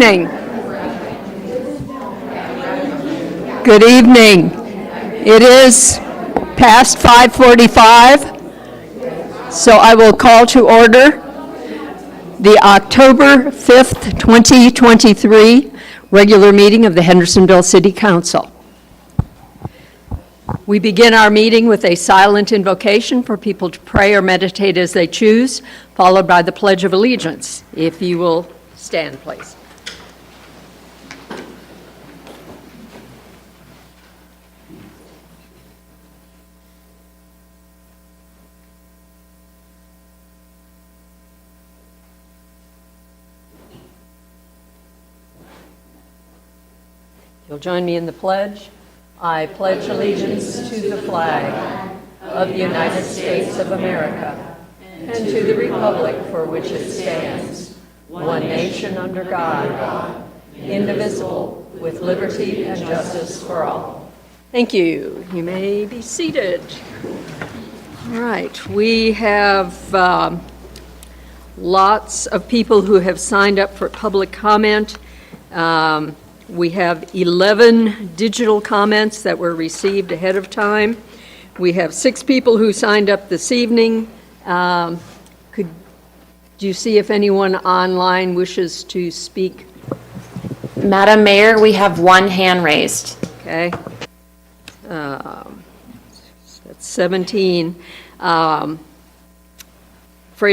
evening. Good evening. It is past 5:45, so I will call to order the October 5th, 2023 regular meeting of the Hendersonville City Council. We begin our meeting with a silent invocation for people to pray or meditate as they choose, followed by the Pledge of Allegiance. If you will stand, please. You'll join me in the pledge. I pledge allegiance to the flag of the United States of America and to the republic for which it stands, one nation under God, indivisible, with liberty and justice for all. Thank you. You may be seated. All right. We have lots of people who have signed up for public comment. We have 11 digital comments that were received ahead of time. We have 6 people who signed up this evening. Could you see if anyone online wishes to speak? Madam Mayor, we have one hand raised. Okay. That's 17. Afraid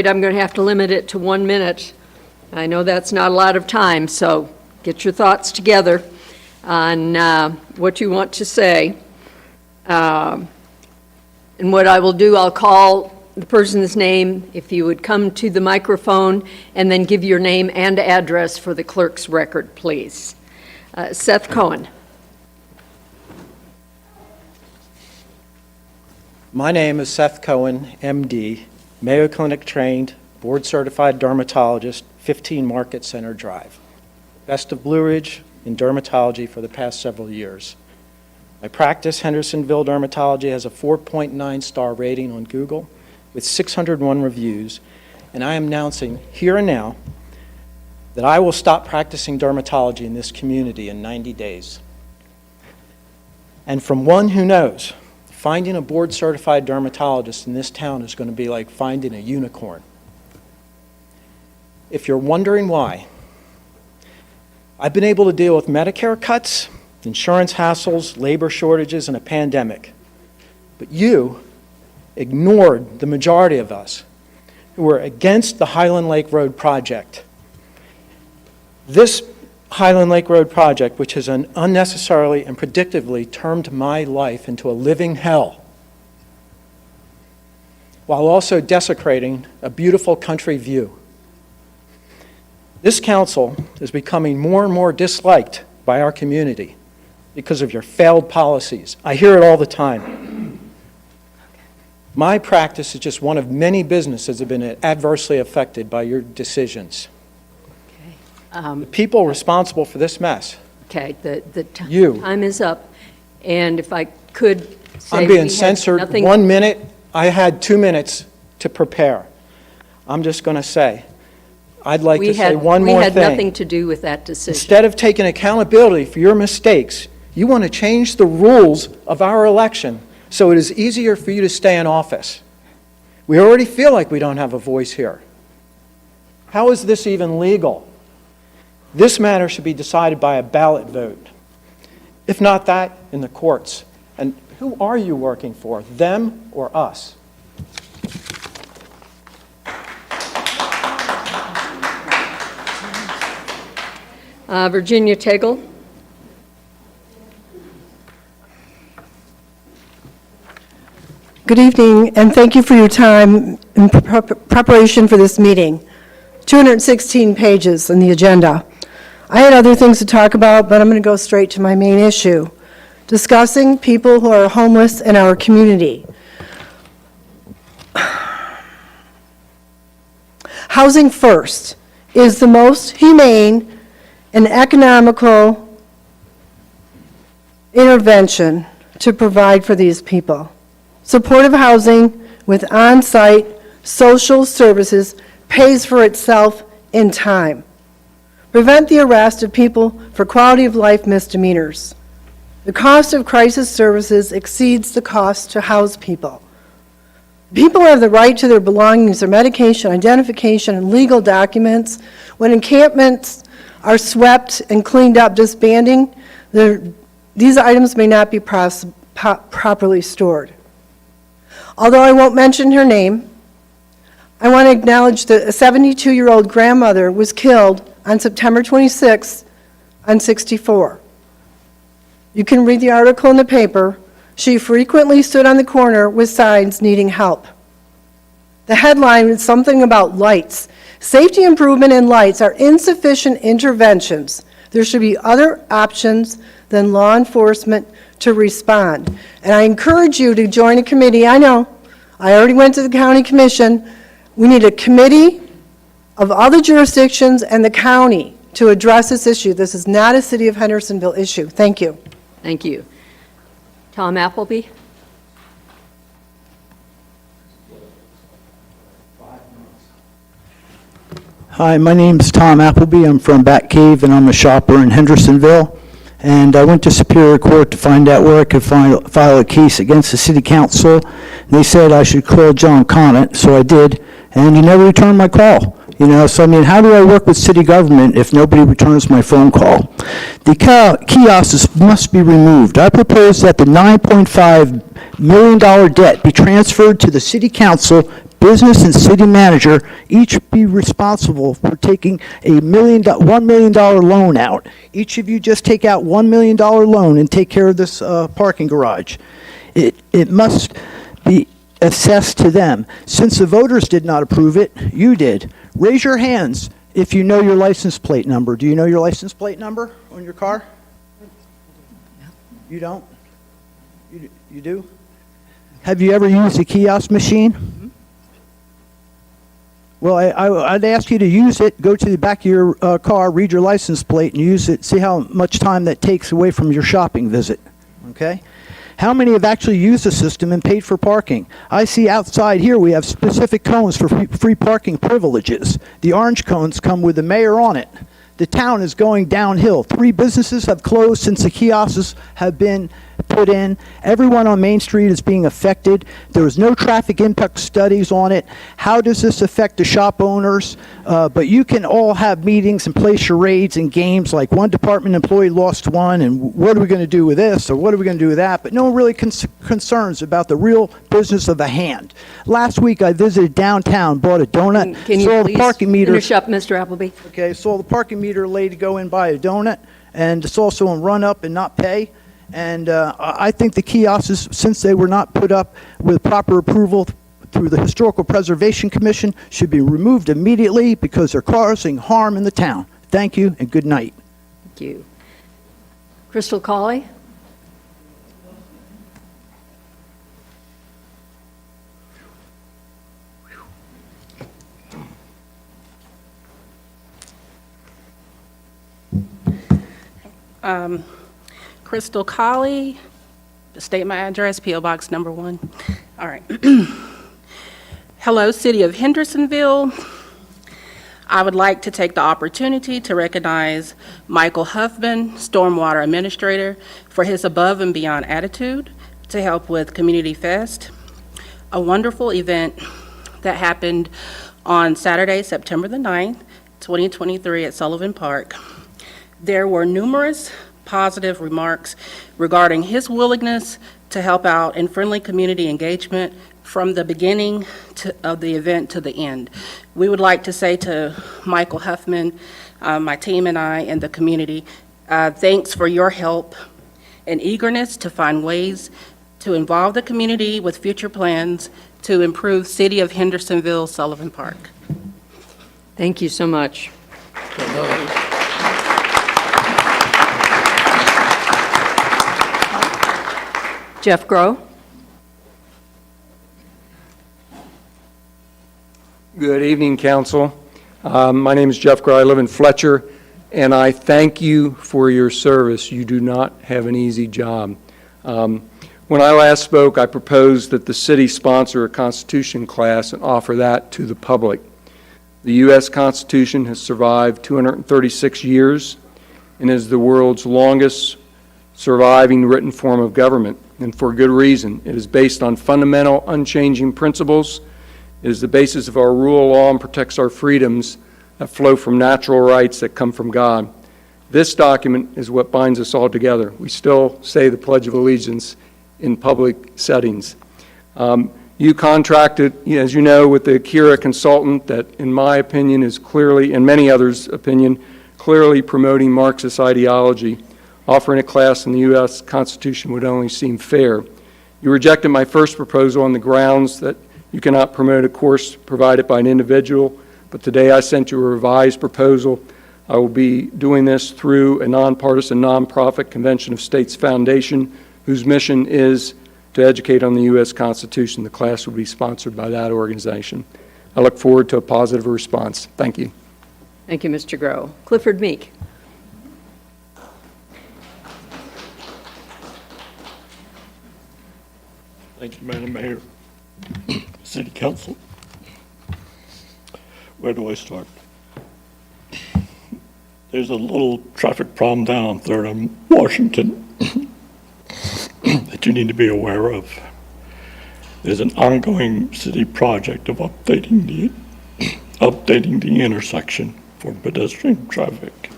I'm going to have to limit it to 1 minute. I know that's not a lot of time, so get your thoughts together on what you want to say. And what I will do, I'll call the person's name, if you would come to the microphone, and then give your name and address for the clerk's record, please. Seth Cohen. My name is Seth Cohen, MD, Mayo Clinic trained, board certified dermatologist, 15 Market Center Drive. Best of Blue Ridge in dermatology for the past several years. My practice, Hendersonville Dermatology, has a 4.9 star rating on Google with 601 reviews, and I am announcing here and now that I will stop practicing dermatology in this community in 90 days. And from one who knows, finding a board certified dermatologist in this town is going to be like finding a unicorn. If you're wondering why, I've been able to deal with Medicare cuts, insurance hassles, labor shortages, and a pandemic. But you ignored the majority of us who were against the Highland Lake Road project. This Highland Lake Road project, which has unnecessarily and predictably turned my life into a living hell, while also desecrating a beautiful country view. This council is becoming more and more disliked by our community because of your failed policies. I hear it all the time. My practice is just one of many businesses that have been adversely affected by your decisions. Okay. The people responsible for this mess. Okay, the time is up. And if I could say, I'm being censored 1 minute. I had 2 minutes to prepare. I'm just going to say, I'd like to say one more thing. We had nothing to do with that decision. Instead of taking accountability for your mistakes, you want to change the rules of our election so it is easier for you to stay in office. We already feel like we don't have a voice here. How is this even legal? This matter should be decided by a ballot vote. If not that, in the courts. And who are you working for, them or us? Virginia Tegel. Good evening, and thank you for your time in preparation for this meeting. 216 pages in the agenda. I had other things to talk about, but I'm going to go straight to my main issue, discussing people who are homeless in our community. Housing First is the most humane and economical intervention to provide for these people. Supportive housing with on-site social services pays for itself in time. prevent the arrest of people for quality of life misdemeanors. The cost of crisis services exceeds the cost to house people. People have the right to their belongings, their medication, identification, and legal documents. When encampments are swept and cleaned up, disbanding, these items may not be properly stored. Although I won't mention her name, I want to acknowledge that a 72-year-old grandmother was killed on September 26th on 64. You can read the article in the paper. She frequently stood on the corner with signs needing help. The headline was something about lights. Safety improvement and lights are insufficient interventions. There should be other options than law enforcement to respond. And I encourage you to join a committee. I know, I already went to the county commission. We need a committee of all the jurisdictions and the county to address this issue. This is not a City of Hendersonville issue. Thank you. Thank you. Tom Appleby? Hi, my name's Tom Appleby. I'm from Bat Cave, and I'm a shopper in Hendersonville. And I went to Superior Court to find out where I could file a case against the city council. They said I should call John Conant, so I did, and he never returned my call. You know, so I mean, how do I work with city government if nobody returns my phone call? The kiosks must be removed. I propose that the $9.5 million debt be transferred to the city council, business and city manager, each be responsible for taking $1 million loan out. Each of you just take out $1 million loan and take care of this parking garage. It must be assessed to them. Since the voters did not approve it, you did. Raise your hands if you know your license plate number. Do you know your license plate number on your car? You don't? You do? Have you ever used a kiosk machine? Well, I'd ask you to use it, go to the back of your car, read your license plate, and use it, see how much time that takes away from your shopping visit, okay? How many have actually used the system and paid for parking? I see outside here we have specific cones for free parking privileges. The orange cones come with the mayor on it. The town is going downhill. 3 businesses have closed since the kiosks have been put in. Everyone on Main Street is being affected. There was no traffic impact studies on it. How does this affect the shop owners? But you can all have meetings and play charades and games like one department employee lost one and what are we going to do with this or what are we going to do with that? But no one really concerns about the real business of the hand. Last week I visited downtown, bought a donut, Can saw you the please parking meter. finish up, Mr. Appleby? Okay, saw the parking meter lady go in, buy a donut, and saw someone run up and not pay. And I think the kiosks, since they were not put up with proper approval through the Historical Preservation Commission, should be removed immediately because they're causing harm in the town. Thank you and good night. Thank you. Crystal Cawley? Crystal Colley, state my address, P.O. Box number 1. All right. Hello, City of Hendersonville. I would like to take the opportunity to recognize Michael Huffman, Stormwater Administrator, for his above and beyond attitude to help with Community Fest, a wonderful event that happened on Saturday, September the 9th, 2023 at Sullivan Park. There were numerous positive remarks regarding his willingness to help out in friendly community engagement from the beginning of the event to the end. We would like to say to Michael Huffman, my team and I, and the community, thanks for your help and eagerness to find ways to involve the community with future plans to improve City of Hendersonville, Sullivan Park. Thank you so much. Jeff Groh? Good evening, Council. My name is Jeff Groh. I live in Fletcher, and I thank you for your service. You do not have an easy job. When I last spoke, I proposed that the city sponsor a Constitution class and offer that to the public. The U.S. Constitution has survived 236 years and is the world's longest surviving written form of government, and for good reason. It is based on fundamental, unchanging principles. It is the basis of our rule of law and protects our freedoms that flow from natural rights that come from God. This document is what binds us all together. We still say the Pledge of Allegiance in public settings. You contracted, as you know, with the Akira consultant that, in my opinion, is clearly, and many others' opinion, clearly promoting Marxist ideology. Offering a class in the U.S. Constitution would only seem fair. You rejected my first proposal on the grounds that you cannot promote a course provided by an individual, but today I sent you a revised proposal. I will be doing this through a nonpartisan nonprofit Convention of States Foundation, whose mission is to educate on the U.S. Constitution. The class will be sponsored by that organization. I look forward to a positive response. Thank you. Thank you, Mr. Groh. Clifford Meek. Thank you, Madam Mayor. City Council. Where do I start? There's a little traffic problem down on 3rd and Washington that you need to be aware of. There's an ongoing city project of updating the intersection for pedestrian traffic.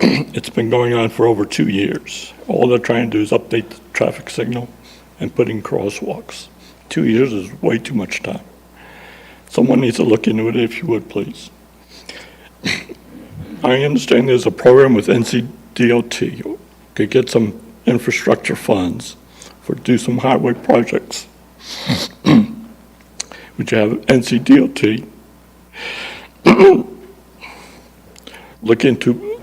It's been going on for over 2 years. All they're trying to do is update the traffic signal and put in crosswalks. 2 years is way too much time. Someone needs to look into it, if you would, please. I understand there's a program with NCDOT. Could get some infrastructure funds for do some highway projects. Would you have NCDOT look into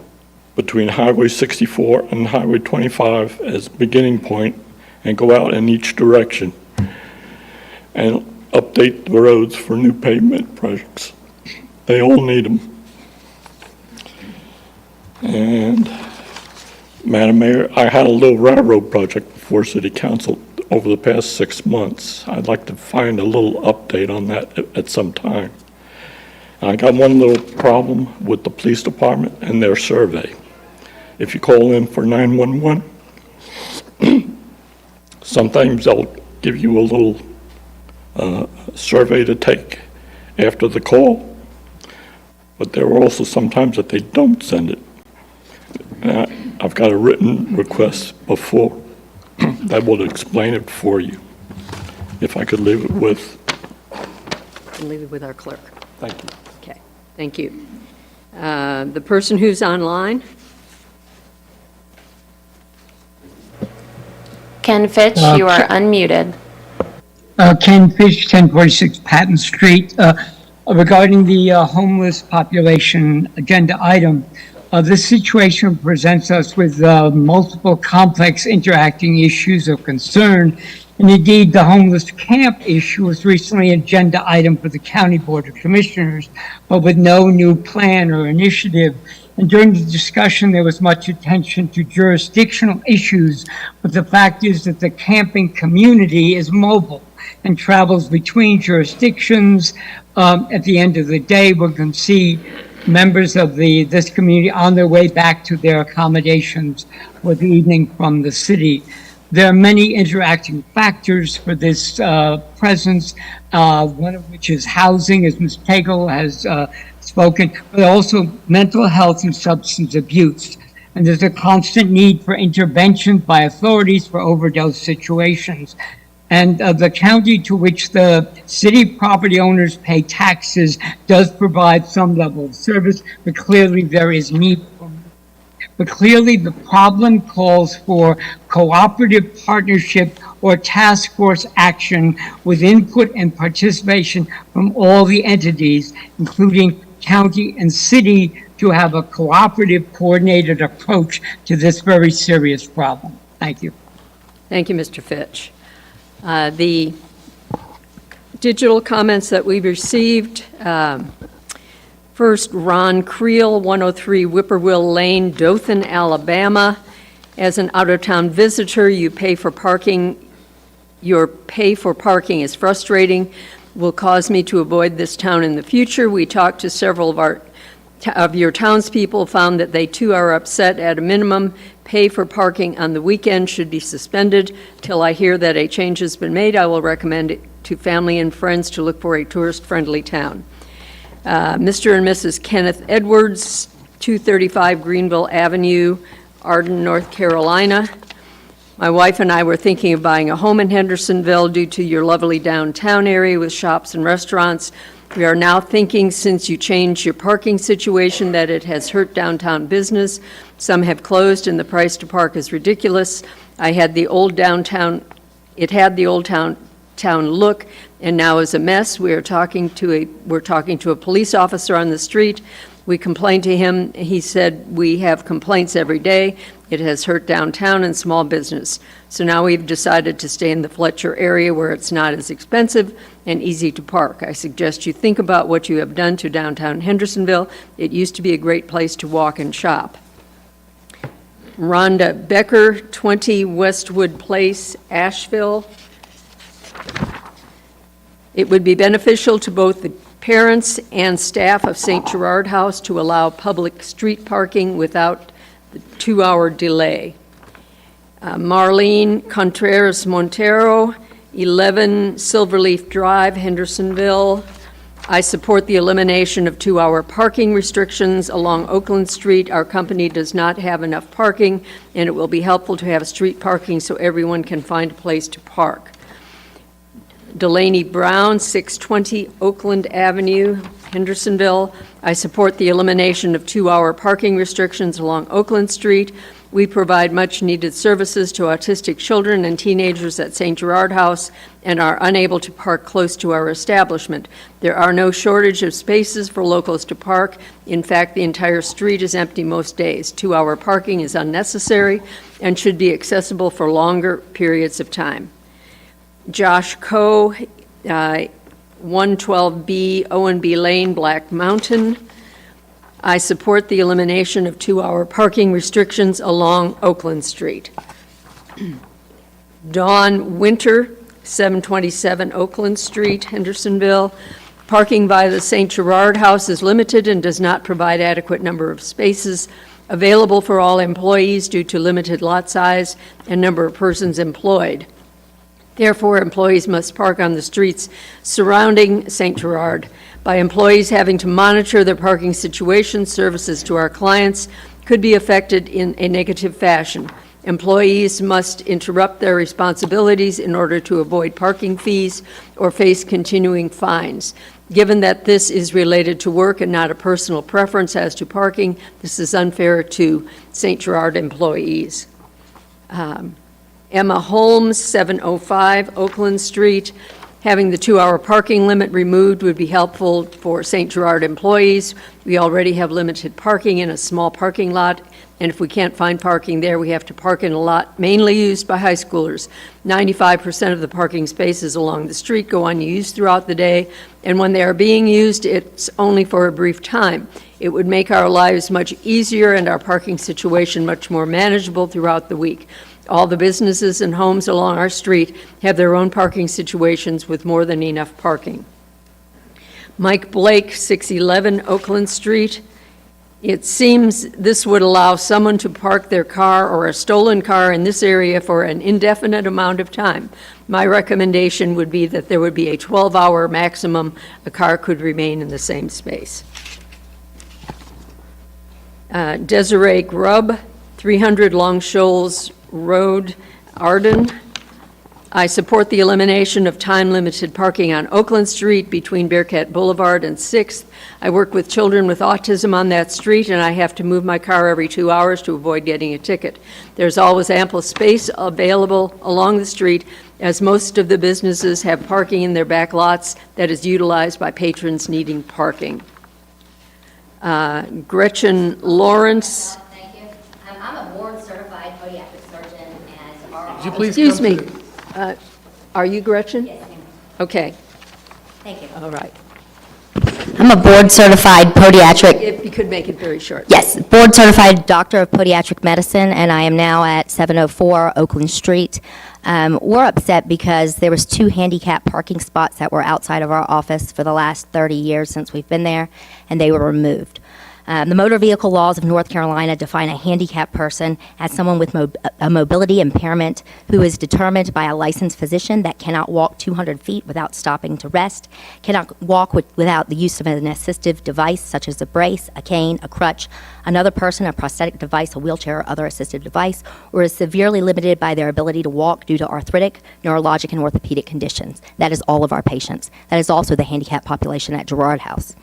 between Highway 64 and Highway 25 as beginning point and go out in each direction and update the roads for new pavement projects. They all need them. And Madam Mayor, I had a little railroad project before City Council over the past 6 months. I'd like to find a little update on that at some time. I got one little problem with the police department and their survey. If you call in for 911, sometimes they'll give you a little survey to take after the call, but there are also sometimes that they don't send it. I've got a written request before that will explain it for you. If I could leave it with. And leave it with our clerk. Thank you. Okay, thank you. The person who's online? Ken Fitch, you are unmuted. Ken Fish, 1046 Patton Street. Regarding the homeless population agenda item, this situation presents us with multiple complex interacting issues of concern. And indeed, the homeless camp issue was recently an agenda item for the County Board of Commissioners, but with no new plan or initiative. And during the discussion, there was much attention to jurisdictional issues, but the fact is that the camping community is mobile and travels between jurisdictions. At the end of the day, we're going to see members of this community on their way back to their accommodations for the evening from the city. There are many interacting factors for this presence, one of which is housing, as Ms. Tagle has spoken, but also mental health and substance abuse. And there's a constant need for intervention by authorities for overdose situations. And the county to which the city property owners pay taxes does provide some level of service, but clearly there is need for more. But clearly the problem calls for cooperative partnership or task force action with input and participation from all the entities, including county and city, to have a cooperative, coordinated approach to this very serious problem. Thank you. Thank you, Mr. Fitch. The digital comments that we've received, first, Ron Creel, 103 Whippoorwill Lane, Dothan, Alabama. As an out-of-town visitor, your pay for parking is frustrating. will cause me to avoid this town in the future. We talked to several of your townspeople, found that they too are upset. At a minimum, pay for parking on the weekend should be suspended. Till I hear that a change has been made, I will recommend it to family and friends to look for a tourist-friendly town. Mr. and Mrs. Kenneth Edwards, 235 Greenville Avenue, Arden, North Carolina. My wife and I were thinking of buying a home in Hendersonville due to your lovely downtown area with shops and restaurants. We are now thinking, since you changed your parking situation, that it has hurt downtown business. Some have closed and the price to park is ridiculous. It had the old town look and now is a mess. We're talking to a police officer on the street. We complained to him. He said, we have complaints every day. It has hurt downtown and small business. So now we've decided to stay in the Fletcher area where it's not as expensive and easy to park. I suggest you think about what you have done to downtown Hendersonville. It used to be a great place to walk and shop. Rhonda Becker, 20 Westwood Place, Asheville. It would be beneficial to both the parents and staff of St. Gerard House to allow public street parking without the 2-hour delay. Marlene Contreras Montero, 11 Silverleaf Drive, Hendersonville. I support the elimination of 2-hour parking restrictions along Oakland Street. Our company does not have enough parking, and it will be helpful to have street parking so everyone can find a place to park. Delaney Brown, 620 Oakland Avenue, Hendersonville. I support the elimination of 2-hour parking restrictions along Oakland Street. We provide much-needed services to autistic children and teenagers at St. Gerard House and are unable to park close to our establishment. There are no shortage of spaces for locals to park. In fact, the entire street is empty most days. 2-hour parking is unnecessary and should be accessible for longer periods of time. Josh Coe, 112B Owen B. Lane, Black Mountain. I support the elimination of 2-hour parking restrictions along Oakland Street. Dawn Winter, 727 Oakland Street, Hendersonville. Parking by the St. Gerard House is limited and does not provide adequate number of spaces available for all employees due to limited lot size and number of persons employed. Therefore, employees must park on the streets surrounding St. Gerard. By employees having to monitor their parking situation, services to our clients could be affected in a negative fashion. Employees must interrupt their responsibilities in order to avoid parking fees or face continuing fines. Given that this is related to work and not a personal preference as to parking, this is unfair to St. Gerard employees. Emma Holmes, 705 Oakland Street. Having the 2-hour parking limit removed would be helpful for St. Gerard employees. We already have limited parking in a small parking lot, and if we can't find parking there, we have to park in a lot mainly used by high schoolers. 95% of the parking spaces along the street go unused throughout the day, and when they are being used, it's only for a brief time. It would make our lives much easier and our parking situation much more manageable throughout the week. All the businesses and homes along our street have their own parking situations with more than enough parking. Mike Blake, 611 Oakland Street. It seems this would allow someone to park their car or a stolen car in this area for an indefinite amount of time. My recommendation would be that there would be a 12-hour maximum a car could remain in the same space. Desiree Grubb, 300 Long Shoals Road, Arden. I support the elimination of time-limited parking on Oakland Street between Bearcat Boulevard and 6th. I work with children with autism on that street, and I have to move my car every 2 hours to avoid getting a ticket. There's always ample space available along the street, as most of the businesses have parking in their back lots that is utilized by patrons needing parking. Gretchen Lawrence. Thank you. I'm a board-certified podiatric surgeon, and our Could you please Excuse come me. to- Are you Gretchen? Yes, ma'am. Okay, Thank you. all right. I'm a board-certified podiatric, If you could make it very short. yes, board-certified doctor of podiatric medicine, and I am now at 704 Oakland Street. We're upset because there was 2 handicap parking spots that were outside of our office for the last 30 years since we've been there, and they were removed. The motor vehicle laws of North Carolina define a handicapped person as someone with a mobility impairment who is determined by a licensed physician that cannot walk 200 feet without stopping to rest, cannot walk without the use of an assistive device such as a brace, a cane, a crutch, another person, a prosthetic device, a wheelchair, or other assistive device, or is severely limited by their ability to walk due to arthritic, neurologic, and orthopedic conditions. That is all of our patients. That is also the handicapped population at Girard House.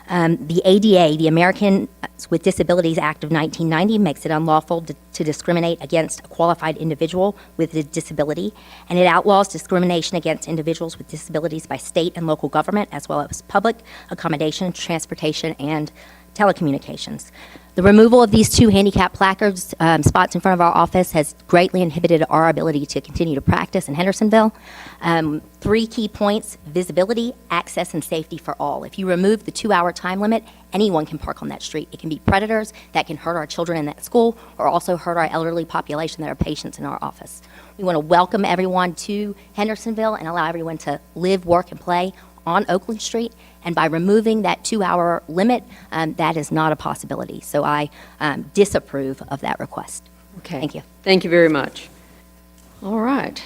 The ADA, the Americans with Disabilities Act of 1990, makes it unlawful to discriminate against a qualified individual with a disability, and it outlaws discrimination against individuals with disabilities by state and local government, as well as public accommodation, transportation, and telecommunications. The removal of these 2 handicap placards, spots in front of our office, has greatly inhibited our ability to continue to practice in Hendersonville. 3 key points: visibility, access, and safety for all. If you remove the 2-hour time limit, anyone can park on that street. It can be predators that can hurt our children in that school, or also hurt our elderly population that are patients in our office. We want to welcome everyone to Hendersonville and allow everyone to live, work, and play on Oakland Street, and by removing that 2-hour limit, that is not a possibility. So I disapprove of that request. Okay. Thank you. Thank you very much. All right.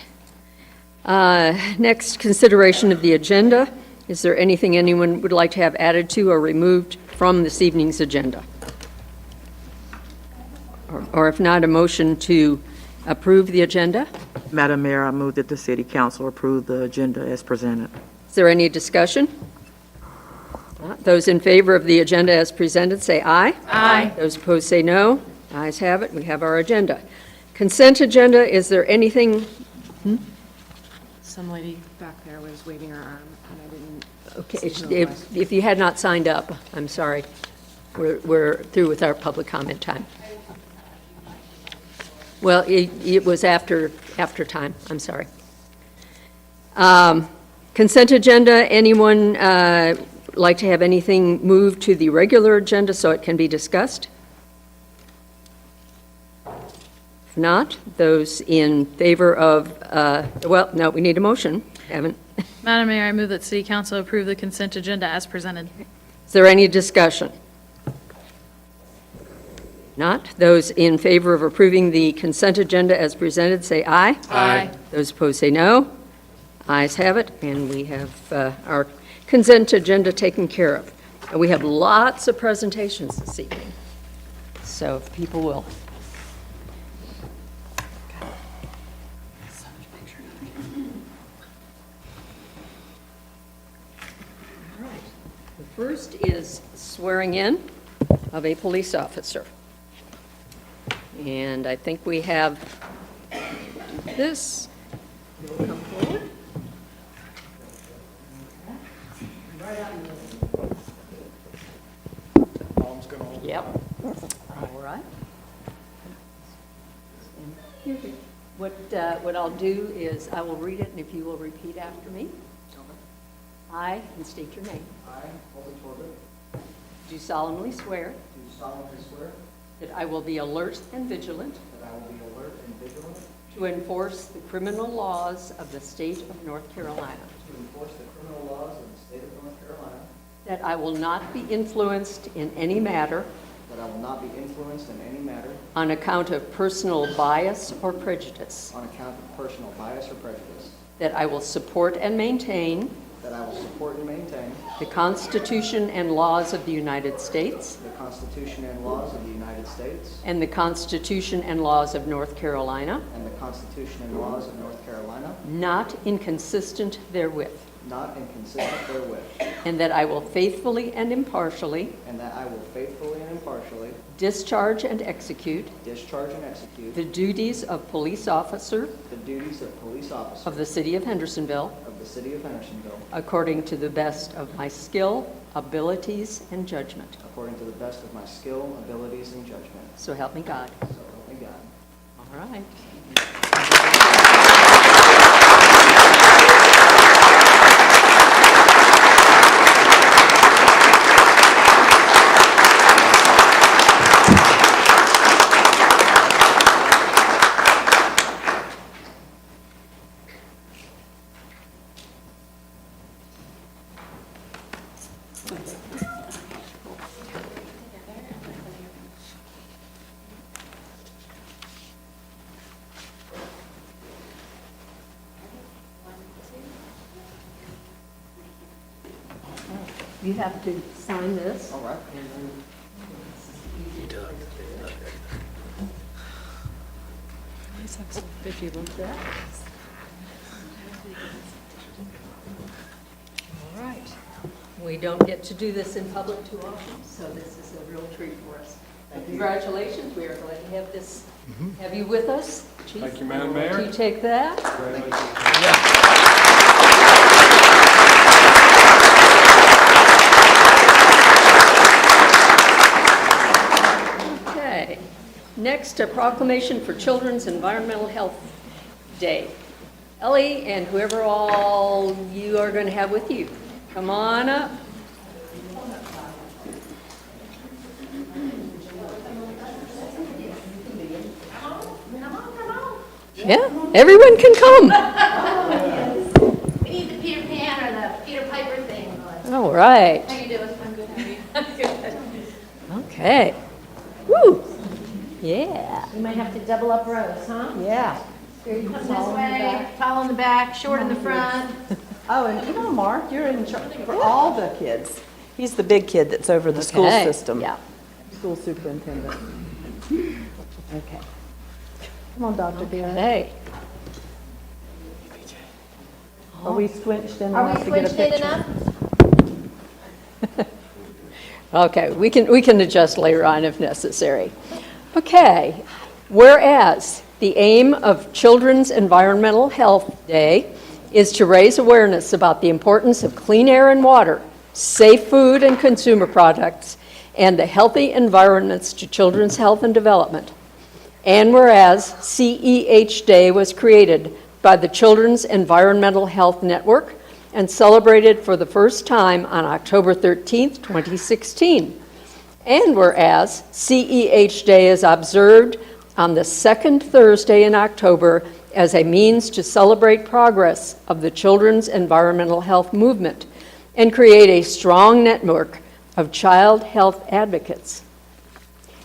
Next, consideration of the agenda. Is there anything anyone would like to have added to or removed from this evening's agenda? Or if not, a motion to approve the agenda? Madam Mayor, I move that the City Council approve the agenda as presented. Is there any discussion? Those in favor of the agenda as presented, say aye. Aye. Those opposed, say no. Ayes have it. We have our agenda. Consent agenda, is there anything? Some lady back there was waving her arm, and I didn't. Okay, see who it was. if you had not signed up, I'm sorry. We're through with our public comment time. Well, it was after time, I'm sorry. Consent agenda, anyone like to have anything moved to the regular agenda so it can be discussed? If not, those in favor of, well, no, we need a motion. Haven't. Madam Mayor, I move that City Council approve the consent agenda as presented. Is there any discussion? Not. Those in favor of approving the consent agenda as presented, say aye. Aye. Those opposed, say no. Ayes have it, and we have our consent agenda taken care of. And we have lots of presentations this evening, so if people will. All right. The first is swearing in of a police officer. And I think we have this. You will come forward. Yep. All right. What I'll do is I will read it, and if you will repeat after me. I, and state your name. I, Walter Torbett, Do solemnly swear do solemnly swear that I will be alert and vigilant that I will be alert and vigilant to enforce the criminal laws of the state of North Carolina, to enforce the criminal laws of the state of North Carolina, that I will not be influenced in any matter that I will not be influenced in any matter on account of personal bias or prejudice, on account of personal bias or prejudice, that I will support and maintain that I will support and maintain the Constitution and laws of the United States the Constitution and laws of the United States and the Constitution and laws of North Carolina, and the Constitution and laws of North Carolina, not inconsistent therewith, not inconsistent therewith, and that I will faithfully and impartially and that I will faithfully and impartially discharge and execute discharge and execute the duties of police officer the duties of police officer of the City of Hendersonville of the City of Hendersonville according to the best of my skill, abilities, and judgment. according to the best of my skill, abilities, and judgment. So help me God. So help me God. All right. You have to sign this. All right. If you want that. All right. We don't get to do this in public too often, so this is a real treat for us. Congratulations. We are glad to have this, have you with us. Chief, Thank you, Madam Mayor. do you take that? Okay. Next, a proclamation for Children's Environmental Health Day. Ellie and whoever all you are going to have with you, come on up. Yeah, everyone can come. We need the Peter Pan or the Peter Piper thing. All right. How you doing? I'm good, how are you? Good. Okay. Woo. Yeah. You might have to double up rows, huh? Yeah. Come this way, tall in the back, short in the front. Oh, and you know, Mark, you're in charge for all the kids. He's the big kid that's over the school Okay. system. Yeah. School superintendent. Okay. Come on, Dr. Deere. Hey. Are we squinched in Are enough we to get a switched in picture? enough? Okay, we can adjust later on if necessary. Okay, whereas the aim of Children's Environmental Health Day is to raise awareness about the importance of clean air and water, safe food and consumer products, and the healthy environments to children's health and development. And whereas CEH Day was created by the Children's Environmental Health Network and celebrated for the first time on October 13th, 2016. And whereas CEH Day is observed on the second Thursday in October as a means to celebrate progress of the children's environmental health movement and create a strong network of child health advocates.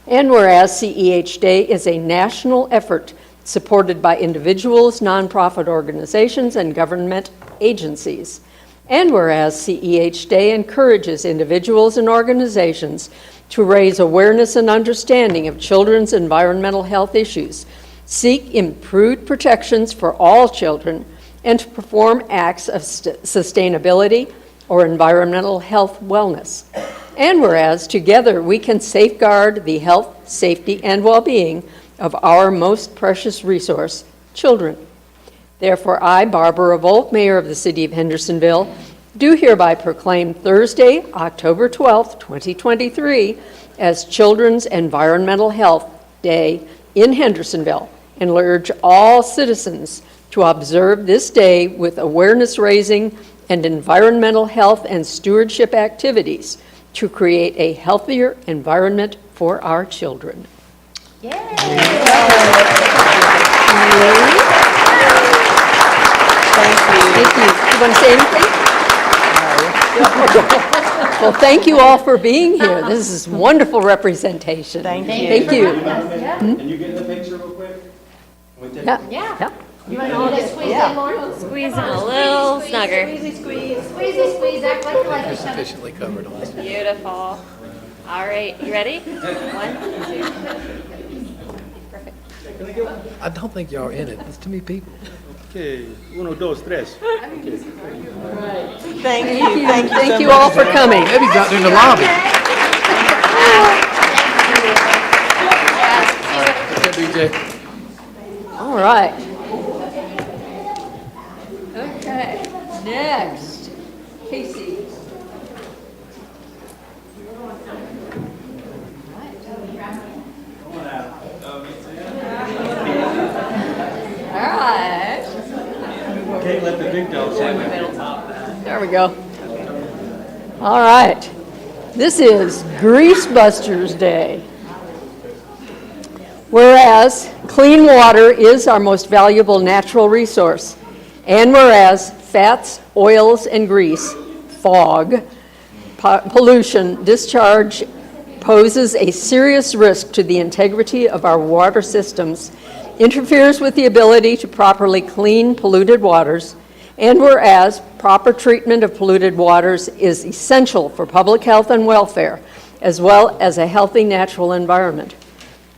And whereas CEH Day is a national effort supported by individuals, nonprofit organizations, and government agencies. And whereas CEH Day encourages individuals and organizations to raise awareness and understanding of children's environmental health issues, seek improved protections for all children, and to perform acts of sustainability or environmental health wellness. And whereas together we can safeguard the health, safety, and well-being of our most precious resource, children. Therefore, I, Barbara Volk, Mayor of the City of Hendersonville, do hereby proclaim Thursday, October 12th, 2023, as Children's Environmental Health Day in Hendersonville, and urge all citizens to observe this day with awareness-raising and environmental health and stewardship activities to create a healthier environment for our children. Yay! Thank you. You want to say anything? Well, thank you all for being here. This is wonderful representation. Thank you. Thank you. Can you get in the picture real quick? Yeah. Yeah. You want me to squeeze in more? Squeeze in a little snugger. Squeezy, squeeze, act like you like each other. Sufficiently covered on this. Beautiful. All right, you ready? 1, 2. Perfect. I don't think y'all are in it. There's too many people. Okay, 1, 2, 3. Thank you. Thank you all for coming. Debbie's out there in the lobby. BJ. All right. Okay, next, Casey. All right. Can't let the big dog say There we go. All right. This is Grease Busters Day. Whereas clean water is our most valuable natural resource, and whereas fats, oils, and grease, fog, pollution, discharge poses a serious risk to the integrity of our water systems, interferes with the ability to properly clean polluted waters, And whereas proper treatment of polluted waters is essential for public health and welfare, as well as a healthy natural environment.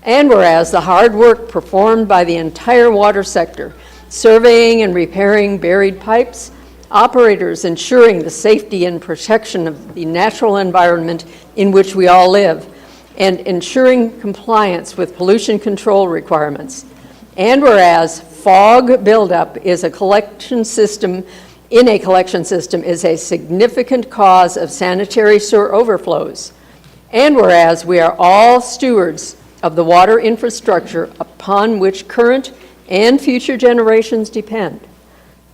And whereas the hard work performed by the entire water sector, surveying and repairing buried pipes, operators ensuring the safety and protection of the natural environment in which we all live, and ensuring compliance with pollution control requirements. And whereas fog buildup is a collection system is a significant cause of sanitary sewer overflows. And whereas we are all stewards of the water infrastructure upon which current and future generations depend.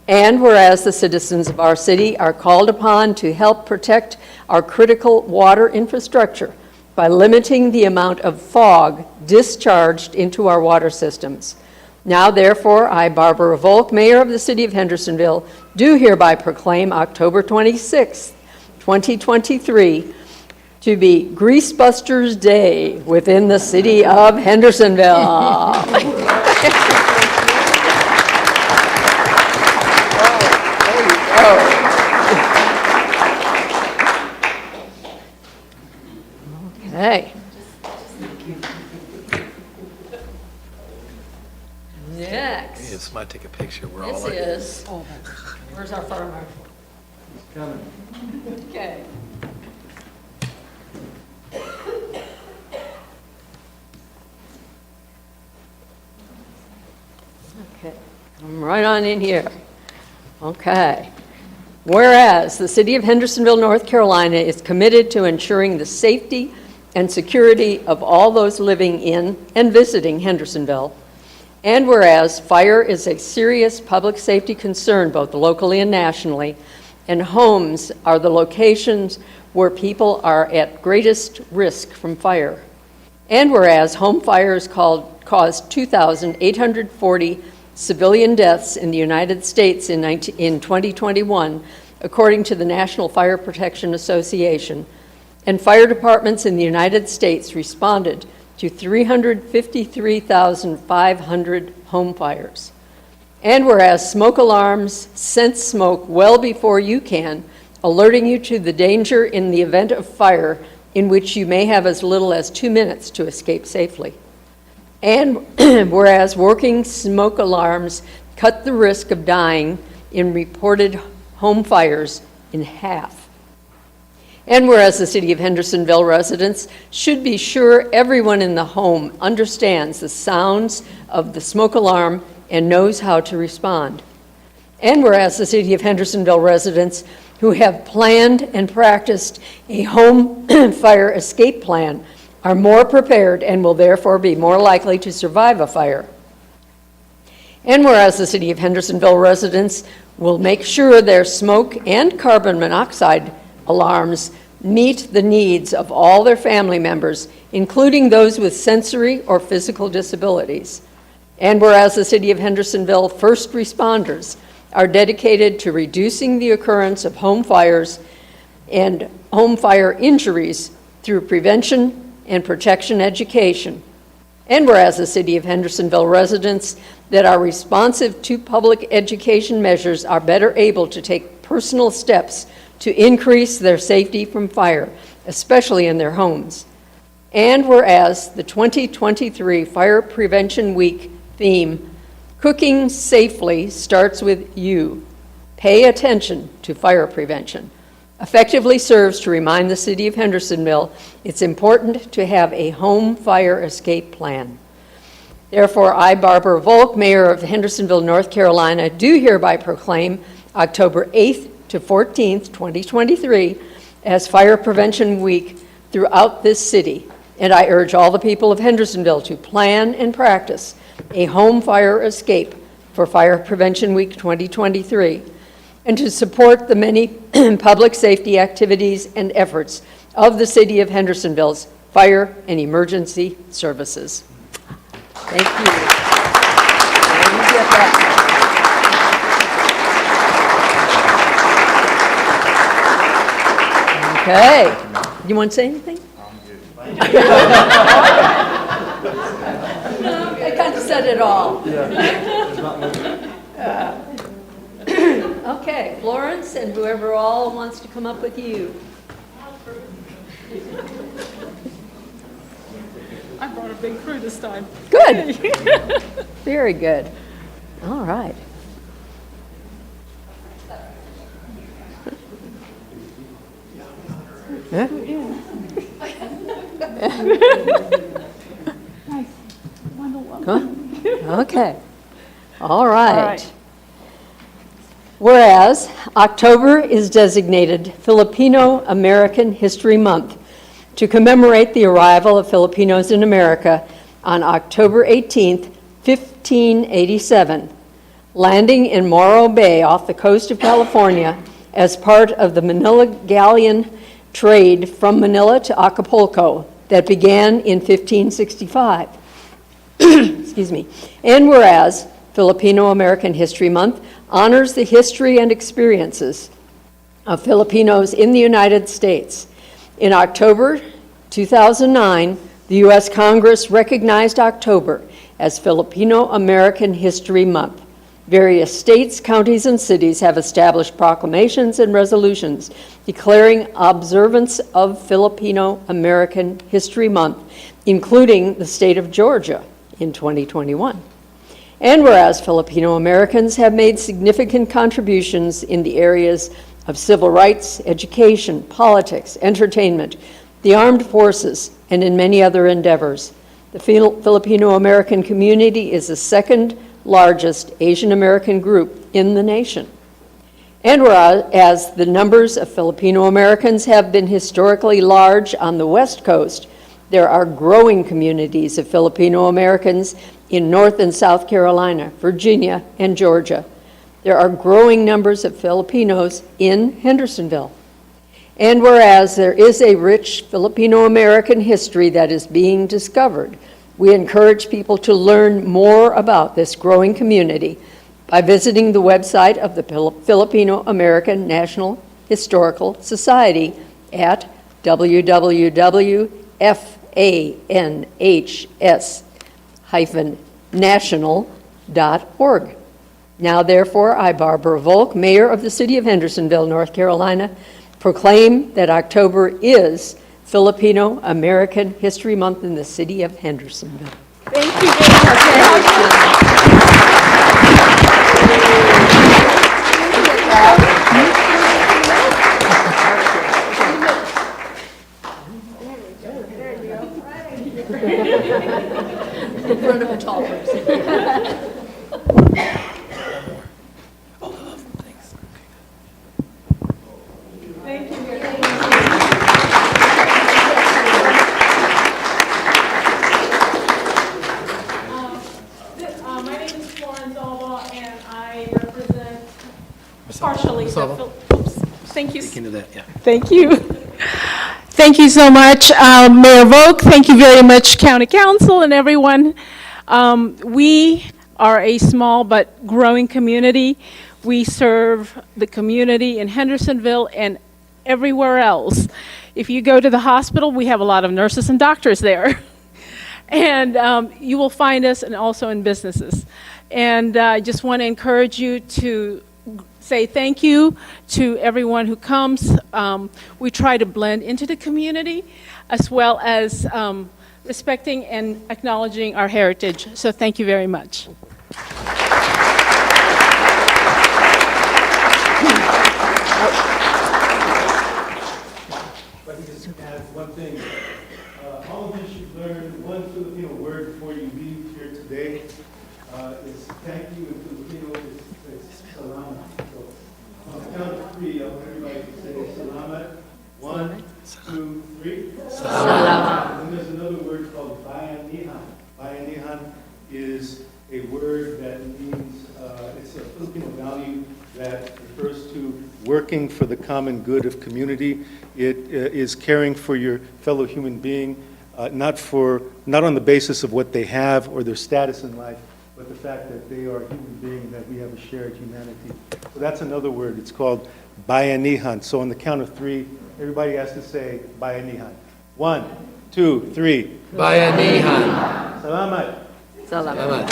And whereas the citizens of our city are called upon to help protect our critical water infrastructure by limiting the amount of fog discharged into our water systems. Now, therefore, I, Barbara Volk, Mayor of the City of Hendersonville, do hereby proclaim October 26, 2023, to be Grease Busters Day within the City of Hendersonville. Okay. Next. Yes, might take a picture. We're all This like is, where's our fire marshal? Coming. Okay. Okay, come right on in here. Okay. Whereas the City of Hendersonville, North Carolina is committed to ensuring the safety and security of all those living in and visiting Hendersonville. And whereas fire is a serious public safety concern both locally and nationally, and homes are the locations where people are at greatest risk from fire. And whereas home fires caused 2,840 civilian deaths in the United States in 2021, according to the National Fire Protection Association, and fire departments in the United States responded to 353,500 home fires. And whereas smoke alarms sense smoke well before you can, alerting you to the danger in the event of fire in which you may have as little as 2 minutes to escape safely. And whereas working smoke alarms cut the risk of dying in reported home fires in half. And whereas the City of Hendersonville residents should be sure everyone in the home understands the sounds of the smoke alarm and knows how to respond. And whereas the City of Hendersonville residents who have planned and practiced a home fire escape plan are more prepared and will therefore be more likely to survive a fire. And whereas the City of Hendersonville residents will make sure their smoke and carbon monoxide alarms meet the needs of all their family members, including those with sensory or physical disabilities. And whereas the City of Hendersonville first responders are dedicated to reducing the occurrence of home fires and home fire injuries through prevention and protection education. And whereas the City of Hendersonville residents that are responsive to public education measures are better able to take personal steps to increase their safety from fire, especially in their homes. And whereas the 2023 Fire Prevention Week theme, Cooking Safely Starts With You, Pay Attention to Fire Prevention, effectively serves to remind the City of Hendersonville it's important to have a home fire escape plan. Therefore, I, Barbara Volk, Mayor of Hendersonville, North Carolina, do hereby proclaim October 8th to 14th, 2023, as Fire Prevention Week throughout this city. And I urge all the people of Hendersonville to plan and practice a home fire escape for Fire Prevention Week 2023, and to support the many public safety activities and efforts of the City of Hendersonville's fire and emergency services. Thank you. Now you get that. Okay. You want to say anything? I kind of said it all. Okay, Florence and whoever all wants to come up with you. I brought a big crew this time. Good. Very good. All right. Huh? Huh? Okay. All right. Whereas October is designated Filipino American History Month to commemorate the arrival of Filipinos in America on October 18th, 1587, landing in Morro Bay off the coast of California as part of the Manila Galleon trade from Manila to Acapulco that began in 1565. Excuse me. And whereas Filipino American History Month honors the history and experiences of Filipinos in the United States. In October 2009, the U.S. Congress recognized October as Filipino American History Month. Various states, counties, and cities have established proclamations and resolutions declaring observance of Filipino American History Month, including the state of Georgia in 2021. And whereas Filipino Americans have made significant contributions in the areas of civil rights, education, politics, entertainment, the armed forces, and in many other endeavors, the Filipino American community is the second largest Asian American group in the nation. And whereas the numbers of Filipino Americans have been historically large on the West Coast, there are growing communities of Filipino Americans in North and South Carolina, Virginia, and Georgia. There are growing numbers of Filipinos in Hendersonville. And whereas there is a rich Filipino American history that is being discovered, we encourage people to learn more about this growing community by visiting the website of the Filipino American National Historical Society at www.fanhs-national.org. Now, therefore, I, Barbara Volk, Mayor of the City of Hendersonville, North Carolina, proclaim that October is Filipino American History Month in the City of Hendersonville. Thank you In front of a tall person. Thank you. My name is Florence Alba, and I represent partially the thank you. Speaking to that, yeah. Thank you. Thank you so much, Mayor Volk. Thank you very much, County Council and everyone. We are a small but growing community. We serve the community in Hendersonville and everywhere else. If you go to the hospital, we have a lot of nurses and doctors there. And you will find us and also in businesses. And I just want to encourage you to say thank you to everyone who comes. We try to blend into the community as well as respecting and acknowledging our heritage. So thank you very much. If I can just add one thing. All of you should learn one Filipino word before you leave here today. Is thank you in Filipino is salamat. So on the count of three, I want everybody to say salamat. 1, 2, 3. Salamat. And then there's another word called bayanihan. Bayanihan is a word that means, it's a Filipino value that refers to working for the common good of community. It is caring for your fellow human being, not on the basis of what they have or their status in life, but the fact that they are human beings, that we have a shared humanity. So that's another word. It's called bayanihan. So on the count of three, everybody has to say bayanihan. 1, 2, 3. Bayanihan. Salamat. Salamat.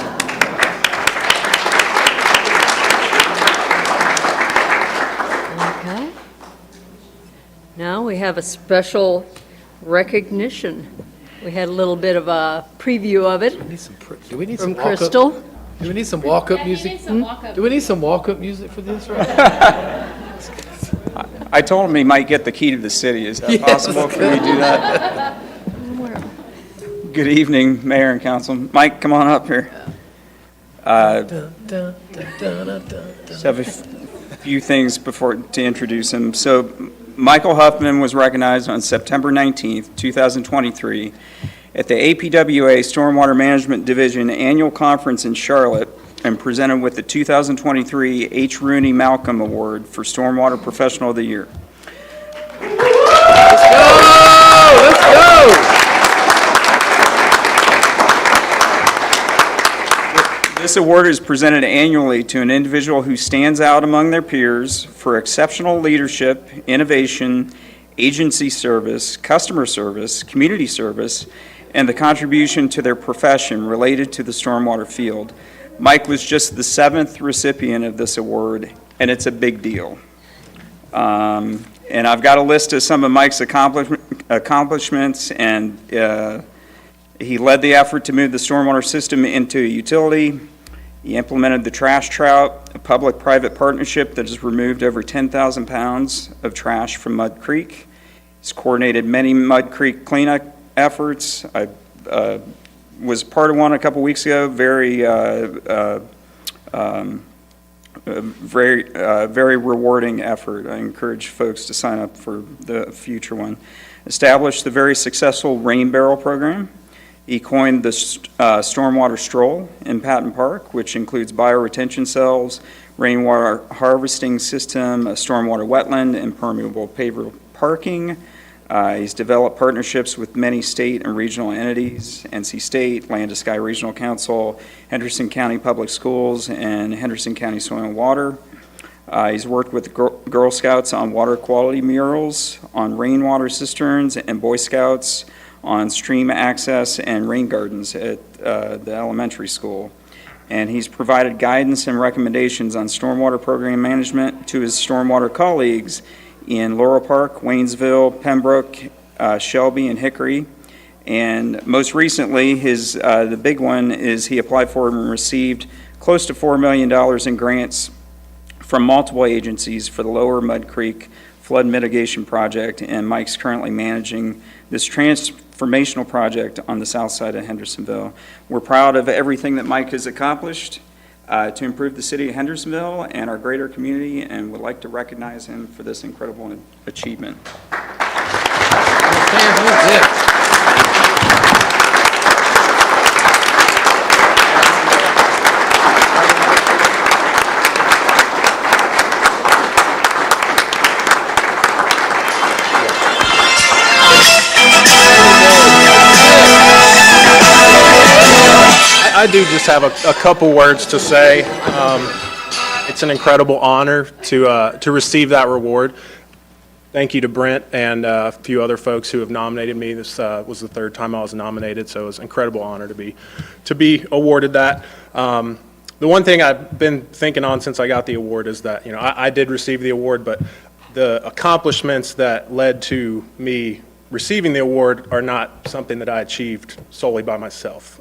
have a special recognition. We had a little bit of a preview of it Do we need from some walk-up? Crystal. Do we need some walk-up music? Do we need some walk-up music for this? Right? I told him he might get the key to the city. Is that Yes. possible? Can we do that? Good evening, Mayor and Council. Mike, come on up here. Just have a few things before to introduce him. So Michael Huffman was recognized on September 19th, 2023 at the APWA Stormwater Management Division Annual Conference in Charlotte and presented with the 2023 H. Rooney Malcolm Award for Stormwater Professional of the Year. Let's go! This award is presented annually to an individual who stands out among their peers for exceptional leadership, innovation, agency service, customer service, community service, and the contribution to their profession related to the stormwater field. Mike was just the 7th recipient of this award, and it's a big deal. And I've got a list of some of Mike's accomplishments, and he led the effort to move the stormwater system into a utility. He implemented the trash trout, a public-private partnership that has removed over 10,000 pounds of trash from Mud Creek. He's coordinated many Mud Creek cleanup efforts. I was part of one a couple weeks ago, very rewarding effort. I encourage folks to sign up for the future one. Established the very successful rain barrel program. He coined the stormwater stroll in Patton Park, which includes bioretention cells, rainwater harvesting system, a stormwater wetland, and permeable paver parking. He's developed partnerships with many state and regional entities, NC State, Land to Sky Regional Council, Henderson County Public Schools, and Henderson County Soil and Water. He's worked with Girl Scouts on water quality murals, on rainwater cisterns, and Boy Scouts on stream access and rain gardens at the elementary school. And he's provided guidance and recommendations on stormwater program management to his stormwater colleagues in Laurel Park, Waynesville, Pembroke, Shelby, and Hickory. And most recently, the big one is he applied for and received close to $4 million in grants from multiple agencies for the Lower Mud Creek Flood Mitigation Project, and Mike's currently managing this transformational project on the south side of Hendersonville. We're proud of everything that Mike has accomplished to improve the city of Hendersonville and our greater community, and would like to recognize him for this incredible achievement. I do just have a couple words to say. It's an incredible honor to receive that reward. Thank you to Brent and a few other folks who have nominated me. This was the 3rd time I was nominated, so it was an incredible honor to be awarded that. The one thing I've been thinking on since I got the award is that, I did receive the award, but the accomplishments that led to me receiving the award are not something that I achieved solely by myself.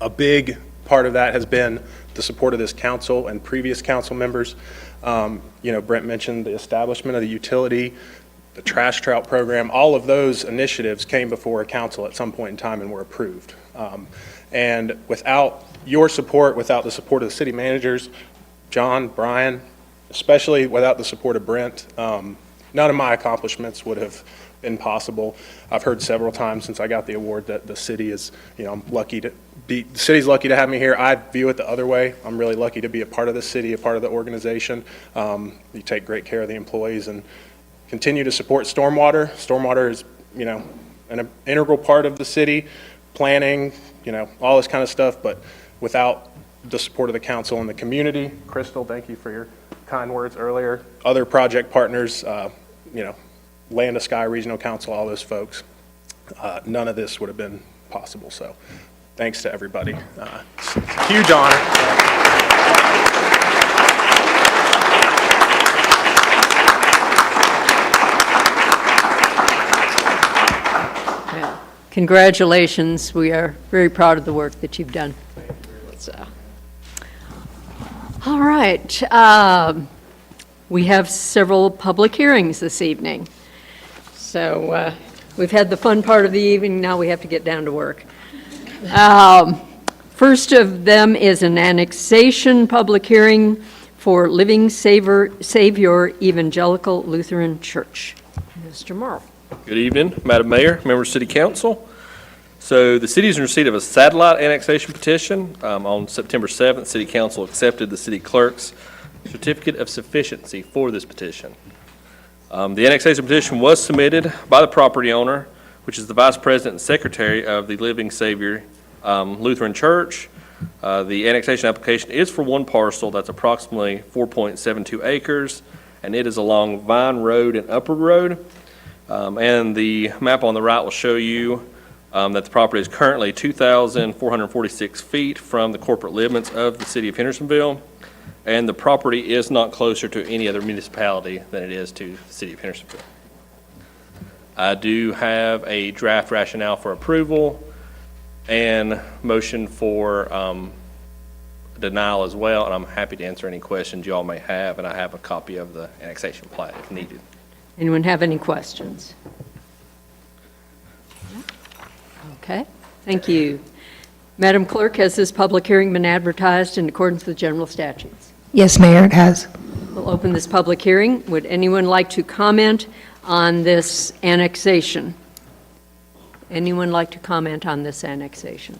A big part of that has been the support of this council and previous council members. Brent mentioned the establishment of the utility, the trash trout program. All of those initiatives came before a council at some point in time and were approved. And without your support, without the support of the city managers, John, Brian, especially without the support of Brent, none of my accomplishments would have been possible. I've heard several times since I got the award that the city is, I'm lucky to the city's lucky to have me here. I view it the other way. I'm really lucky to be a part of the city, a part of the organization. You take great care of the employees and continue to support stormwater. Stormwater is, an integral part of the city, planning, all this kind of stuff, but without the support of the council and the community, Crystal, thank you for your kind words earlier, other project partners, Land to Sky Regional Council, all those folks, none of this would have been possible. So thanks to everybody. It's a huge honor. Congratulations. We are very proud of the work that you've done. So, all right. We have several public hearings this evening. So we've had the fun part of the evening. Now we have to get down to work. First of them is an annexation public hearing for Living Savior Evangelical Lutheran Church. Mr. Morrow. Good evening, Madam Mayor, members of City Council. So the city is in receipt of a satellite annexation petition. On September 7th, City Council accepted the city clerk's certificate of sufficiency for this petition. The annexation petition was submitted by the property owner, which is the Vice President and Secretary of the Living Savior Lutheran Church. The annexation application is for one parcel that's approximately 4.72 acres, and it is along Vine Road and Upward Road. And the map on the right will show you that the property is currently 2,446 feet from the corporate limits of the city of Hendersonville, and the property is not closer to any other municipality than it is to the city of Hendersonville. I do have a draft rationale for approval and motion for denial as well, and I'm happy to answer any questions you all may have, and I have a copy of the annexation plat if needed. Anyone have any questions? Okay, thank you. Madam Clerk, has this public hearing been advertised in accordance with general statutes? Yes, Mayor, it has. We'll open this public hearing. Would anyone like to comment on this annexation? Anyone like to comment on this annexation?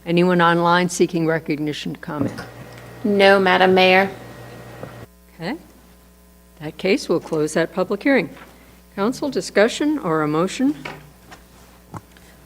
Anyone online seeking recognition to comment? No, Madam Mayor. Okay. In that case, we'll close that public hearing. Council, discussion or a motion?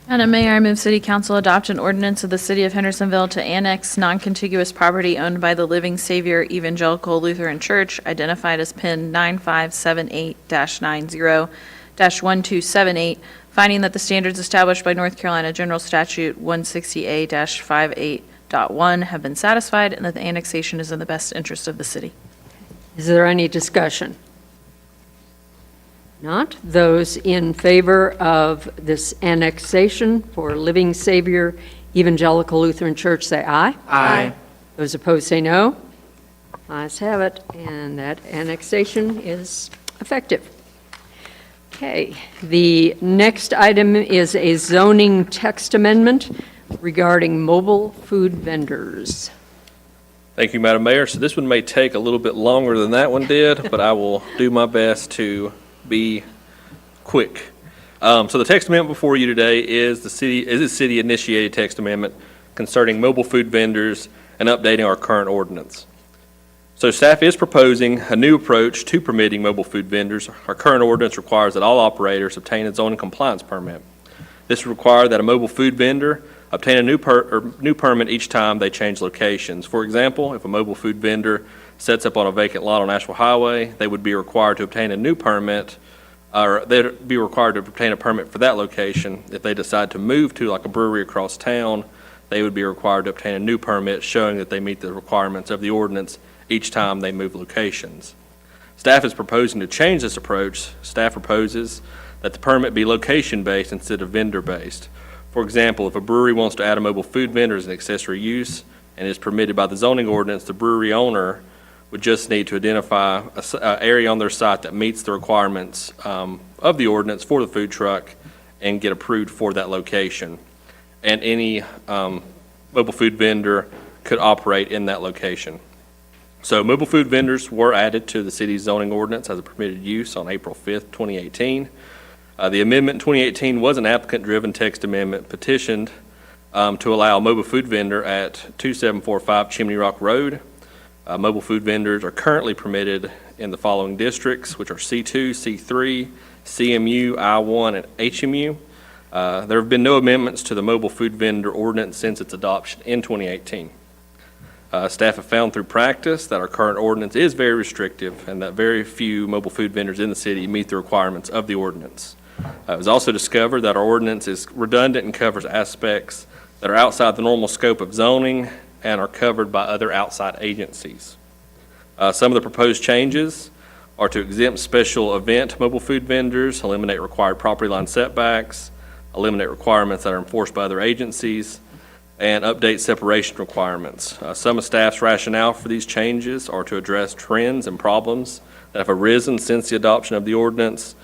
Madam Mayor, I move City Council adopt an ordinance of the City of Hendersonville to annex non-contiguous property owned by the Living Savior Evangelical Lutheran Church, identified as PIN 9578-90-1278, finding that the standards established by North Carolina General Statute 160A-58.1 have been satisfied, and that the annexation is in the best interest of the city. Is there any discussion? Not. Those in favor of this annexation for Living Savior Evangelical Lutheran Church say aye. Aye. Those opposed say no. Ayes have it, and that annexation is effective. Okay, the next item is a zoning text amendment regarding mobile food vendors. Thank you, Madam Mayor. So this one may take a little bit longer than that one did, but I will do my best to be quick. So the text amendment before you today is a city-initiated text amendment concerning mobile food vendors and updating our current ordinance. So staff is proposing a new approach to permitting mobile food vendors. Our current ordinance requires that all operators obtain a zoning compliance permit. This would require that a mobile food vendor obtain a new permit each time they change locations. For example, if a mobile food vendor sets up on a vacant lot on Nashville Highway, they would be required to obtain a new permit, or they'd be required to obtain a permit for that location. If they decide to move to like a brewery across town, they would be required to obtain a new permit showing that they meet the requirements of the ordinance each time they move locations. Staff is proposing to change this approach. Staff proposes that the permit be location-based instead of vendor-based. For example, if a brewery wants to add a mobile food vendor as an accessory use and is permitted by the zoning ordinance, the brewery owner would just need to identify an area on their site that meets the requirements of the ordinance for the food truck and get approved for that location. And any mobile food vendor could operate in that location. So mobile food vendors were added to the city's zoning ordinance as a permitted use on April 5th, 2018. The amendment in 2018 was an applicant-driven text amendment petitioned to allow a mobile food vendor at 2745 Chimney Rock Road. Mobile food vendors are currently permitted in the following districts, which are C2, C3, CMU, I1, and HMU. There have been no amendments to the mobile food vendor ordinance since its adoption in 2018. Staff have found through practice that our current ordinance is very restrictive and that very few mobile food vendors in the city meet the requirements of the ordinance. It was also discovered that our ordinance is redundant and covers aspects that are outside the normal scope of zoning and are covered by other outside agencies. Some of the proposed changes are to exempt special event mobile food vendors, eliminate required property line setbacks, eliminate requirements that are enforced by other agencies, and update separation requirements. Some of staff's rationale for these changes are to address trends and problems that have arisen since the adoption of the ordinance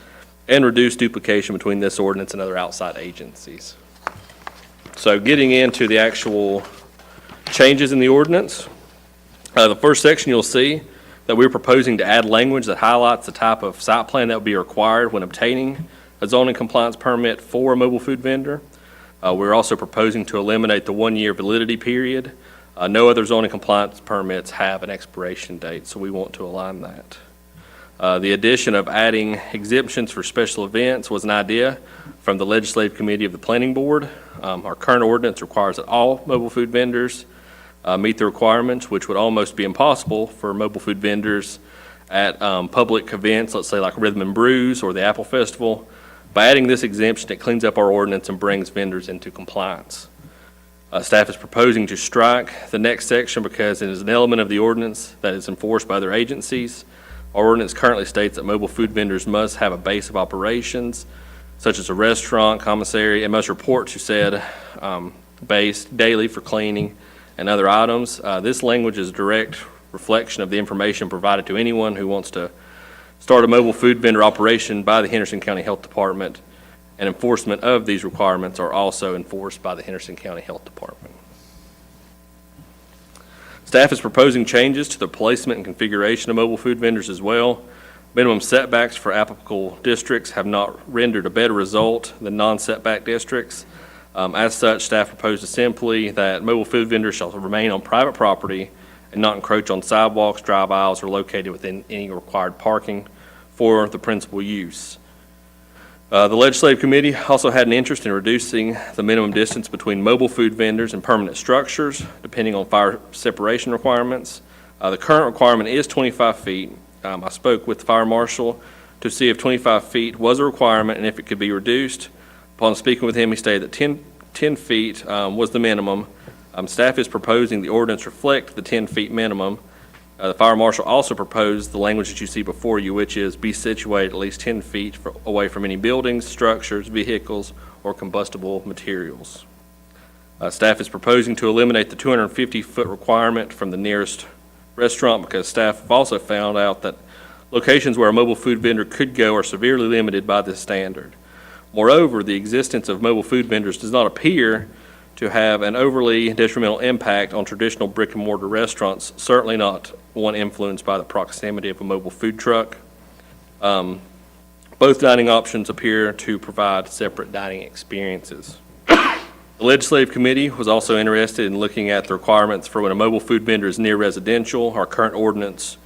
and reduce duplication between this ordinance and other outside agencies. So getting into the actual changes in the ordinance, the first section you'll see that we're proposing to add language that highlights the type of site plan that would be required when obtaining a zoning compliance permit for a mobile food vendor. We're also proposing to eliminate the 1-year validity period. No other zoning compliance permits have an expiration date, so we want to align that. The addition of adding exemptions for special events was an idea from the Legislative Committee of the Planning Board. Our current ordinance requires that all mobile food vendors meet the requirements, which would almost be impossible for mobile food vendors at public events, let's say like Rhythm and Brews or the Apple Festival. By adding this exemption, it cleans up our ordinance and brings vendors into compliance. Staff is proposing to strike the next section because it is an element of the ordinance that is enforced by other agencies. Our ordinance currently states that mobile food vendors must have a base of operations, such as a restaurant, commissary, and must report to said base daily for cleaning and other items. This language is a direct reflection of the information provided to anyone who wants to start a mobile food vendor operation by the Henderson County Health Department, and enforcement of these requirements are also enforced by the Henderson County Health Department. Staff is proposing changes to the placement and configuration of mobile food vendors as well. Minimum setbacks for applicable districts have not rendered a better result than non-setback districts. As such, staff proposes simply that mobile food vendors shall remain on private property and not encroach on sidewalks, drive aisles, or located within any required parking for the principal use. The Legislative Committee also had an interest in reducing the minimum distance between mobile food vendors and permanent structures, depending on fire separation requirements. The current requirement is 25 feet. I spoke with the fire marshal to see if 25 feet was a requirement and if it could be reduced. Upon speaking with him, he stated that 10 feet was the minimum. Staff is proposing the ordinance reflect the 10 feet minimum. The fire marshal also proposed the language that you see before you, which is be situated at least 10 feet away from any buildings, structures, vehicles, or combustible materials. Staff is proposing to eliminate the 250-foot requirement from the nearest restaurant because staff have also found out that locations where a mobile food vendor could go are severely limited by this standard. Moreover, the existence of mobile food vendors does not appear to have an overly detrimental impact on traditional brick-and-mortar restaurants, certainly not one influenced by the proximity of a mobile food truck. Both dining options appear to provide separate dining experiences. The Legislative Committee was also interested in looking at the requirements for when a mobile food vendor is near residential. Our current ordinance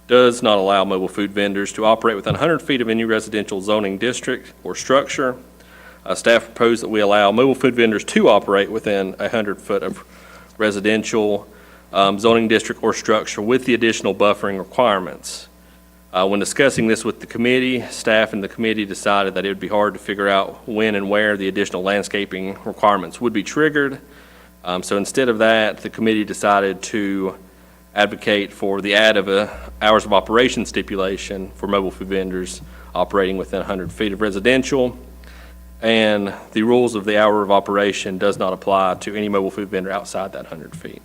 does not allow mobile food vendors to operate within 100 feet of any residential zoning district or structure. Staff proposed that we allow mobile food vendors to operate within 100 foot of residential zoning district or structure with the additional buffering requirements. When discussing this with the committee, staff and the committee decided that it would be hard to figure out when and where the additional landscaping requirements would be triggered. So instead of that, the committee decided to advocate for the add of a hours of operation stipulation for mobile food vendors operating within 100 feet of residential. And the rules of the hour of operation does not apply to any mobile food vendor outside that 100 feet.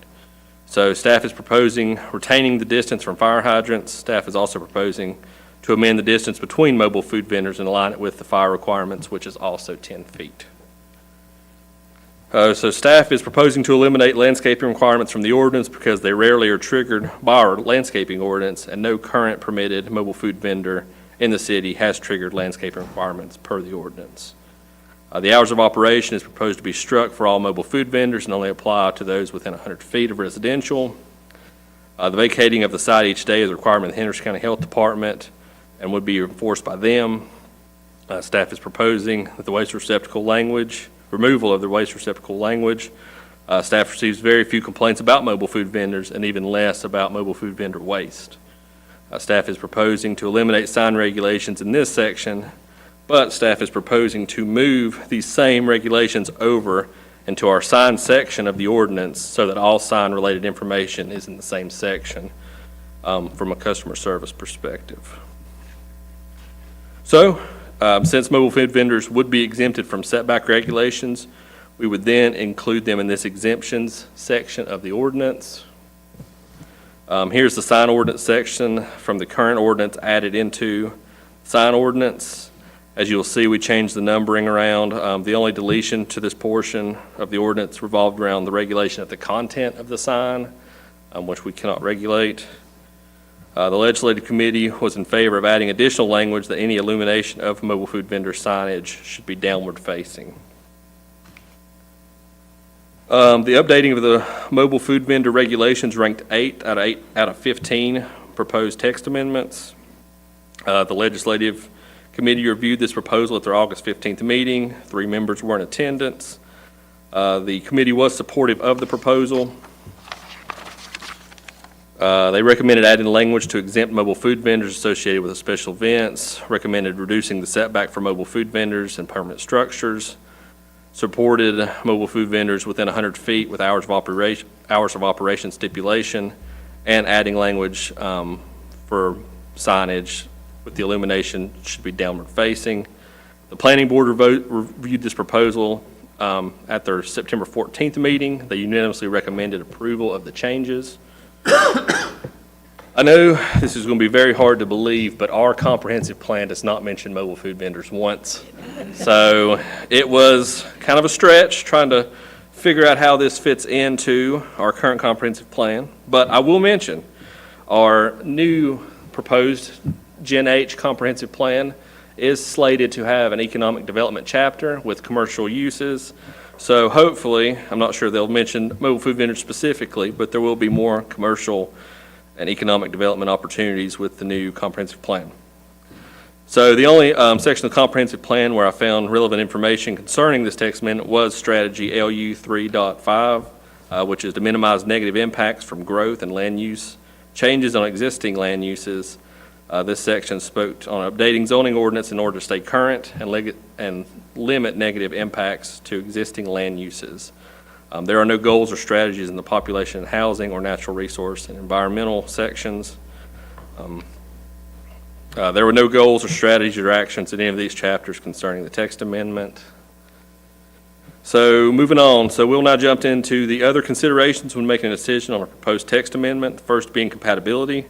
So staff is proposing retaining the distance from fire hydrants. Staff is also proposing to amend the distance between mobile food vendors and align it with the fire requirements, which is also 10 feet. So staff is proposing to eliminate landscaping requirements from the ordinance because they rarely are triggered by our landscaping ordinance, and no current permitted mobile food vendor in the city has triggered landscaping requirements per the ordinance. The hours of operation is proposed to be struck for all mobile food vendors and only apply to those within 100 feet of residential. The vacating of the site each day is a requirement of the Henderson County Health Department and would be enforced by them. Staff is proposing that the waste receptacle language, removal of the waste receptacle language. Staff receives very few complaints about mobile food vendors and even less about mobile food vendor waste. Staff is proposing to eliminate sign regulations in this section, but staff is proposing to move these same regulations over into our sign section of the ordinance so that all sign-related information is in the same section from a customer service perspective. So, since mobile food vendors would be exempted from setback regulations, we would then include them in this exemptions section of the ordinance. Here's the sign ordinance section from the current ordinance added into sign ordinance. As you'll see, we changed the numbering around. The only deletion to this portion of the ordinance revolved around the regulation of the content of the sign, which we cannot regulate. The legislative committee was in favor of adding additional language that any illumination of mobile food vendor signage should be downward facing. The updating of the mobile food vendor regulations ranked 8 out of 15 proposed text amendments. The legislative committee reviewed this proposal at their August 15th meeting. 3 members were in attendance. The committee was supportive of the proposal. They recommended adding language to exempt mobile food vendors associated with special events, recommended reducing the setback for mobile food vendors and permanent structures, supported mobile food vendors within 100 feet with hours of operation stipulation, and adding language for signage with the illumination should be downward facing. The planning board reviewed this proposal at their September 14th meeting. They unanimously recommended approval of the changes. I know this is going to be very hard to believe, but our comprehensive plan does not mention mobile food vendors once. So it was kind of a stretch trying to figure out how this fits into our current comprehensive plan. But I will mention our new proposed Gen H comprehensive plan is slated to have an economic development chapter with commercial uses. So hopefully, I'm not sure they'll mention mobile food vendors specifically, but there will be more commercial and economic development opportunities with the new comprehensive plan. So the only section of the comprehensive plan where I found relevant information concerning this text amendment was strategy LU 3.5, which is to minimize negative impacts from growth and land use changes on existing land uses. This section spoke on updating zoning ordinance in order to stay current and limit negative impacts to existing land uses. There are no goals or strategies in the population and housing or natural resource and environmental sections. There were no goals or strategies or actions in any of these chapters concerning the text amendment. So moving on, so we'll now jump into the other considerations when making a decision on a proposed text amendment, the first being compatibility.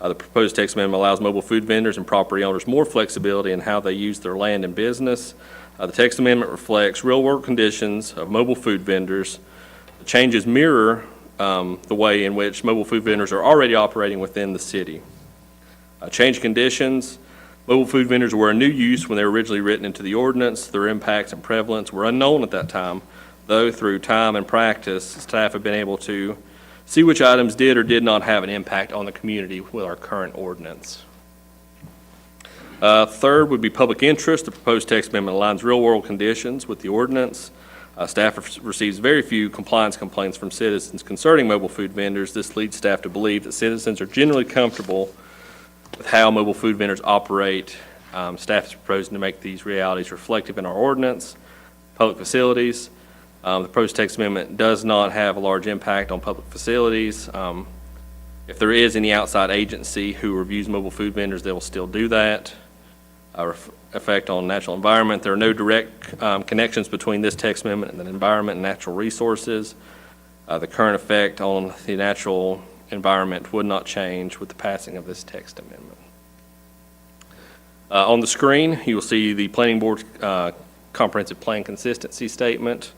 The proposed text amendment allows mobile food vendors and property owners more flexibility in how they use their land and business. The text amendment reflects real-world conditions of mobile food vendors. The changes mirror the way in which mobile food vendors are already operating within the city. Change conditions. Mobile food vendors were a new use when they were originally written into the ordinance. Their impacts and prevalence were unknown at that time, though through time and practice, staff have been able to see which items did or did not have an impact on the community with our current ordinance. Third would be public interest. The proposed text amendment aligns real-world conditions with the ordinance. Staff receives very few compliance complaints from citizens concerning mobile food vendors. This leads staff to believe that citizens are generally comfortable with how mobile food vendors operate. Staff is proposing to make these realities reflective in our ordinance. Public facilities. The proposed text amendment does not have a large impact on public facilities. If there is any outside agency who reviews mobile food vendors, they will still do that. Effect on natural environment. There are no direct connections between this text amendment and the environment and natural resources. The current effect on the natural environment would not change with the passing of this text amendment. On the screen, you will see the Planning Board's Comprehensive Plan Consistency Statement,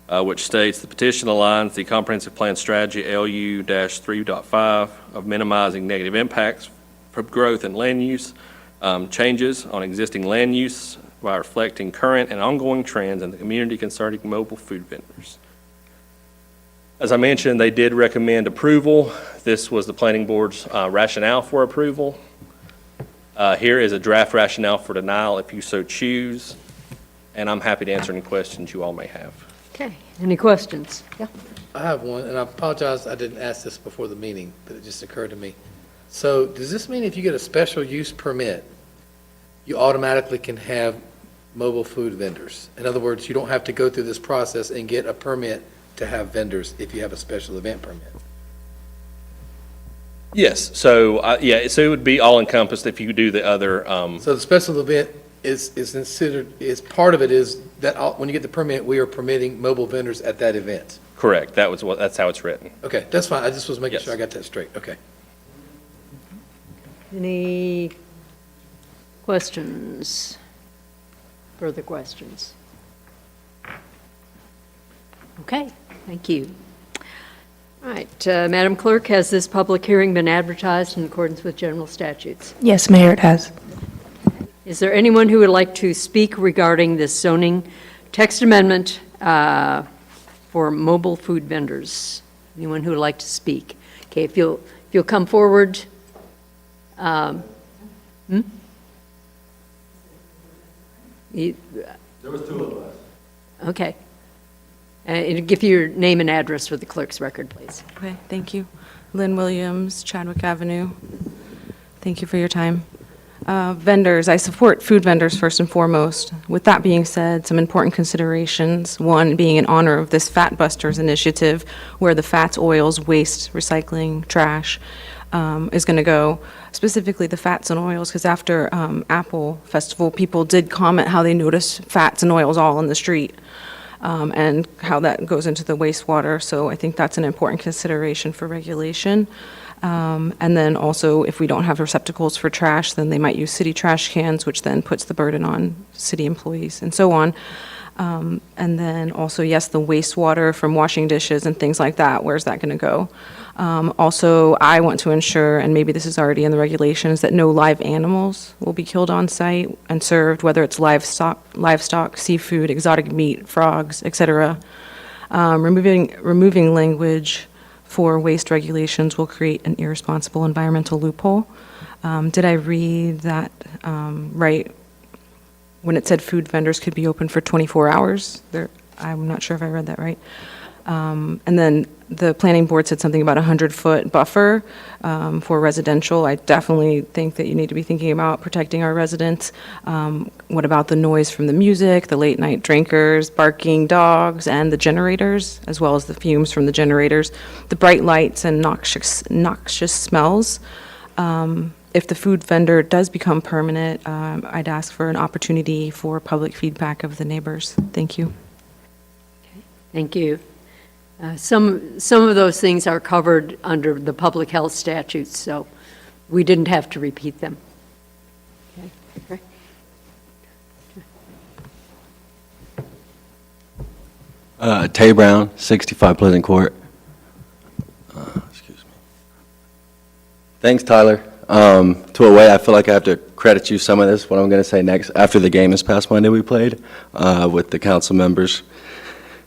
which states the petition aligns the Comprehensive Plan Strategy LU-3.5 of minimizing negative impacts from growth and land use changes on existing land use by reflecting current and ongoing trends in the community concerning mobile food vendors. As I mentioned, they did recommend approval. This was the Planning Board's rationale for approval. Here is a draft rationale for denial if you so choose, and I'm happy to answer any questions you all may have. Okay, any questions? Yeah. I have one, and I apologize I didn't ask this before the meeting, but it just occurred to me. So does this mean if you get a special use permit, you automatically can have mobile food vendors? In other words, you don't have to go through this process and get a permit to have vendors if you have a special event permit? Yes, so, yeah, so it would be all encompassed if you do the other, So the special event is considered, part of it is that when you get the permit, we are permitting mobile vendors at that event. correct, that's how it's written. Okay, that's fine. I just was making Yes. sure I got that straight. Okay. Any questions? Further questions? Okay, thank you. All right, Madam Clerk, has this public hearing been advertised in accordance with general statutes? Yes, Mayor, it has. Is there anyone who would like to speak regarding this zoning text amendment for mobile food vendors? Anyone who would like to speak? Okay, if you'll come forward. There was two of us. Okay. Give your name and address for the clerk's record, please. Okay, thank you. Lynn Williams, Chadwick Avenue. Thank you for your time. Vendors, I support food vendors first and foremost. With that being said, some important considerations. One being in honor of this Fat Busters initiative, where the fats, oils, waste, recycling, trash is going to go. Specifically the fats and oils, because after Apple Festival, people did comment how they noticed fats and oils all in the street. And how that goes into the wastewater. So I think that's an important consideration for regulation. And then also, if we don't have receptacles for trash, then they might use city trash cans, which then puts the burden on city employees and so on. And then also, yes, the wastewater from washing dishes and things like that, where's that going to go? Also, I want to ensure, and maybe this is already in the regulations, that no live animals will be killed on site and served, whether it's livestock, seafood, exotic meat, frogs, etc. Removing language for waste regulations will create an irresponsible environmental loophole. Did I read that right? When it said food vendors could be open for 24 hours, I'm not sure if I read that right. And then the planning board said something about a 100-foot buffer for residential. I definitely think that you need to be thinking about protecting our residents. What about the noise from the music, the late-night drinkers, barking dogs, and the generators, as well as the fumes from the generators, the bright lights and noxious smells? If the food vendor does become permanent, I'd ask for an opportunity for public feedback of the neighbors. Thank you. Thank you. Some of those things are covered under the public health statutes, so we didn't have to repeat them. Okay. Tay Brown, 65 Pleasant Court. Excuse me. Thanks, Tyler. To a way, I feel like I have to credit you some of this, what I'm going to say next, after the game this past Monday we played with the council members.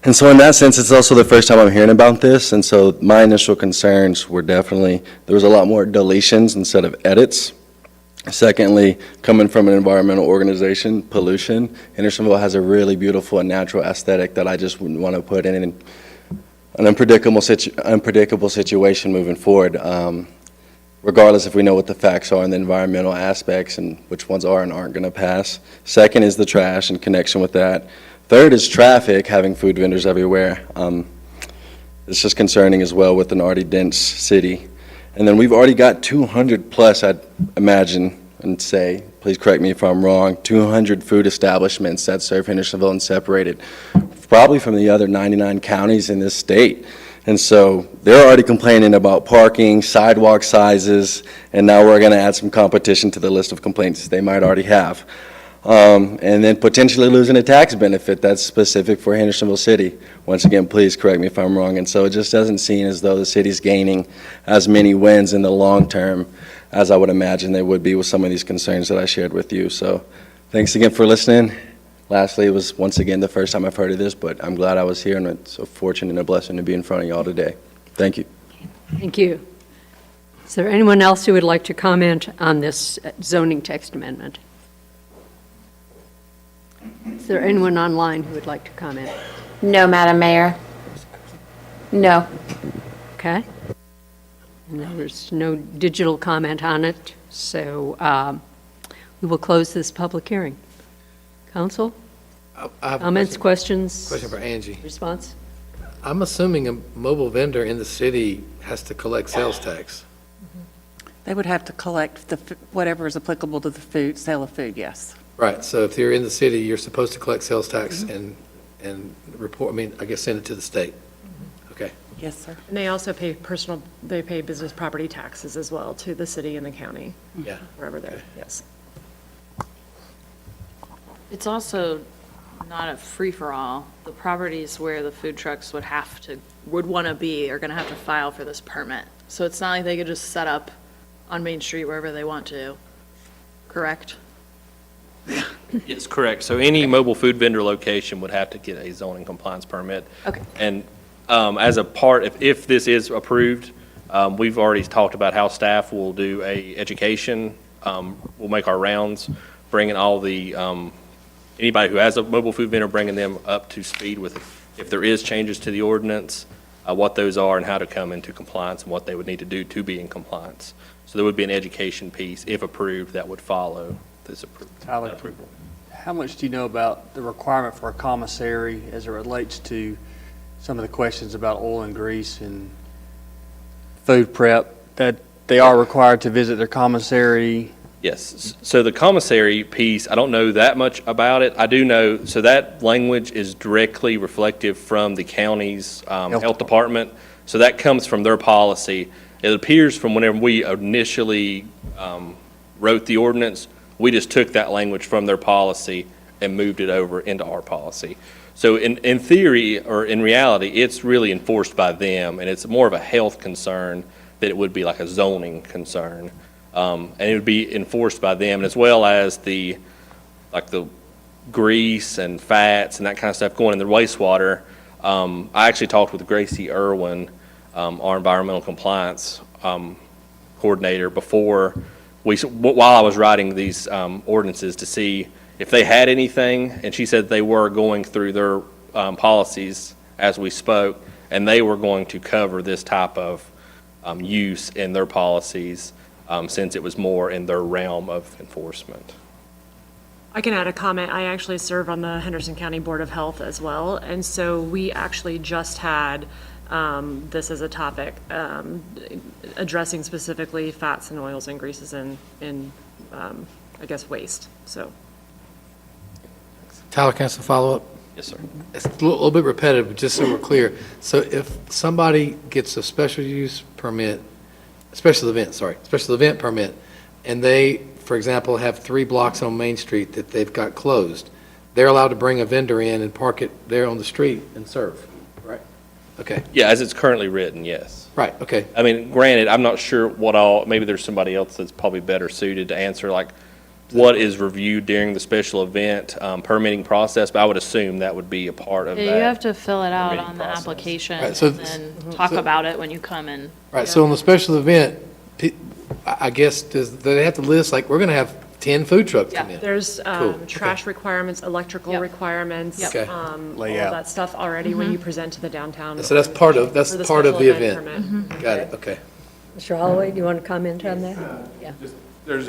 And so in that sense, it's also the first time I'm hearing about this, and so my initial concerns were definitely, there was a lot more deletions instead of edits. Secondly, coming from an environmental organization, pollution, Hendersonville has a really beautiful and natural aesthetic that I just wouldn't want to put in an unpredictable situation moving forward, regardless if we know what the facts are and the environmental aspects and which ones are and aren't going to pass. Second is the trash in connection with that. Third is traffic, having food vendors everywhere. It's just concerning as well with an already dense city. And then we've already got 200 plus, I'd imagine, and say, please correct me if I'm wrong, 200 food establishments that serve Hendersonville and separated, probably from the other 99 counties in this state. And so they're already complaining about parking, sidewalk sizes, and now we're going to add some competition to the list of complaints they might already have. And then potentially losing a tax benefit that's specific for Hendersonville City. Once again, please correct me if I'm wrong. And so it just doesn't seem as though the city's gaining as many wins in the long term as I would imagine they would be with some of these concerns that I shared with you. So thanks again for listening. Lastly, it was once again the first time I've heard of this, but I'm glad I was here, and it's so fortunate and a blessing to be in front of y'all today. Thank you. Thank you. Is there anyone else who would like to comment on this zoning text amendment? Is there anyone online who would like to comment? No, Madam Mayor. No. Okay. And there's no digital comment on it, so we will close this public hearing. Council? I have a Comments, questions? question for Angie. Response? I'm assuming a mobile vendor in the city has to collect sales tax. They would have to collect whatever is applicable to the food, sale of food, yes. Right, so if you're in the city, you're supposed to collect sales tax and report, I mean, I guess send it to the state. Okay. Yes, sir. And they also pay they pay business property taxes as well to the city and the county. Yeah. Wherever they're, yes. It's also not a free-for-all. The properties where the food trucks would want to be are going to have to file for this permit. So it's not like they could just set up on Main Street wherever they want to, correct? Yes, correct. So any mobile food vendor location would have to get a zoning compliance permit. Okay. And as a part, if this is approved, we've already talked about how staff will do a education. We'll make our rounds, bringing all the, anybody who has a mobile food vendor, bringing them up to speed with if there is changes to the ordinance, what those are and how to come into compliance and what they would need to do to be in compliance. So there would be an education piece, if approved, that would follow this approval. How much do you know about the requirement for a commissary as it relates to some of the questions about oil and grease and food prep, that they are required to visit their commissary? Yes, so the commissary piece, I don't know that much about it. I do know, so that language is directly reflective from the county's health department. So that comes from their policy. It appears from whenever we initially wrote the ordinance, we just took that language from their policy and moved it over into our policy. So in theory, or in reality, it's really enforced by them, and it's more of a health concern than it would be like a zoning concern. And it would be enforced by them, and as well as the grease and fats and that kind of stuff going in the wastewater. I actually talked with Gracie Irwin, our environmental compliance coordinator, before while I was writing these ordinances to see if they had anything, and she said they were going through their policies as we spoke, and they were going to cover this type of use in their policies since it was more in their realm of enforcement. I can add a comment. I actually serve on the Henderson County Board of Health as well, and so we actually just had this as a topic, addressing specifically fats and oils and greases in I guess, waste, so. Tyler, can I ask a follow-up? Yes, sir. It's a little bit repetitive, but just so we're clear. So if somebody gets a special use permit, special event permit, and they, for example, have 3 blocks on Main Street that they've got closed, they're allowed to bring a vendor in and park it there on the street and serve, right? Okay. Yeah, as it's currently written, yes. Right, okay. I mean, granted, I'm not sure what all, maybe there's somebody else that's probably better suited to answer, like, what is reviewed during the special event permitting process, but I would assume that would be a part of that. Yeah, you have to fill it out permitting on the process. application Right, so- and then talk about it when you come in. Right, so on the special event, I guess, do they have to list, like, we're going to have 10 food trucks come in? There's Cool. trash requirements, electrical requirements, Yep. Okay. all Layout. that stuff already when you present to the downtown. So that's part of, for the part of special the event. permit. Got it, okay. Mr. Holloway, do you want to comment on that? Yeah. There's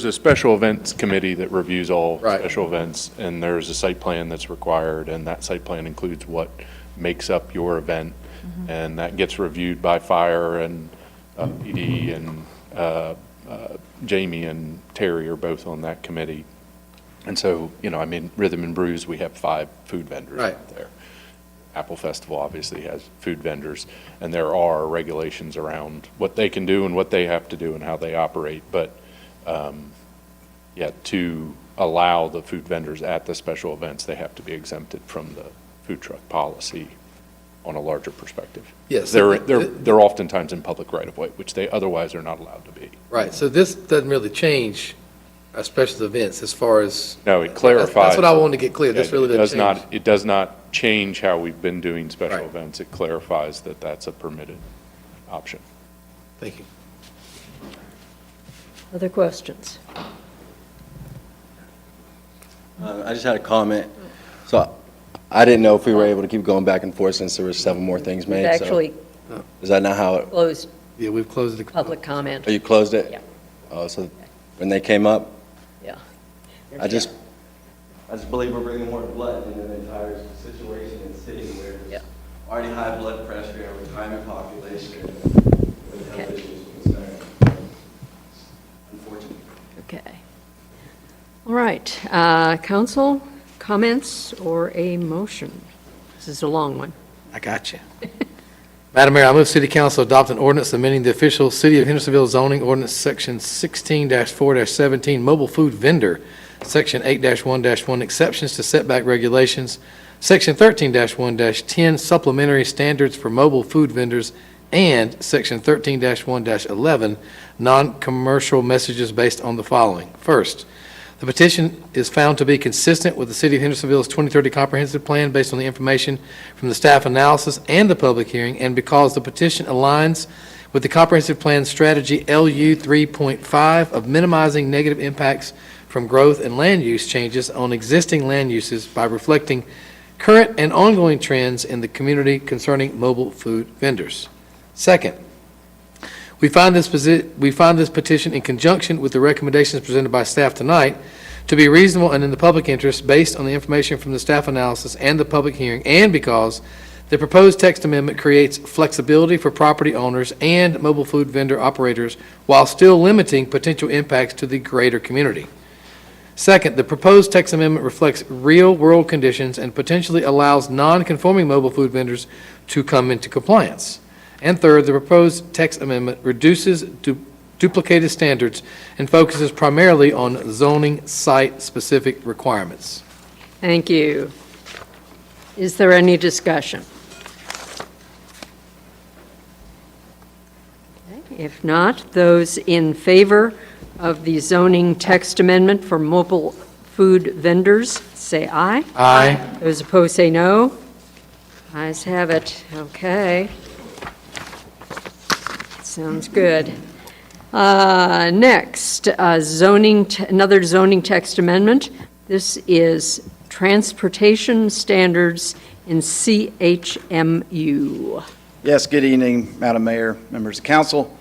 a special events committee that reviews all special events, and there's a site plan that's required, and that site plan includes what makes up your event, and that gets reviewed by fire and PD, and Jamie and Terry are both on that committee. And so, I mean, Rhythm and Brews, we have 5 food vendors out there. Apple Festival obviously has food vendors, and there are regulations around what they can do and what they have to do and how they operate. But to allow the food vendors at the special events, they have to be exempted from the food truck policy on a larger perspective. Yes. They're oftentimes in public right-of-way, which they otherwise are not allowed to be. Right, so this doesn't really change our special events as far as. No, it clarifies. That's what I wanted to get clear. This really doesn't change. It does not change how we've been doing special events. It clarifies that that's a permitted option. Thank you. Other questions? I just had a comment. So I didn't know if we were able to keep going back and forth since there were 7 more things made. We've so- actually Is that not how it? closed Yeah, we've closed the. public comment. Oh, you closed it? Yeah. Oh, so when they came up? Yeah. I just believe we're bringing more blood into the entire situation in the city where there's already high blood pressure, a retirement population, with health issues concerned. All right, council, comments or a motion? This is a long one. I got you. Madam Mayor, I move City Council adopt an ordinance amending the official City of Hendersonville zoning ordinance, Section 16-4-17, mobile food vendor, Section 8-1-1, exceptions to setback regulations, Section 13-1-10, supplementary standards for mobile food vendors, and Section 13-1-11, non-commercial messages based on the following. First, the petition is found to be consistent with the City of Hendersonville's 2030 Comprehensive Plan based on the information from the staff analysis and the public hearing, and because the petition aligns with the Comprehensive Plan Strategy LU 3.5 of minimizing negative impacts from growth and land use changes on existing land uses by reflecting current and ongoing trends in the community concerning mobile food vendors. Second, we find this petition in conjunction with the recommendations presented by staff tonight to be reasonable and in the public interest based on the information from the staff analysis and the public hearing, and because the proposed text amendment creates flexibility for property owners and mobile food vendor operators while still limiting potential impacts to the greater community. Second, the proposed text amendment reflects real-world conditions and potentially allows non-conforming mobile food vendors to come into compliance. And third, the proposed text amendment reduces duplicated standards and focuses primarily on zoning site-specific requirements. Thank you. Is there any discussion? Okay, if not, those in favor of the zoning text amendment for mobile food vendors, say aye. Aye. Those opposed, say no. Ayes have it. Okay. Sounds good. Next, another zoning text amendment. This is transportation standards in CHMU. Yes, good evening, Madam Mayor, members of council.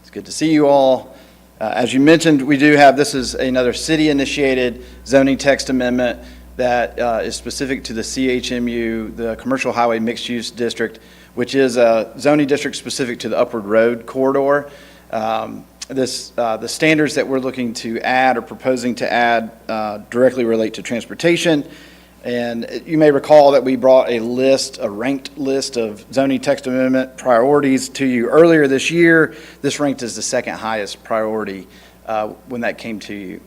It's good to see you all. As you mentioned, this is another city-initiated zoning text amendment that is specific to the CHMU, the Commercial Highway Mixed-Use District, which is a zoning district specific to the Upward Road Corridor. The standards that we're looking to add or proposing to add directly relate to transportation. And you may recall that we brought a ranked list of zoning text amendment priorities to you earlier this year. This ranked as the second highest priority when that came to you.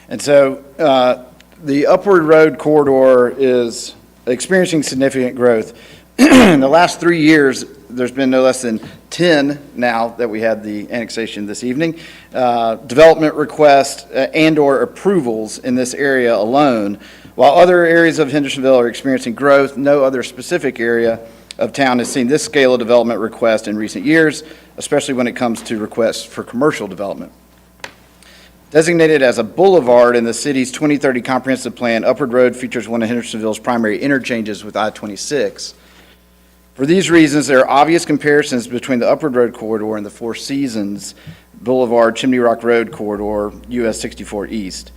And so the Upward Road Corridor is experiencing significant growth. In the last 3 years, there's been no less than 10 now that we had the annexation this evening, development requests and/or approvals in this area alone. While other areas of Hendersonville are experiencing growth, no other specific area of town has seen this scale of development request in recent years, especially when it comes to requests for commercial development. Designated as a boulevard in the city's 2030 Comprehensive Plan, Upward Road features one of Hendersonville's primary interchanges with I-26. For these reasons, there are obvious comparisons between the Upward Road Corridor and the Four Seasons Boulevard Chimney Rock Road Corridor, US 64 East.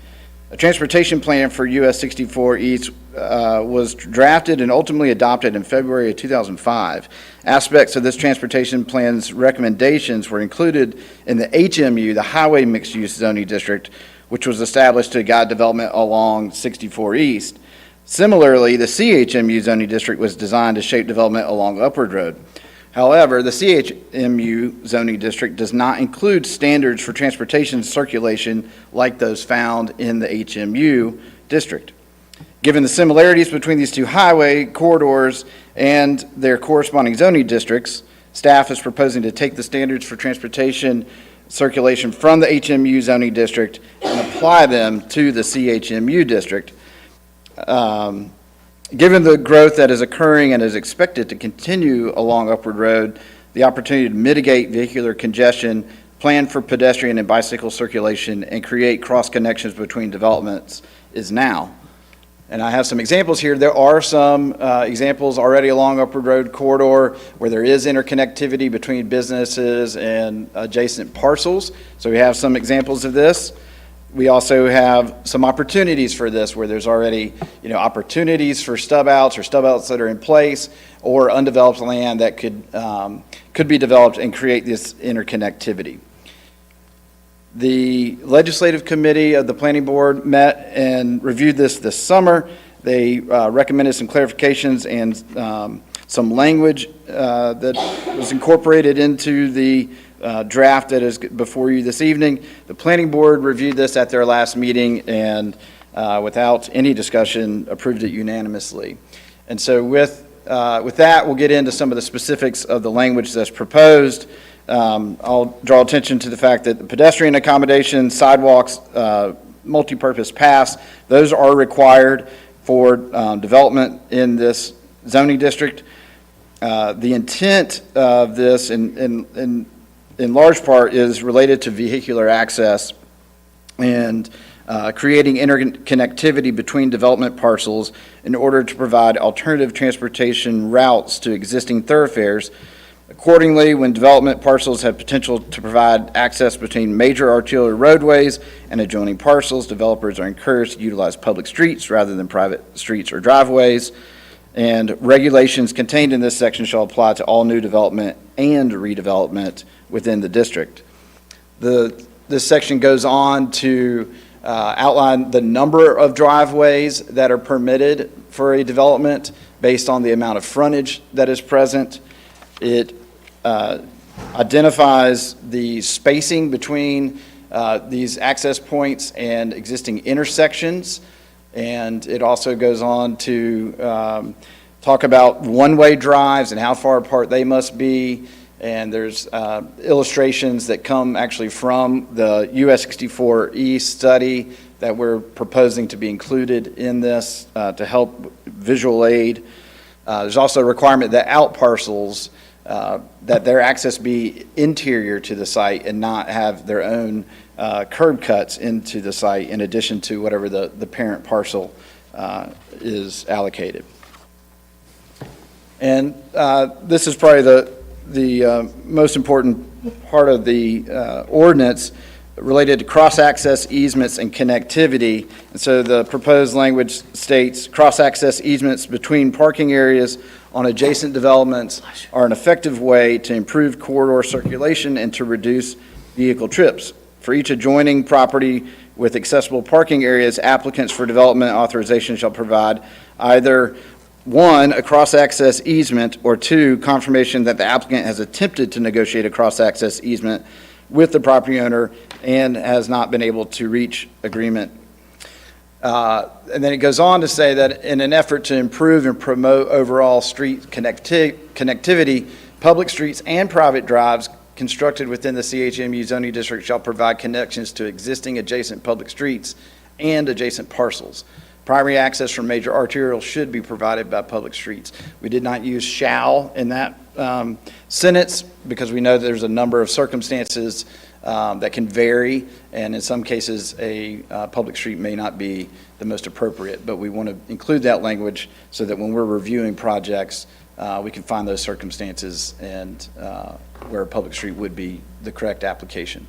A transportation plan for US 64 East was drafted and ultimately adopted in February of 2005. Aspects of this transportation plan's recommendations were included in the HMU, the Highway Mixed Use Zoning District, which was established to guide development along 64 East. Similarly, the CHMU zoning district was designed to shape development along Upward Road. However, the CHMU zoning district does not include standards for transportation circulation like those found in the HMU district. Given the similarities between these two highway corridors and their corresponding zoning districts, staff is proposing to take the standards for transportation circulation from the HMU zoning district and apply them to the CHMU district. Given the growth that is occurring and is expected to continue along Upward Road, the opportunity to mitigate vehicular congestion, plan for pedestrian and bicycle circulation, and create cross connections between developments is now. And I have some examples here. There are some examples already along Upward Road Corridor where there is interconnectivity between businesses and adjacent parcels. So we have some examples of this. We also have some opportunities for this where there's already, opportunities for stub outs or stub outs that are in place or undeveloped land that could be developed and create this interconnectivity. The Legislative Committee of the Planning Board met and reviewed this summer. They recommended some clarifications and some language that was incorporated into the draft that is before you this evening. The Planning Board reviewed this at their last meeting and without any discussion approved it unanimously. And so with that, we'll get into some of the specifics of the language that's proposed. I'll draw attention to the fact that the pedestrian accommodations, sidewalks, multi-purpose paths, those are required for development in this zoning district. The intent of this in large part is related to vehicular access and creating interconnectivity between development parcels in order to provide alternative transportation routes to existing thoroughfares. Accordingly, when development parcels have potential to provide access between major arterial roadways and adjoining parcels, developers are encouraged to utilize public streets rather than private streets or driveways. And regulations contained in this section shall apply to all new development and redevelopment within the district. This section goes on to outline the number of driveways that are permitted for a development based on the amount of frontage that is present. It identifies the spacing between these access points and existing intersections, and it also goes on to talk about one-way drives and how far apart they must be, and there's illustrations that come actually from the US 64E study that we're proposing to be included in this to help visual aid. There's also a requirement that out parcels that their access be interior to the site and not have their own curb cuts into the site in addition to whatever the parent parcel is allocated. And this is probably the most important part of the ordinance related to cross-access easements and connectivity. And so the proposed language states cross-access easements between parking areas on adjacent developments are an effective way to improve corridor circulation and to reduce vehicle trips. For each adjoining property with accessible parking areas, applicants for development authorization shall provide either 1, a cross-access easement, or 2, confirmation that the applicant has attempted to negotiate a cross-access easement with the property owner and has not been able to reach agreement. And then it goes on to say that in an effort to improve and promote overall street connectivity, public streets and private drives constructed within the CHMU zoning district shall provide connections to existing adjacent public streets and adjacent parcels. Primary access from major arterials should be provided by public streets. We did not use shall in that sentence because we know there's a number of circumstances that can vary, and in some cases a public street may not be the most appropriate, but we want to include that language so that when we're reviewing projects, we can find those circumstances and where a public street would be the correct application.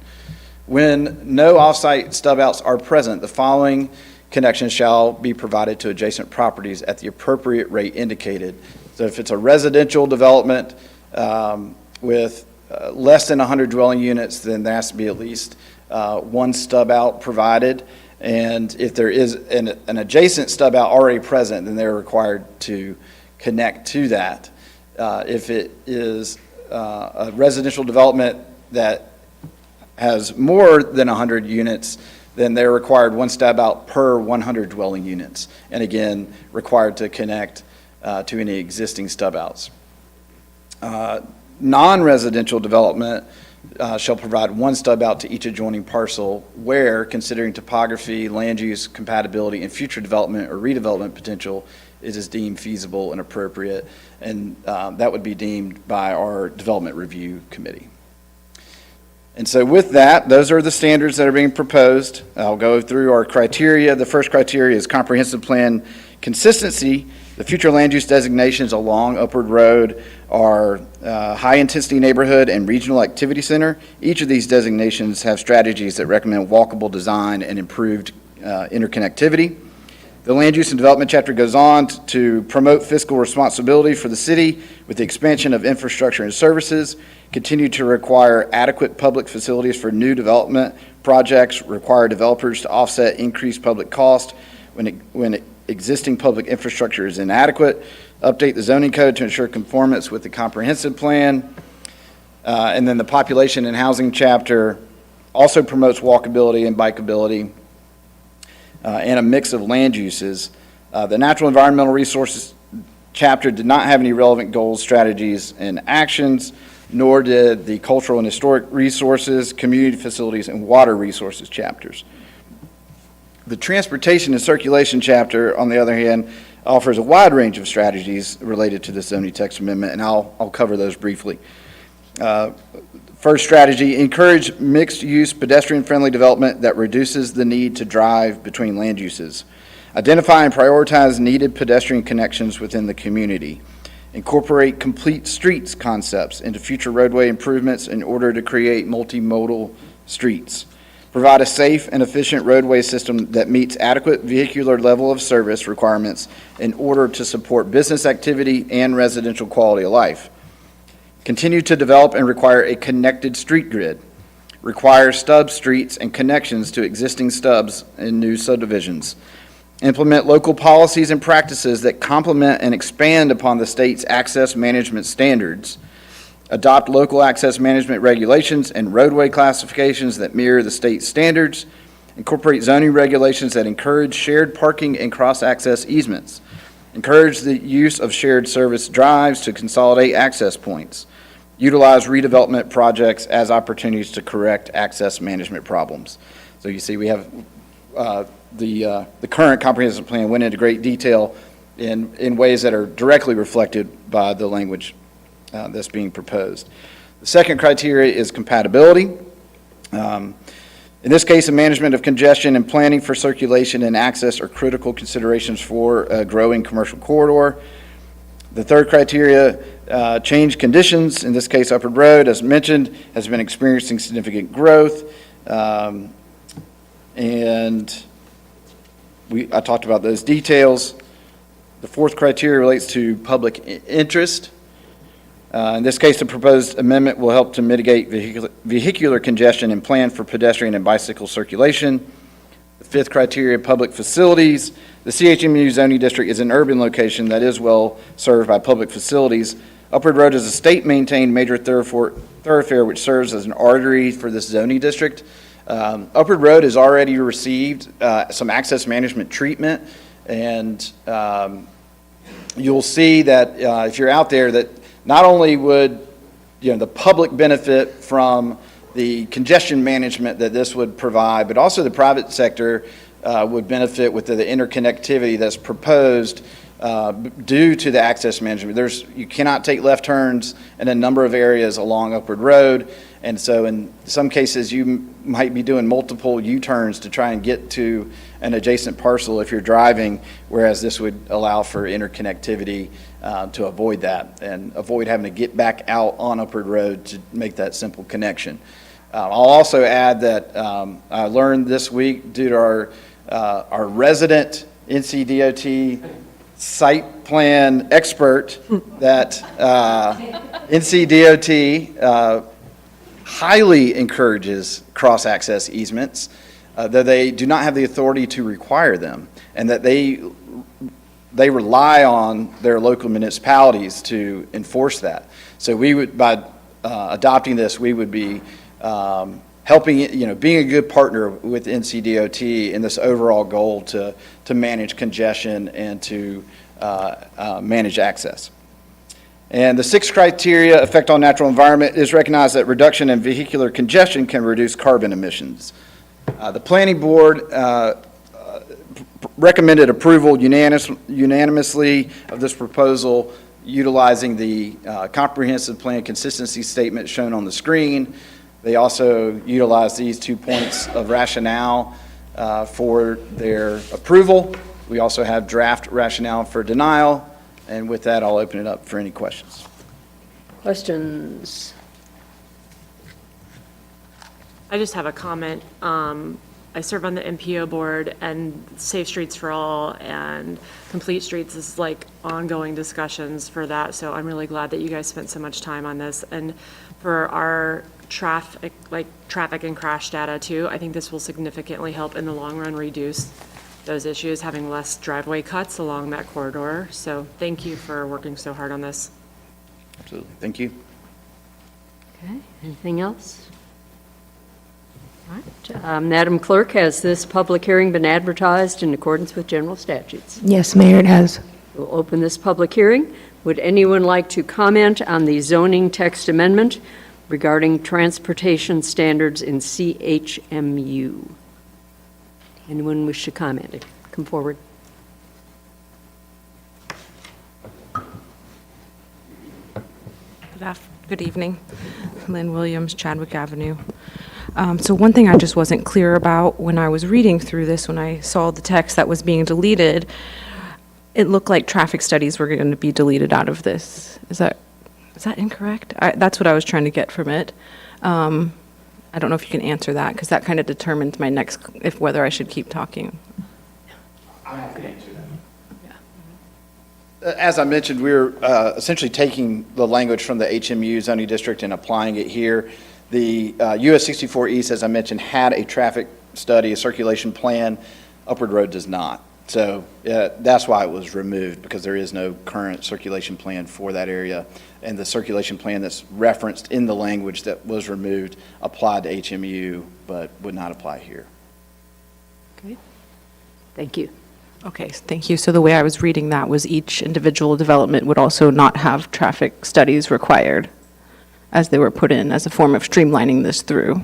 When no off-site stub-outs are present, the following connections shall be provided to adjacent properties at the appropriate rate indicated. So if it's a residential development with less than 100 dwelling units, then there has to be at least 1 stub-out provided. And if there is an adjacent stub-out already present, then they're required to connect to that. If it is a residential development that has more than 100 units, then they're required 1 stub-out per 100 dwelling units. And again, required to connect to any existing stub-outs. Non-residential development shall provide 1 stub-out to each adjoining parcel where, considering topography, land use compatibility, and future development or redevelopment potential, it is deemed feasible and appropriate, and that would be deemed by our development review committee. And so with that, those are the standards that are being proposed. I'll go through our criteria. The first criteria is comprehensive plan consistency. The future land use designations along Upward Road are high-intensity neighborhood and regional activity center. Each of these designations have strategies that recommend walkable design and improved interconnectivity. The land use and development chapter goes on to promote fiscal responsibility for the city with the expansion of infrastructure and services, continue to require adequate public facilities for new development projects require developers to offset increased public cost when existing public infrastructure is inadequate, update the zoning code to ensure conformance with the comprehensive plan, and then the population and housing chapter also promotes walkability and bikeability and a mix of land uses. The natural environmental resources chapter did not have any relevant goals, strategies, and actions, nor did the cultural and historic resources, community facilities, and water resources chapters. The transportation and circulation chapter, on the other hand, offers a wide range of strategies related to the zoning text amendment, and I'll cover those briefly. First strategy, encourage mixed-use pedestrian-friendly development that reduces the need to drive between land uses. Identify and prioritize needed pedestrian connections within the community. Incorporate complete streets concepts into future roadway improvements in order to create multimodal streets. Provide a safe and efficient roadway system that meets adequate vehicular level of service requirements in order to support business activity and residential quality of life. Continue to develop and require a connected street grid. Require stub streets and connections to existing stubs in new subdivisions. Implement local policies and practices that complement and expand upon the state's access management standards. Adopt local access management regulations and roadway classifications that mirror the state standards. Incorporate zoning regulations that encourage shared parking and cross-access easements. Encourage the use of shared service drives to consolidate access points. Utilize redevelopment projects as opportunities to correct access management problems. So you see we have the current comprehensive plan went into great detail in ways that are directly reflected by the language that's being proposed. The second criteria is compatibility. In this case, the management of congestion and planning for circulation and access are critical considerations for a growing commercial corridor. The third criteria, change conditions. In this case, Upward Road, as mentioned, has been experiencing significant growth. And I talked about those details. The fourth criteria relates to public interest. In this case, the proposed amendment will help to mitigate vehicular congestion and plan for pedestrian and bicycle circulation. The fifth criteria, public facilities. The CHMU zoning district is an urban location that is well served by public facilities. Upward Road is a state-maintained major thoroughfare which serves as an artery for this zoning district. Upward Road has already received some access management treatment, and you'll see that if you're out there that not only would the public benefit from the congestion management that this would provide, but also the private sector would benefit with the interconnectivity that's proposed due to the access management. You cannot take left turns in a number of areas along Upward Road, and so in some cases you might be doing multiple U-turns to try and get to an adjacent parcel if you're driving, whereas this would allow for interconnectivity to avoid that and avoid having to get back out on Upward Road to make that simple connection. I'll also add that I learned this week due to our resident NCDOT site plan expert that NCDOT highly encourages cross-access easements, though they do not have the authority to require them, and that they rely on their local municipalities to enforce that. So we would, by adopting this, we would be helping, being a good partner with NCDOT in this overall goal to manage congestion and to manage access. And the sixth criteria, effect on natural environment, is recognized that reduction in vehicular congestion can reduce carbon emissions. The Planning Board recommended approval unanimously of this proposal utilizing the comprehensive plan consistency statement shown on the screen. They also utilized these 2 points of rationale for their approval. We also have draft rationale for denial. And with that, I'll open it up for any questions. Questions? I just have a comment. I serve on the MPO board, and Safe Streets for All and Complete Streets is like ongoing discussions for that. So I'm really glad that you guys spent so much time on this. And for our traffic and crash data too. I think this will significantly help in the long run reduce those issues, having less driveway cuts along that corridor. So thank you for working so hard on this. Absolutely. Thank you. Okay, anything else? All right, Madam Clerk, has this public hearing been advertised in accordance with general statutes? Yes, Mayor, it has. We'll open this public hearing. Would anyone like to comment on the zoning text amendment regarding transportation standards in CHMU? Anyone wish to comment? Come forward. Good evening. Lynn Williams, Chadwick Avenue. So one thing I just wasn't clear about when I was reading through this, when I saw the text that was being deleted, it looked like traffic studies were going to be deleted out of this. Is that incorrect? That's what I was trying to get from it. I don't know if you can answer that, because that kind of determines my next, whether I should keep talking. I'm happy to answer that. As I mentioned, we're essentially taking the language from the HMU zoning district and applying it here. The US 64 East, as I mentioned, had a traffic study, a circulation plan. Upward Road does not. So that's why it was removed, because there is no current circulation plan for that area. And the circulation plan that's referenced in the language that was removed applied to HMU, but would not apply here. Okay. Thank you. Okay, thank you. So the way I was reading that was each individual development would also not have traffic studies required as they were put in as a form of streamlining this through.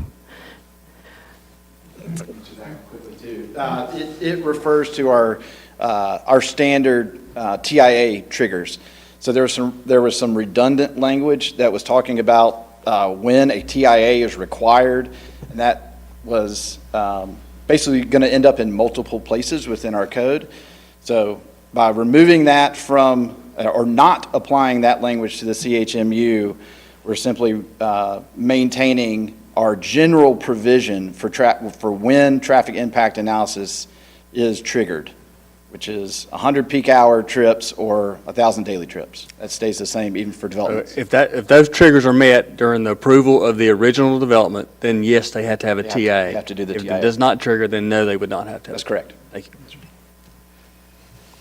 It refers to our standard TIA triggers. So there was some redundant language that was talking about when a TIA is required, and that was basically going to end up in multiple places within our code. So by removing that from, or not applying that language to the CHMU, we're simply maintaining our general provision for when traffic impact analysis is triggered, which is 100 peak hour trips or 1,000 daily trips. That stays the same even for developments. If those triggers are met during the approval of the original development, then yes, they have to have a TIA. They have to do the If TIA. it does not trigger, then no, they would not have to. That's correct. Thank you.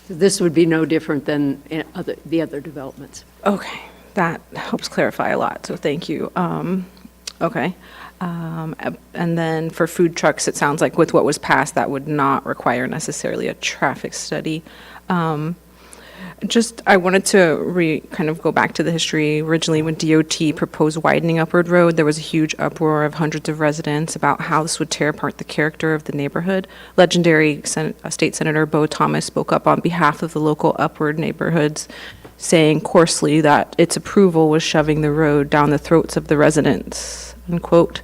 So this would be no different than the other developments. Okay, that helps clarify a lot, so thank you. Okay. And then for food trucks, it sounds like with what was passed, that would not require necessarily a traffic study. I wanted to kind of go back to the history. Originally, when DOT proposed widening Upward Road, there was a huge uproar of hundreds of residents about how this would tear apart the character of the neighborhood. Legendary State Senator Bo Thomas spoke up on behalf of the local Upward neighborhoods, saying coarsely that its approval was shoving the road down the throats of the residents, unquote.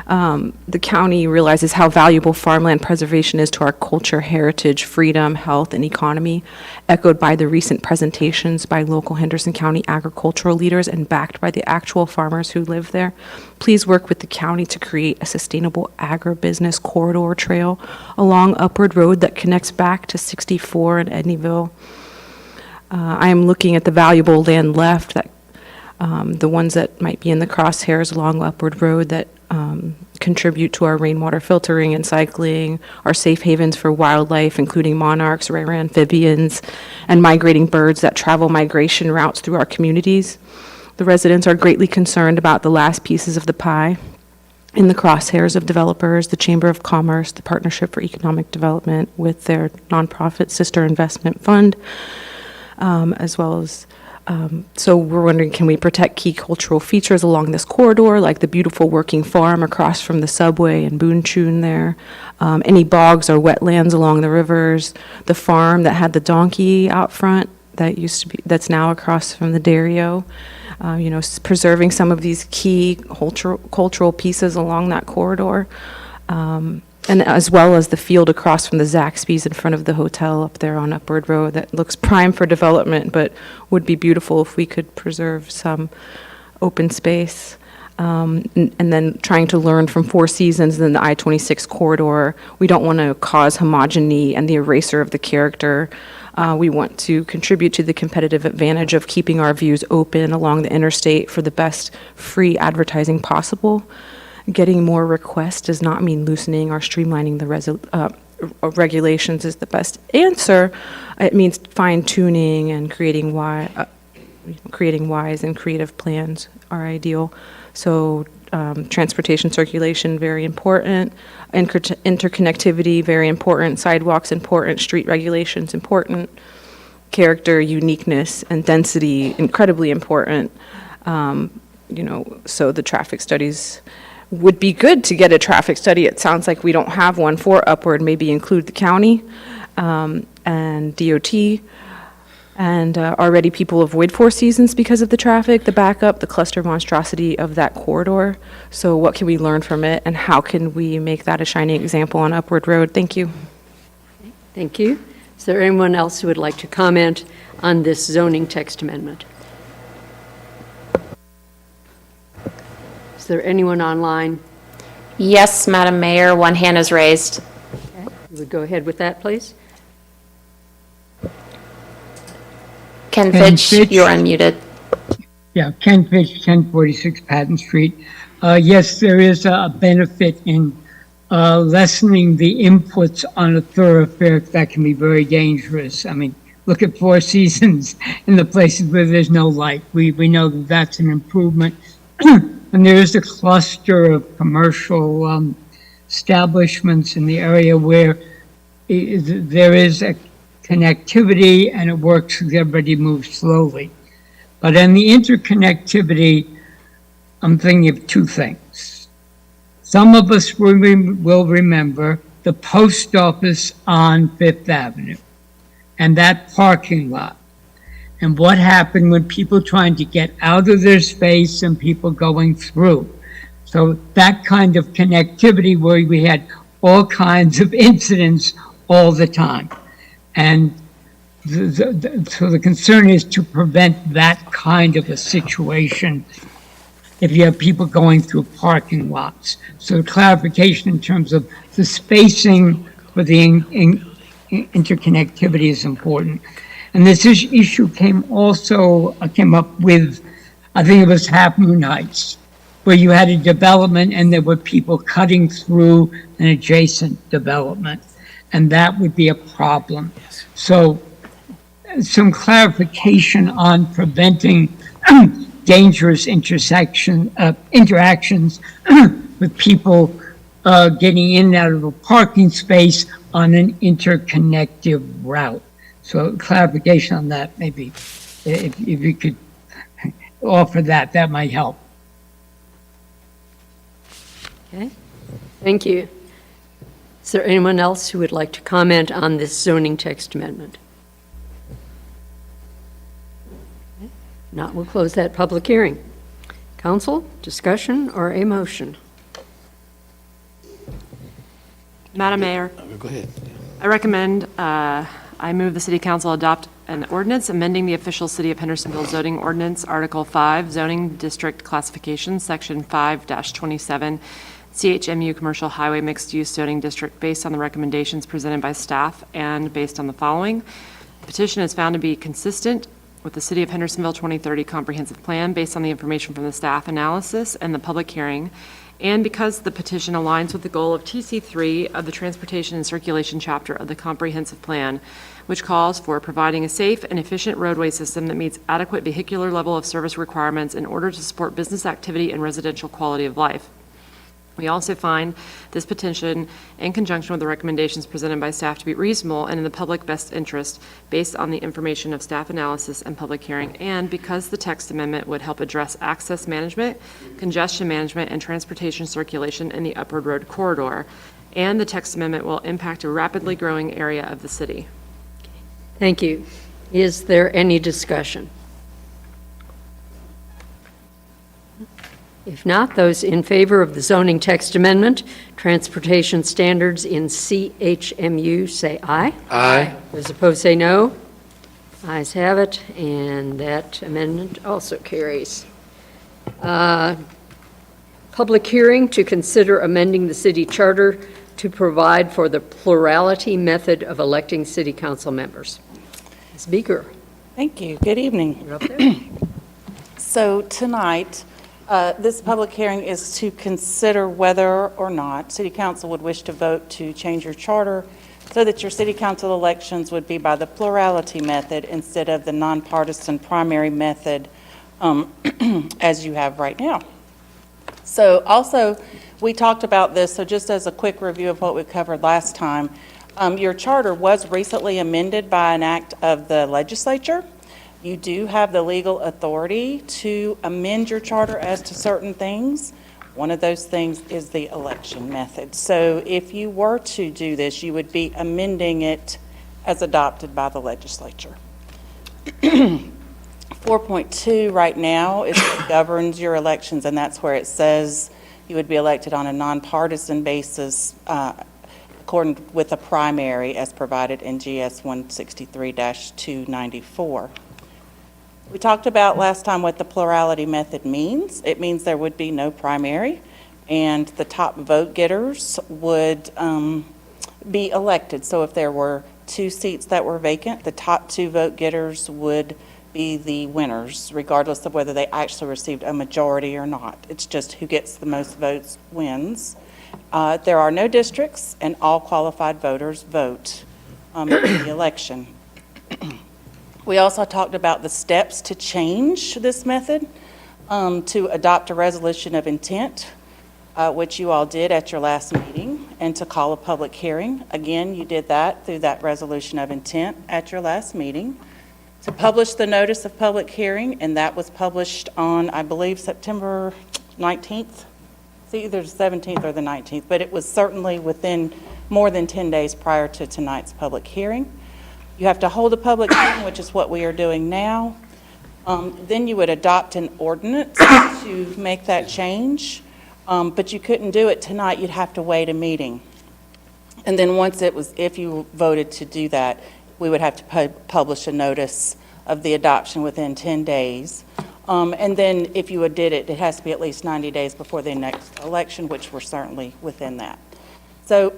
The county realizes how valuable farmland preservation is to our culture, heritage, freedom, health, and economy, echoed by the recent presentations by local Henderson County agricultural leaders and backed by the actual farmers who live there. Please work with the county to create a sustainable agribusiness corridor trail along Upward Road that connects back to 64 in Edneyville. I am looking at the valuable land left, that the ones that might be in the crosshairs along Upward Road that contribute to our rainwater filtering and cycling, our safe havens for wildlife, including monarchs, rare amphibians, and migrating birds that travel migration routes through our communities. The residents are greatly concerned about the last pieces of the pie in the crosshairs of developers, the Chamber of Commerce, the Partnership for Economic Development with their nonprofit sister investment fund, as well as so we're wondering, can we protect key cultural features along this corridor, like the beautiful working farm across from the subway and Boon Chun there, any bogs or wetlands along the rivers, the farm that had the donkey out front that used to be, that's now across from the Dario, preserving some of these key cultural pieces along that corridor. And as well as the field across from the Zaxby's in front of the hotel up there on Upward Road that looks prime for development, but would be beautiful if we could preserve some open space. And then trying to learn from Four Seasons and the I-26 corridor. We don't want to cause homogeny and the eraser of the character. We want to contribute to the competitive advantage of keeping our views open along the interstate for the best free advertising possible. Getting more requests does not mean loosening or streamlining the regulations is the best answer. It means fine-tuning and creating wise and creative plans are ideal. So transportation circulation, very important. Interconnectivity, very important. Sidewalks, important. Street regulations, important. Character, uniqueness, and density, incredibly important. So the traffic studies would be good to get a traffic study. It sounds like we don't have one for Upward. Maybe include the county and DOT. And already people avoid Four Seasons because of the traffic, the backup, the cluster monstrosity of that corridor. So what can we learn from it, and how can we make that a shining example on Upward Road? Thank you. Thank you. Is there anyone else who would like to comment on this zoning text amendment? Is there anyone online? Yes, Madam Mayor, one hand is raised. Okay. You would go ahead with that, please. Ken Fitch, you're unmuted. Yeah, Ken Fitch, 1046 Patton Street. Yes, there is a benefit in lessening the inputs on a thoroughfare that can be very dangerous. I mean, look at Four Seasons in the places where there's no light. We know that that's an improvement. And there is a cluster of commercial establishments in the area where there is a connectivity and it works because everybody moves slowly. But in the interconnectivity, I'm thinking of two things. Some of us will remember the post office on Fifth Avenue and that parking lot. And what happened when people trying to get out of their space and people going through. So that kind of connectivity where we had all kinds of incidents all the time. And so the concern is to prevent that kind of a situation if you have people going through parking lots. So clarification in terms of the spacing for the interconnectivity is important. And this issue came up with, I think it was Half Moon Heights, where you had a development and there were people cutting through an adjacent development. And that would be a problem. So some clarification on preventing dangerous interactions with people getting in and out of a parking space on an interconnective route. So clarification on that, maybe, if you could offer that, that might help. Okay, thank you. Is there anyone else who would like to comment on this zoning text amendment? Okay. Not, we'll close that public hearing. Council, discussion, or a motion? Madam Mayor, Go ahead. I recommend, I move the City Council adopt an ordinance amending the official City of Hendersonville zoning ordinance, Article 5, Zoning District Classification, Section 5-27, CHMU Commercial Highway Mixed Use Zoning District, based on the recommendations presented by staff and based on the following. The petition is found to be consistent with the City of Hendersonville 2030 Comprehensive Plan based on the information from the staff analysis and the public hearing, and because the petition aligns with the goal of TC3 of the Transportation and Circulation chapter of the Comprehensive Plan, which calls for providing a safe and efficient roadway system that meets adequate vehicular level of service requirements in order to support business activity and residential quality of life. We also find this petition, in conjunction with the recommendations presented by staff, to be reasonable and in the public best interest based on the information of staff analysis and public hearing, and because the text amendment would help address access management, congestion management, and transportation circulation in the Upward Road corridor, and the text amendment will impact a rapidly growing area of the city. Thank you. Is there any discussion? If not, those in favor of the zoning text amendment, transportation standards in CHMU, say aye. Aye. Those opposed, say no. Ayes have it, and that amendment also carries. Public hearing to consider amending the city charter to provide for the plurality method of electing city council members. Ms. Beaker. Thank you. Good evening. You're up there. So tonight, this public hearing is to consider whether or not City Council would wish to vote to change your charter so that your City Council elections would be by the plurality method instead of the nonpartisan primary method as you have right now. So also, we talked about this, so just as a quick review of what we covered last time, your charter was recently amended by an act of the legislature. You do have the legal authority to amend your charter as to certain things. One of those things is the election method. So if you were to do this, you would be amending it as adopted by the legislature. 4.2 right now is what governs your elections, and that's where it says you would be elected on a nonpartisan basis according with a primary as provided in GS 163-294. We talked about last time what the plurality method means. It means there would be no primary, and the top vote getters would be elected. So if there were 2 seats that were vacant, the top 2 vote getters would be the winners, regardless of whether they actually received a majority or not. It's just who gets the most votes wins. There are no districts, and all qualified voters vote in the election. We also talked about the steps to change this method, to adopt a resolution of intent, which you all did at your last meeting, and to call a public hearing. Again, you did that through that resolution of intent at your last meeting. To publish the notice of public hearing, and that was published on, I believe, September 19th. It's either the 17th or the 19th, but it was certainly within more than 10 days prior to tonight's public hearing. You have to hold a public hearing, which is what we are doing now. Then you would adopt an ordinance to make that change, but you couldn't do it tonight. You'd have to wait a meeting. And then once it was, if you voted to do that, we would have to publish a notice of the adoption within 10 days. And then if you did it, it has to be at least 90 days before the next election, which we're certainly within that. So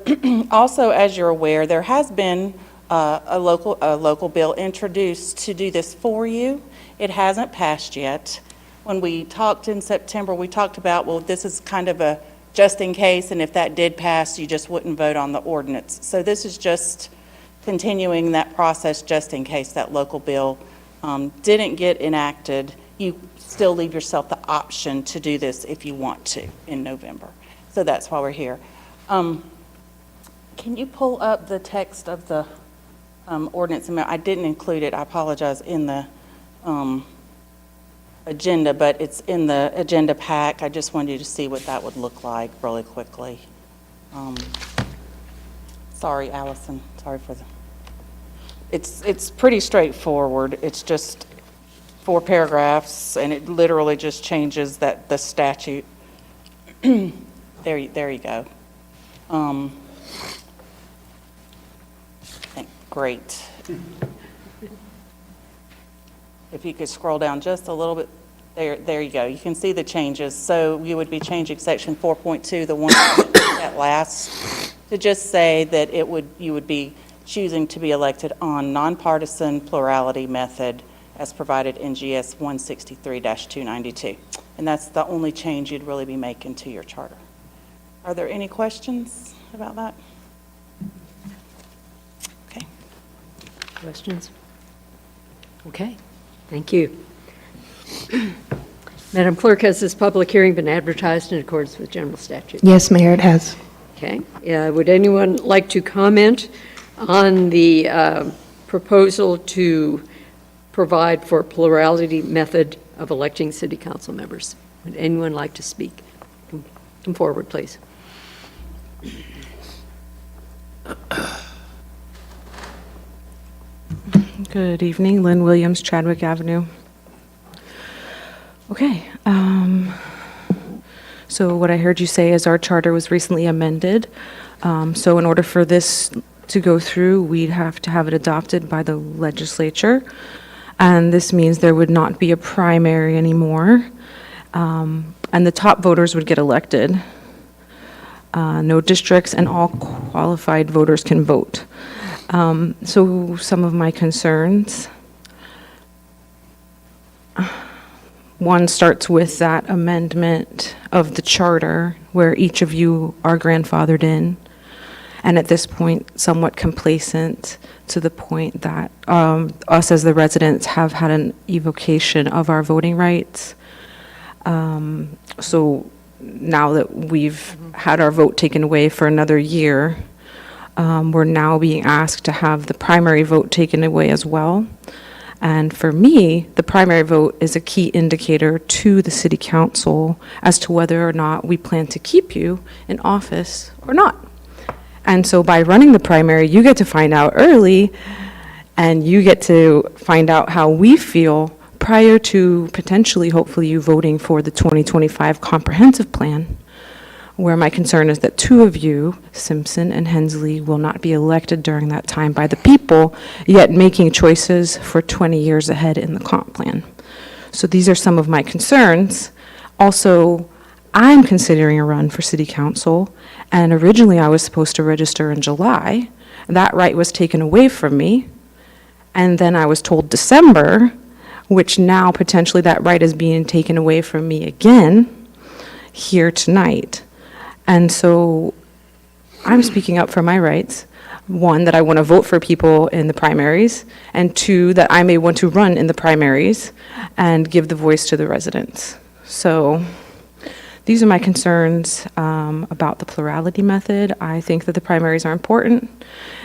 also, as you're aware, there has been a local bill introduced to do this for you. It hasn't passed yet. When we talked in September, we talked about, well, this is kind of a just in case, and if that did pass, you just wouldn't vote on the ordinance. So this is just continuing that process just in case that local bill didn't get enacted. You still leave yourself the option to do this if you want to in November. So that's why we're here. Can you pull up the text of the ordinance amendment? I didn't include it, I apologize, in the agenda, but it's in the agenda pack. I just wanted you to see what that would look like really quickly. Sorry, Allison, sorry for the... It's pretty straightforward. It's just 4 paragraphs, and it literally just changes that the statute. There you go. Great. If you could scroll down just a little bit, there you go. You can see the changes. So you would be changing section 4.2, the one at last, to just say that you would be choosing to be elected on nonpartisan plurality method as provided in GS 163-292. And that's the only change you'd really be making to your charter. Are there any questions about that? Okay. Questions? Okay, thank you. Madam Clerk, has this public hearing been advertised in accordance with general statute? Yes, Mayor, it has. Okay. Would anyone like to comment on the proposal to provide for plurality method of electing city council members? Would anyone like to speak? Come forward, please. Good evening, Lynn Williams, Chadwick Avenue. Okay, so what I heard you say is our charter was recently amended. So in order for this to go through, we'd have to have it adopted by the legislature. And this means there would not be a primary anymore. and the top voters would get elected. No districts, and all qualified voters can vote. So some of my concerns. One starts with that amendment of the charter where each of you are grandfathered in, and at this point somewhat complacent to the point that us as the residents have had an evocation of our voting rights. So now that we've had our vote taken away for another year, we're now being asked to have the primary vote taken away as well. And for me, the primary vote is a key indicator to the city council as to whether or not we plan to keep you in office or not. And so by running the primary, you get to find out early, and you get to find out how we feel prior to potentially, hopefully, you voting for the 2025 comprehensive plan, where my concern is that two of you, Simpson and Hensley, will not be elected during that time by the people, yet making choices for 20 years ahead in the comp plan. So these are some of my concerns. Also, I'm considering a run for city council, and originally I was supposed to register in July. That right was taken away from me, and then I was told December, which now potentially that right is being taken away from me again here tonight. And so I'm speaking up for my rights. One, that I want to vote for people in the primaries, and two, that I may want to run in the primaries and give the voice to the residents. So these are my concerns about the plurality method. I think that the primaries are important.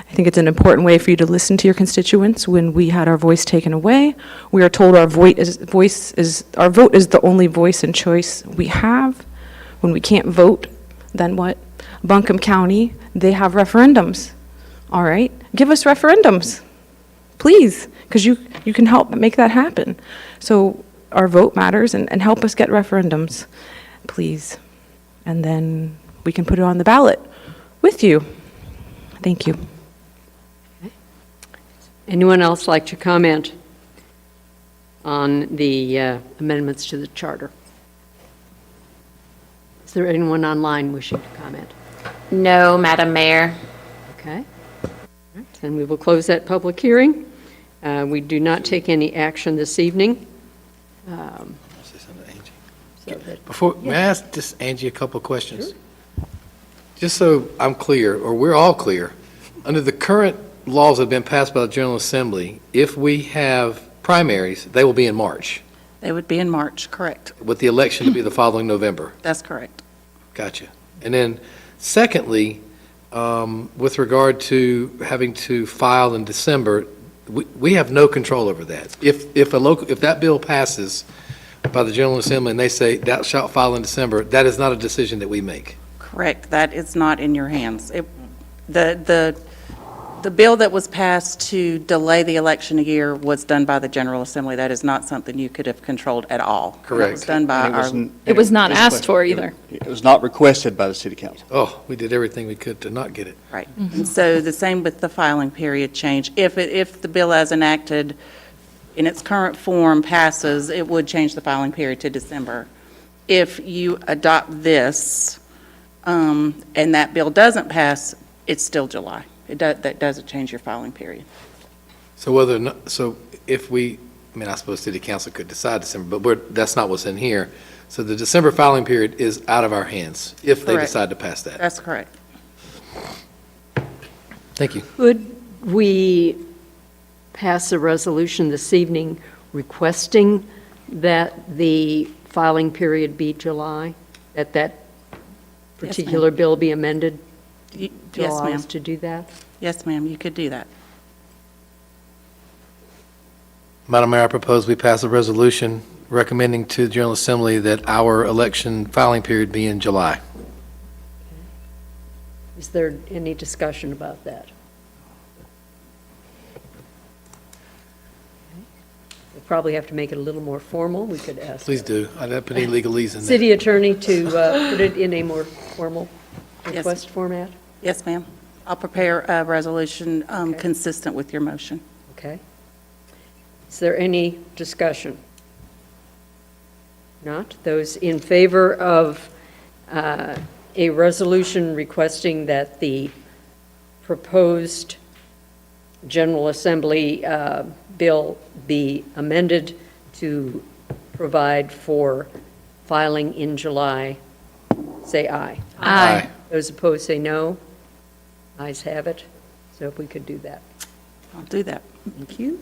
I think it's an important way for you to listen to your constituents. When we had our voice taken away, we are told our vote is the only voice and choice we have. When we can't vote, then what? Buncombe County, they have referendums. All right, give us referendums, please, because you can help make that happen. So our vote matters, and help us get referendums, please. And then we can put it on the ballot with you. Thank you. Anyone else like to comment on the amendments to the charter? Is there anyone online wishing to comment? No, Madam Mayor. Okay. Then we will close that public hearing. We do not take any action this evening. May I ask just Angie a couple of questions? Sure. Just so I'm clear, or we're all clear, under the current laws that have been passed by the General Assembly, if we have primaries, they will be in March, They would be in March, correct? with the election to be the following November. That's correct. Gotcha. And then secondly, with regard to having to file in December, we have no control over that. If that bill passes by the General Assembly and they say thou shalt file in December, that is not a decision that we make. Correct. That is not in your hands. The bill that was passed to delay the election a year was done by the General Assembly. That is not something you could have controlled at all. Correct. It was done by our... It was not asked for either. It was not requested by the city council. Oh, we did everything we could to not get it. Right. And so the same with the filing period change. If the bill as enacted in its current form passes, it would change the filing period to December. If you adopt this and that bill doesn't pass, it's still July. That doesn't change your filing period. So whether or not, so if we, I suppose city council could decide December, but that's not what's in here. So the December filing period is out of our hands if they Correct. decide to pass that. That's correct. Thank you. Could we pass a resolution this evening requesting that the filing period be July, that particular bill be amended? To Yes, allow ma'am. us to do that? Yes, ma'am, you could do that. Madam Mayor, I propose we pass a resolution recommending to the General Assembly that our election filing period be in July. Is there any discussion about that? We'll probably have to make it a little more formal. We could ask. Please do. I'd put any legalese in there. City attorney to put it in a more formal Yes. request format? Yes, ma'am. I'll prepare a resolution consistent with your motion. Okay. Is there any discussion? Not. Those in favor of a resolution requesting that the proposed General Assembly bill be amended to provide for filing in July, say aye. Aye. Those opposed say no. Ayes have it. So if we could do that. I'll do that. Thank you.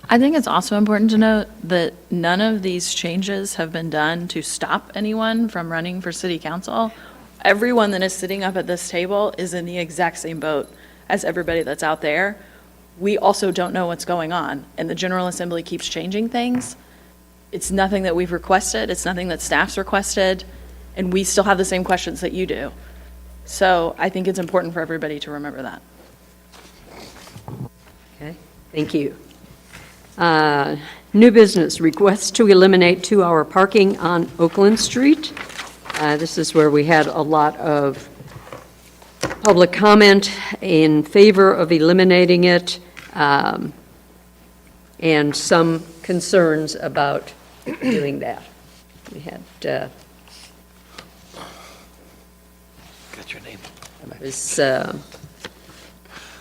I think it's also important to note that none of these changes have been done to stop anyone from running for city council. Everyone that is sitting up at this table is in the exact same boat as everybody that's out there. We also don't know what's going on, and the General Assembly keeps changing things. It's nothing that we've requested, it's nothing that staff's requested, and we still have the same questions that you do. So I think it's important for everybody to remember that. Okay, thank you. New business, request to eliminate 2-hour parking on Oakland Street. This is where we had a lot of public comment in favor of eliminating it, and some concerns about doing that. We had, Got your name. it was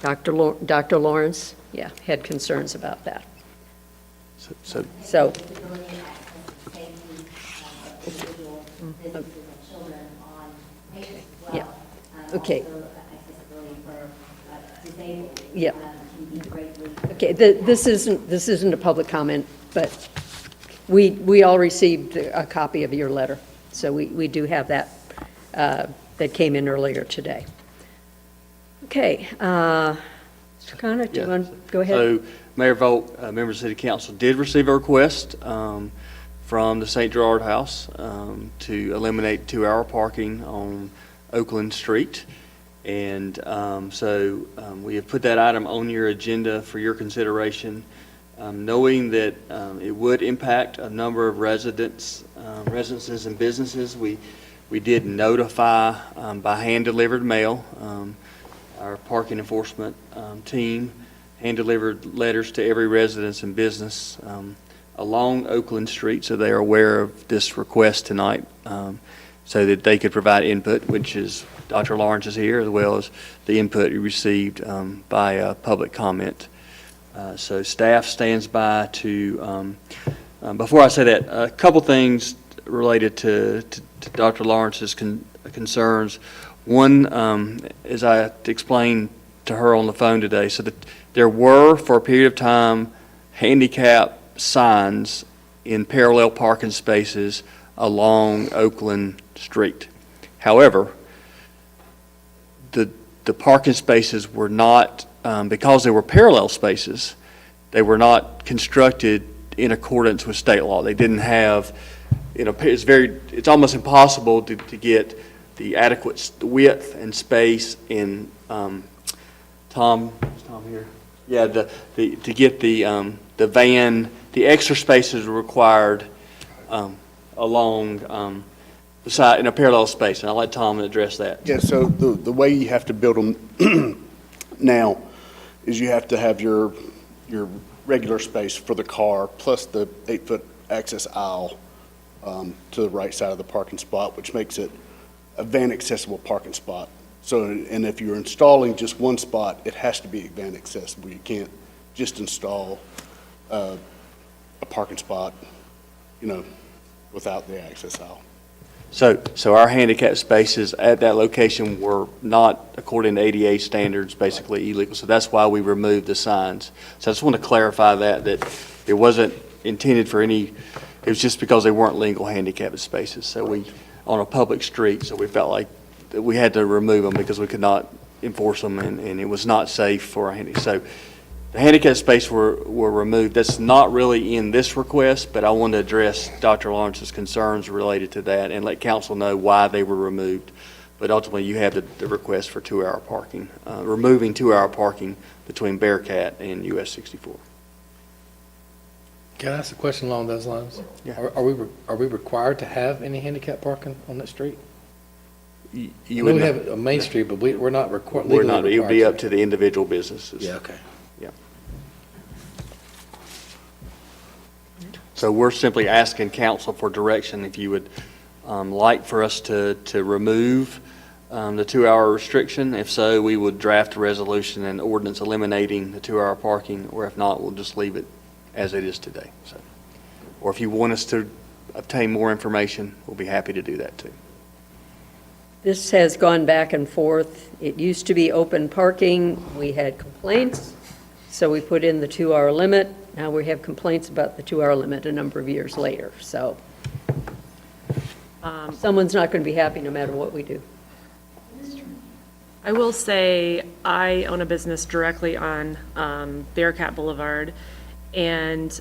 Dr. Lawrence, yeah, had concerns about that. So, yeah, okay. Yeah. Okay, this isn't a public comment, but we all received a copy of your letter, so we do have that, that came in earlier today. Okay, Mr. Connor, do you want to go ahead? So Mayor Volk, members of the City Council did receive a request from the St. Gerard House to eliminate 2-hour parking on Oakland Street. And so we have put that item on your agenda for your consideration, knowing that it would impact a number of residences and businesses. We did notify by hand-delivered mail. Our parking enforcement team hand-delivered letters to every residence and business along Oakland Street, so they are aware of this request tonight, so that they could provide input, which is Dr. Lawrence is here, as well as the input you received by public comment. So staff stands by to, before I say that, a couple things related to Dr. Lawrence's concerns. One, as I explained to her on the phone today, so that there were, for a period of time, handicap signs in parallel parking spaces along Oakland Street. However, the parking spaces were not, because they were parallel spaces, they were not constructed in accordance with state law. They didn't have, it's almost impossible to get the adequate width and space in, Tom, is Tom here? Yeah, to get the van, the extra spaces required along beside in a parallel space, and I'll let Tom address that. Yeah, so the way you have to build them now is you have to have your regular space for the car plus the 8-foot access aisle to the right side of the parking spot, which makes it a van accessible parking spot. So, and if you're installing just one spot, it has to be van accessible. You can't just install a parking spot, without the access aisle. So our handicap spaces at that location were not, according to ADA standards, basically illegal. So that's why we removed the signs. So I just want to clarify that it wasn't intended for any, it was just because they weren't legal handicapped spaces. So we, on a public street, so we felt like that we had to remove them because we could not enforce them, and it was not safe for a handicap. So the handicap space were removed. That's not really in this request, but I want to address Dr. Lawrence's concerns related to that and let council know why they were removed. But ultimately, you have the request for 2-hour parking, removing 2-hour parking between Bearcat and US 64. Can I ask a question along those lines? Yeah. Are we required to have any handicap parking on that street? You we would have a main street, but we're not required. We're not. It would be up to the individual businesses. Yeah. Okay. Yeah. So we're simply asking council for direction if you would like for us to remove the 2-hour restriction. If so, we would draft a resolution and ordinance eliminating the 2-hour parking, or if not, we'll just leave it as it is today. So, or if you want us to obtain more information, we'll be happy to do that too. This has gone back and forth. It used to be open parking. We had complaints, so we put in the 2-hour limit. Now we have complaints about the 2-hour limit a number of years later. So someone's not going to be happy no matter what we do. I will say, I own a business directly on Bearcat Boulevard, and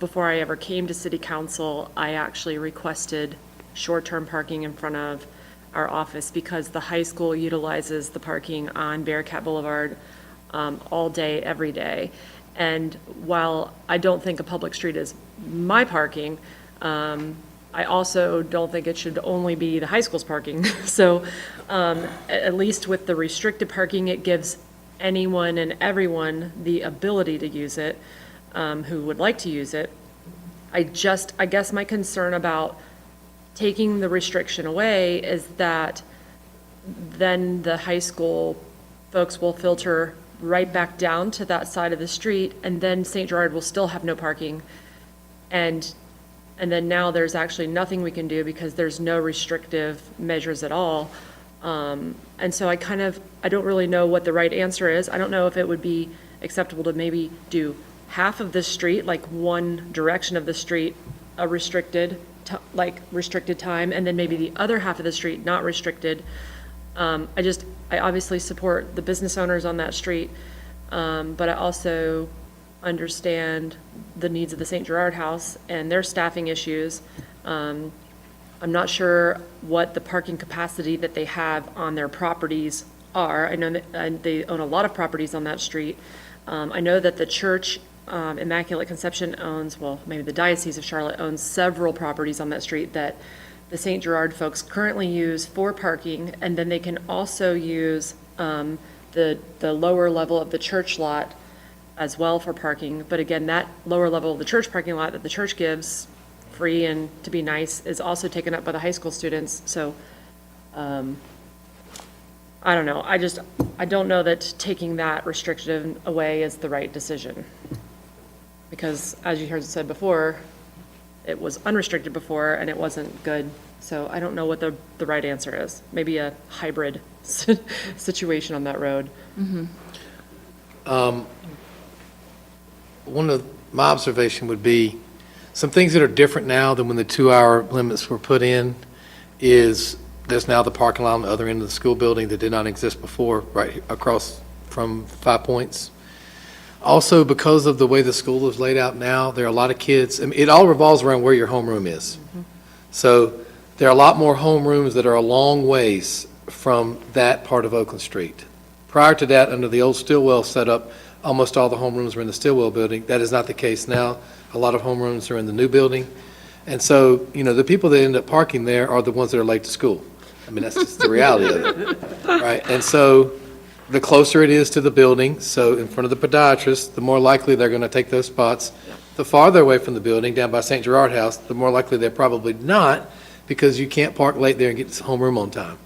before I ever came to city council, I actually requested short-term parking in front of our office because the high school utilizes the parking on Bearcat Boulevard all day, every day. And while I don't think a public street is my parking, I also don't think it should only be the high school's parking. So at least with the restricted parking, it gives anyone and everyone the ability to use it who would like to use it. I guess my concern about taking the restriction away is that then the high school folks will filter right back down to that side of the street, and then St. Gerard will still have no parking. And then now there's actually nothing we can do because there's no restrictive measures at all. And so I don't really know what the right answer is. I don't know if it would be acceptable to maybe do half of the street, like one direction of the street, a restricted time, and then maybe the other half of the street not restricted. I obviously support the business owners on that street, but I also understand the needs of the St. Gerard House and their staffing issues. I'm not sure what the parking capacity that they have on their properties are. I know that they own a lot of properties on that street. I know that the church, Immaculate Conception owns, well, maybe the Diocese of Charlotte owns several properties on that street that the St. Gerard folks currently use for parking, and then they can also use the lower level of the church lot as well for parking. But again, that lower level of the church parking lot that the church gives free and to be nice is also taken up by the high school students. So I don't know. I don't know that taking that restriction away is the right decision. Because as you heard said before, it was unrestricted before and it wasn't good. So I don't know what the right answer is. Maybe a hybrid situation on that road. One of my observation would be some things that are different now than when the 2-hour limits were put in is there's now the parking lot on the other end of the school building that did not exist before, right across from 5 Points. Also, because of the way the school is laid out now, there are a lot of kids, I mean, it all revolves around where your homeroom is. So there are a lot more homerooms that are a long ways from that part of Oakland Street. Prior to that, under the old Stillwell setup, almost all the homerooms were in the Stillwell building. That is not the case now. A lot of homerooms are in the new building. And so, the people that end up parking there are the ones that are late to school. I mean, that's just the reality of it, right? And so the closer it is to the building, so in front of the podiatrist, the more likely they're going to take those spots. The farther away from the building, down by St. Gerard House, the more likely they're probably not, because you can't park late there and get to the homeroom on time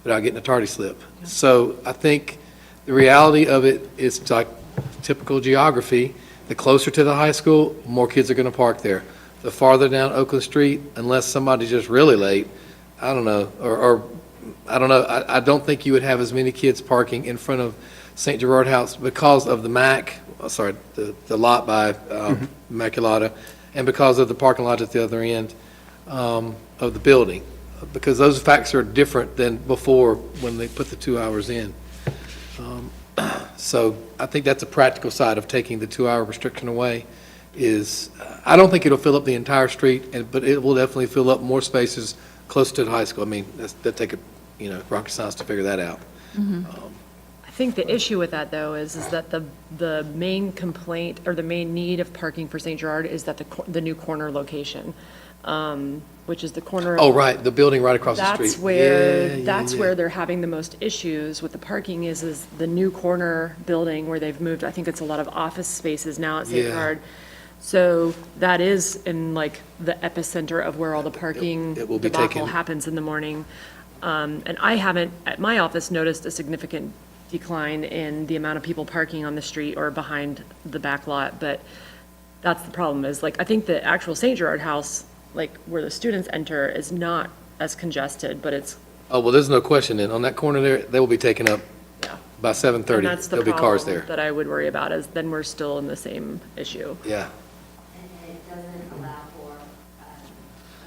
without getting a tardy slip. So I think the reality of it is like typical geography. The closer to the high school, more kids are going to park there. The farther down Oakland Street, unless somebody's just really late, I don't know, or I don't know, I don't think you would have as many kids parking in front of St. Gerard House because of the the lot by Immaculata, and because of the parking lot at the other end of the building, because those facts are different than before when they put the 2 hours in. So I think that's a practical side of taking the 2-hour restriction away is, I don't think it'll fill up the entire street, but it will definitely fill up more spaces close to the high school. I mean, that'd take rocket science to figure that out. I think the issue with that, though, is that the main complaint or the main need of parking for St. Gerard is that the new corner location, which is the corner. Oh, right, the building right across the street. That's where they're having the most issues with the parking is the new corner building where they've moved. I think it's a lot of office spaces now at St. Gerard. So that is in like the epicenter of where all the parking It will be debacle taken. happens in the morning. And I haven't, at my office, noticed a significant decline in the amount of people parking on the street or behind the back lot, but that's the problem, is like, I think the actual St. Gerard House, like where the students enter, is not as congested, but it's, Oh, well, there's no question then. On that corner there, they will be taken up by 7:30. and that's the There'll be cars problem there. that I would worry about, is then we're still in the same issue. Yeah. And it doesn't allow for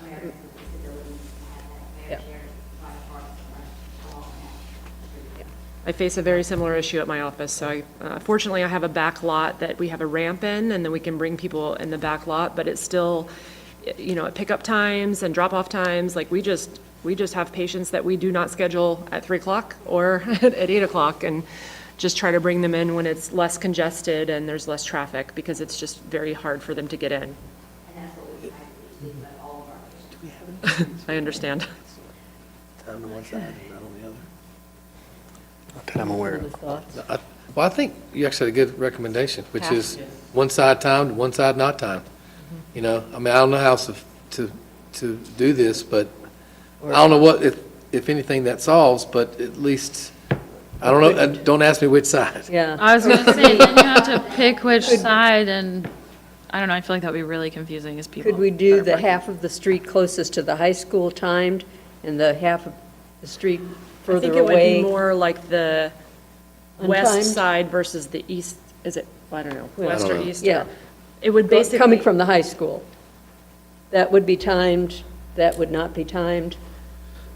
Americans with disabilities to have that fair share of private parks along that street. I face a very similar issue at my office, so fortunately, I have a back lot that we have a ramp in, and then we can bring people in the back lot, but it's still, you know, at pickup times and drop-off times, like, we just have patients that we do not schedule at 3 o'clock or at 8 o'clock, and just try to bring them in when it's less congested and there's less traffic, because it's just very hard for them to get in. And that's what we try to do about all of our patients. I understand. Time on one side, not on the other. Not that I'm aware of. Well, I think you actually had a good recommendation, which Half. is one side timed, one side not timed. You know, I mean, I don't know how to do this, but I don't know what, if anything, that solves, but at least, I don't know, don't ask me which side. Yeah. I was going to say, then you have to pick which side, and I don't know, I feel like that would be really confusing as people. Could we do that are the parking. half of the street closest to the high school timed and the half of the street I further think it would be away? more like the west Untimed? side versus the east, is it, I don't know, Well, west I or don't know. east? Yeah. It would basically. Coming from the high school. That would be timed, that would not be timed.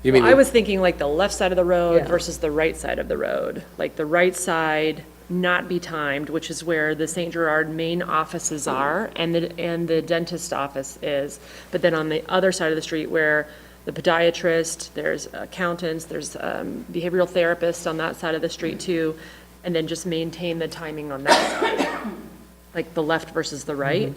You mean, Well, I was thinking like the left side of the road Yeah. versus the right side of the road. Like the right side not be timed, which is where the St. Gerard main offices are and the dentist office is. But then on the other side of the street where the podiatrist, there's accountants, there's behavioral therapists on that side of the street too. And then just maintain the timing on that side. Like the left versus the right,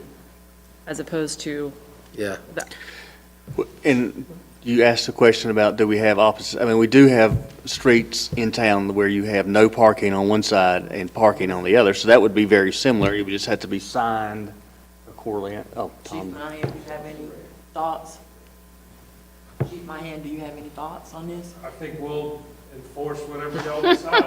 as opposed to yeah. the, And you asked the question about, do we have opposite, I mean, we do have streets in town where you have no parking on one side and parking on the other, so that would be very similar. It would just have to be signed accordingly. Oh, Chief Tom. Monahan, do you have any thoughts? Chief Monahan, do you have any thoughts on this? I think we'll enforce whatever y'all decide.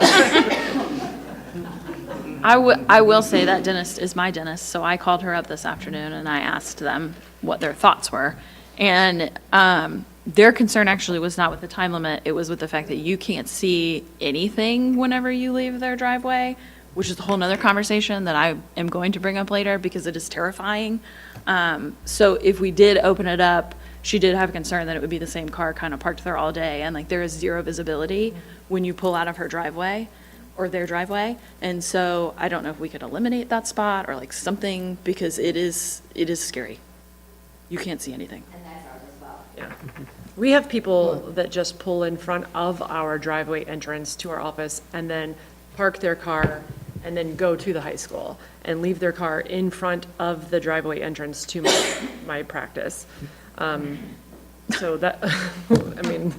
I will say that dentist is my dentist, so I called her up this afternoon and I asked them what their thoughts were. And their concern actually was not with the time limit, it was with the fact that you can't see anything whenever you leave their driveway, which is a whole nother conversation that I am going to bring up later because it is terrifying. So if we did open it up, she did have a concern that it would be the same car kind of parked there all day, and like there is zero visibility when you pull out of her driveway or their driveway. And so I don't know if we could eliminate that spot or like something, because it is scary. You can't see anything. And that's ours as well. yeah. We have people that just pull in front of our driveway entrance to our office and then park their car and then go to the high school and leave their car in front of the driveway entrance to my practice. So that, I mean,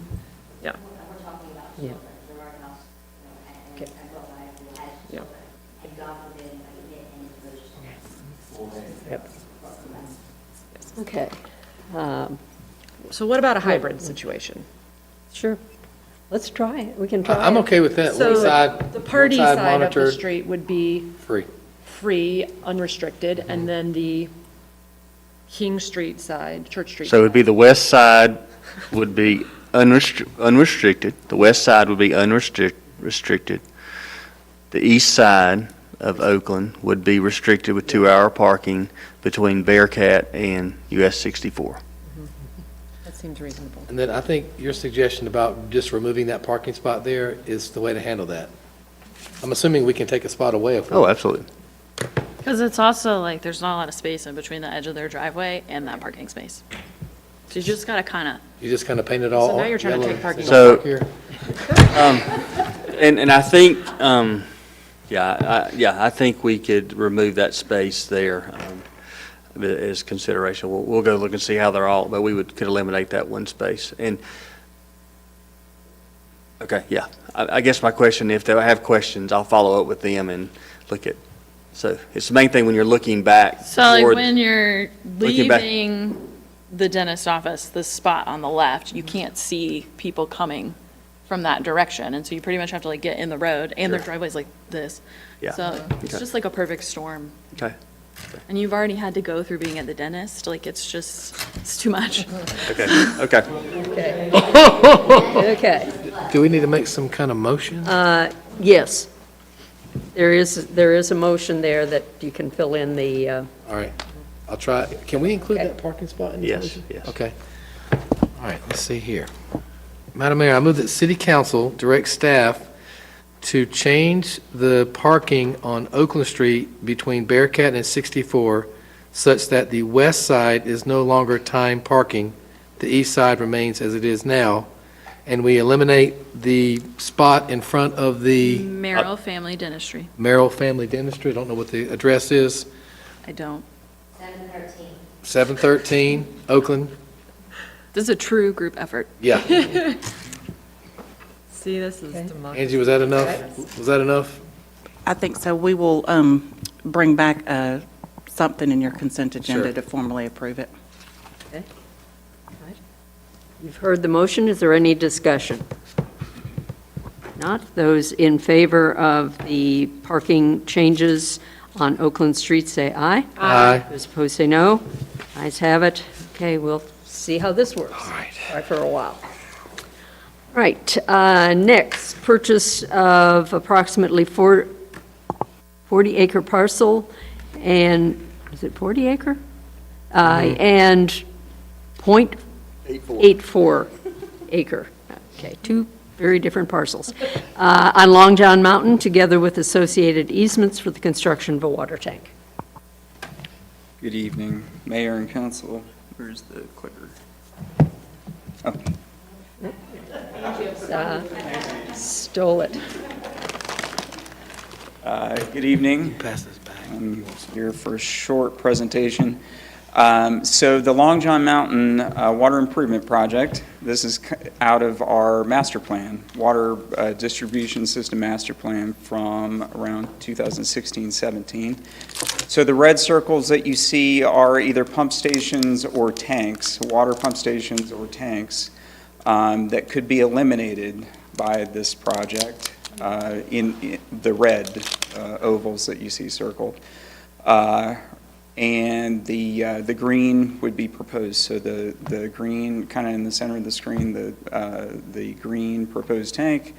yeah. We're talking about Yeah. children, Gerard House, you know, and what I have had Yeah. children. And God forbid anybody get into those children. Yep. Okay. So what about a hybrid situation? Sure. Let's try it. We can try it. I'm okay with that. So One side, the party one side side of the monitored, street would be free. free, unrestricted, and then the King Street side, Church Street. So it would be the west side would be unrestricted, the west side would be restricted. The east side of Oakland would be restricted with 2-hour parking between Bearcat and US 64. That seems reasonable. And then I think your suggestion about just removing that parking spot there is the way to handle that. I'm assuming we can take a spot away if we. Oh, absolutely. Because it's also like, there's not a lot of space in between the edge of their driveway and that parking space. So you just gotta kind of, You just kind of paint it all. So now you're trying to yellow. take parking. So- Park here. And I think, I think we could remove that space there as consideration. We'll go look and see how they're all, but we could eliminate that one space. And, okay, yeah. I guess my question, if they have questions, I'll follow up with them and look at So it's the main thing when you're looking back. So like toward- when you're looking back- leaving the dentist office, the spot on the left, you can't see people coming from that direction. And so you pretty much have to like get in the road and their Sure. driveway's like this. Yeah. So it's Okay. just like a perfect storm. Okay. And you've already had to go through being at the dentist, like it's just, it's too much. Okay, okay. Okay. Okay. Do we need to make some kind of motion? Yes. There is a motion there that you can fill in the, All right, I'll try. Can we include Okay. that parking spot in the Yes, motion? yes. Okay. All right, let's see here. Madam Mayor, I move that City Council direct staff to change the parking on Oakland Street between Bearcat and 64 such that the west side is no longer timed parking, the east side remains as it is now, and we eliminate the spot in front of the Merrill Family Dentistry. Merrill Family Dentistry. I don't know what the address is. I don't. 713. 713 Oakland. This is a true group effort. Yeah. See, this is democracy. Angie, was that enough? Was that enough? I think so. We will bring back something in your consent agenda Sure. to formally approve it. okay. All right. You've heard the motion. Is there any discussion? Not. Those in favor of the parking changes on Oakland Street, say aye. Aye. Those opposed, say no. Ayes have it. Okay, we'll see how this works. All right. Try for a while. Right, next, purchase of approximately 40-acre parcel, and, is it 40 acre? And .84 acre. Okay, two very different parcels. On Long John Mountain, together with associated easements for the construction of a water tank. Good evening, Mayor and Council. Where's the clicker? Oh. Stole it. Good evening. Pass this back. I'm here for a short presentation. So the Long John Mountain Water Improvement Project, this is out of our master plan, water distribution system master plan from around 2016-17. So the red circles that you see are either pump stations or tanks, water pump stations or tanks, that could be eliminated by this project in the red ovals that you see circled. And the green would be proposed. So the green, kind of in the center of the screen, the green proposed tank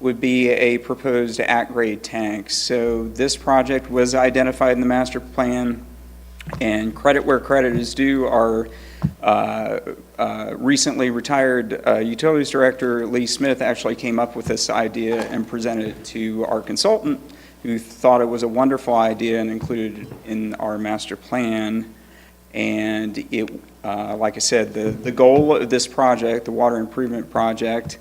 would be a proposed at-grade tank. So this project was identified in the master plan, and credit where credit is due. Our recently retired utilities director, Lee Smith, actually came up with this idea and presented it to our consultant, who thought it was a wonderful idea and included it in our master plan. And it, like I said, the goal of this project, the water improvement project,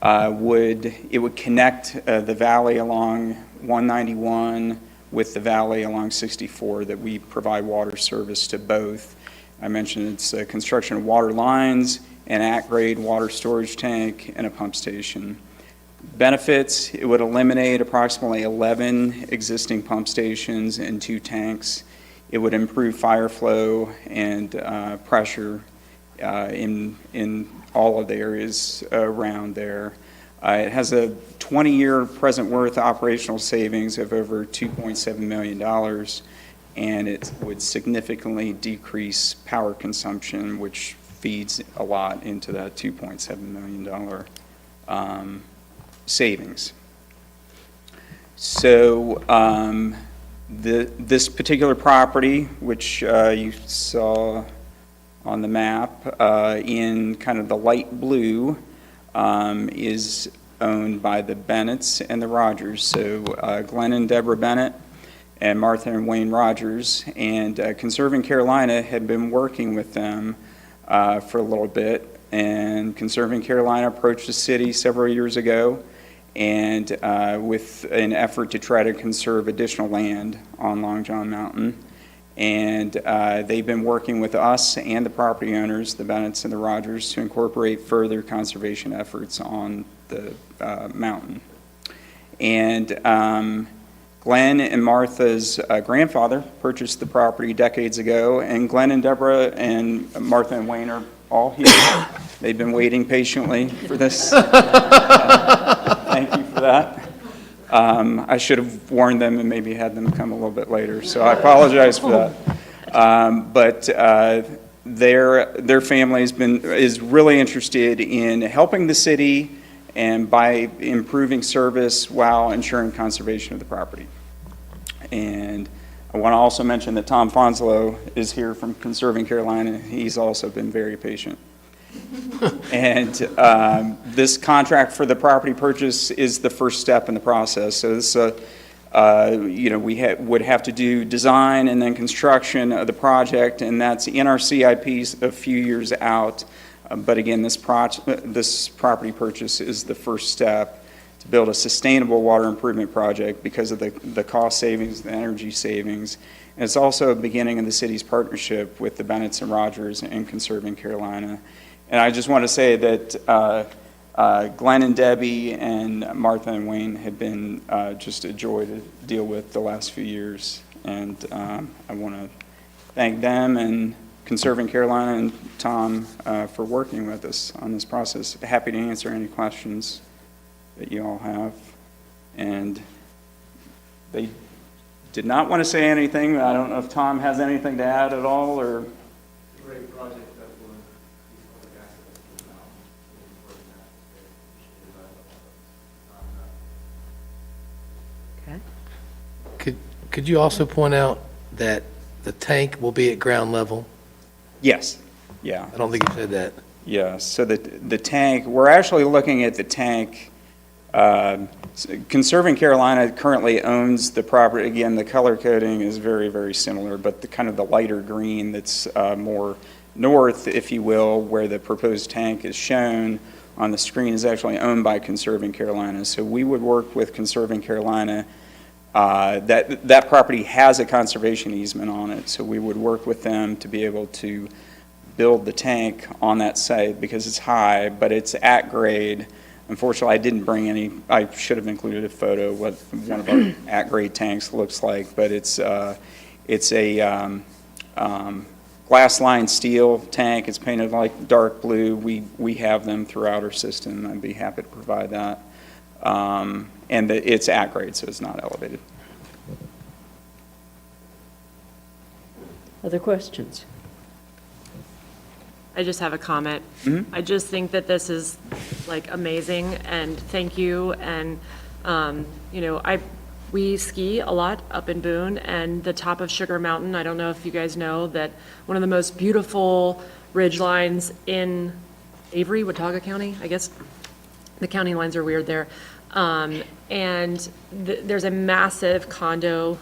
would connect the valley along 191 with the valley along 64, that we provide water service to both. I mentioned it's construction of water lines, an at-grade water storage tank, and a pump station. Benefits: it would eliminate approximately 11 existing pump stations and 2 tanks. It would improve fire flow and pressure in all of the areas around there. It has a 20-year present worth operational savings of over $2.7 million, and it would significantly decrease power consumption, which feeds a lot into that $2.7 million savings. So this particular property, which you saw on the map in kind of the light blue, is owned by the Bennetts and the Rogers. So Glenn and Deborah Bennett and Martha and Wayne Rogers, and Conserving Carolina had been working with them for a little bit, and Conserving Carolina approached the city several years ago, and with an effort to try to conserve additional land on Long John Mountain. And they've been working with us and the property owners, the Bennetts and the Rogers, to incorporate further conservation efforts on the mountain. And Glenn and Martha's grandfather purchased the property decades ago, and Glenn and Deborah and Martha and Wayne are all here. They've been waiting patiently for this. Thank you for that. I should have warned them and maybe had them come a little bit later, so I apologize for that. But their family is really interested in helping the city and by improving service while ensuring conservation of the property. And I want to also mention that Tom Fonslow is here from Conserving Carolina. He's also been very patient. And this contract for the property purchase is the first step in the process. So this, we would have to do design and then construction of the project, and that's in our CIPs a few years out. But again, this property purchase is the first step to build a sustainable water improvement project because of the cost savings, the energy savings. And it's also a beginning of the city's partnership with the Bennetts and Rogers and Conserving Carolina. And I just want to say that Glenn and Debbie and Martha and Wayne have been just a joy to deal with the last few years. And I want to thank them and Conserving Carolina and Tom for working with us on this process. Happy to answer any questions that you all have. And they did not want to say anything. I don't know if Tom has anything to add at all, or. Great project that will increase public access to the mountain. Could you also point out that the tank will be at ground level? Yes, yeah. I don't think you said that. Yeah, so the tank, we're actually looking at the tank. Conserving Carolina currently owns the property. Again, the color coding is very, very similar, but the kind of the lighter green that's more north, if you will, where the proposed tank is shown on the screen is actually owned by Conserving Carolina. So we would work with Conserving Carolina. That property has a conservation easement on it, so we would work with them to be able to build the tank on that site because it's high, but it's at grade. Unfortunately, I didn't bring any. I should have included a photo of what one of our at-grade tanks looks like, but it's a glass-lined steel tank. It's painted like dark blue. We have them throughout our system. I'd be happy to provide that. And it's at grade, so it's not elevated. Other questions? I just have a comment. I just think that this is like amazing, and thank you. And we ski a lot up in Boone, and the top of Sugar Mountain. I don't know if you guys know that one of the most beautiful ridge lines in Avery, Watauga County. I guess the county lines are weird there. And there's a massive condo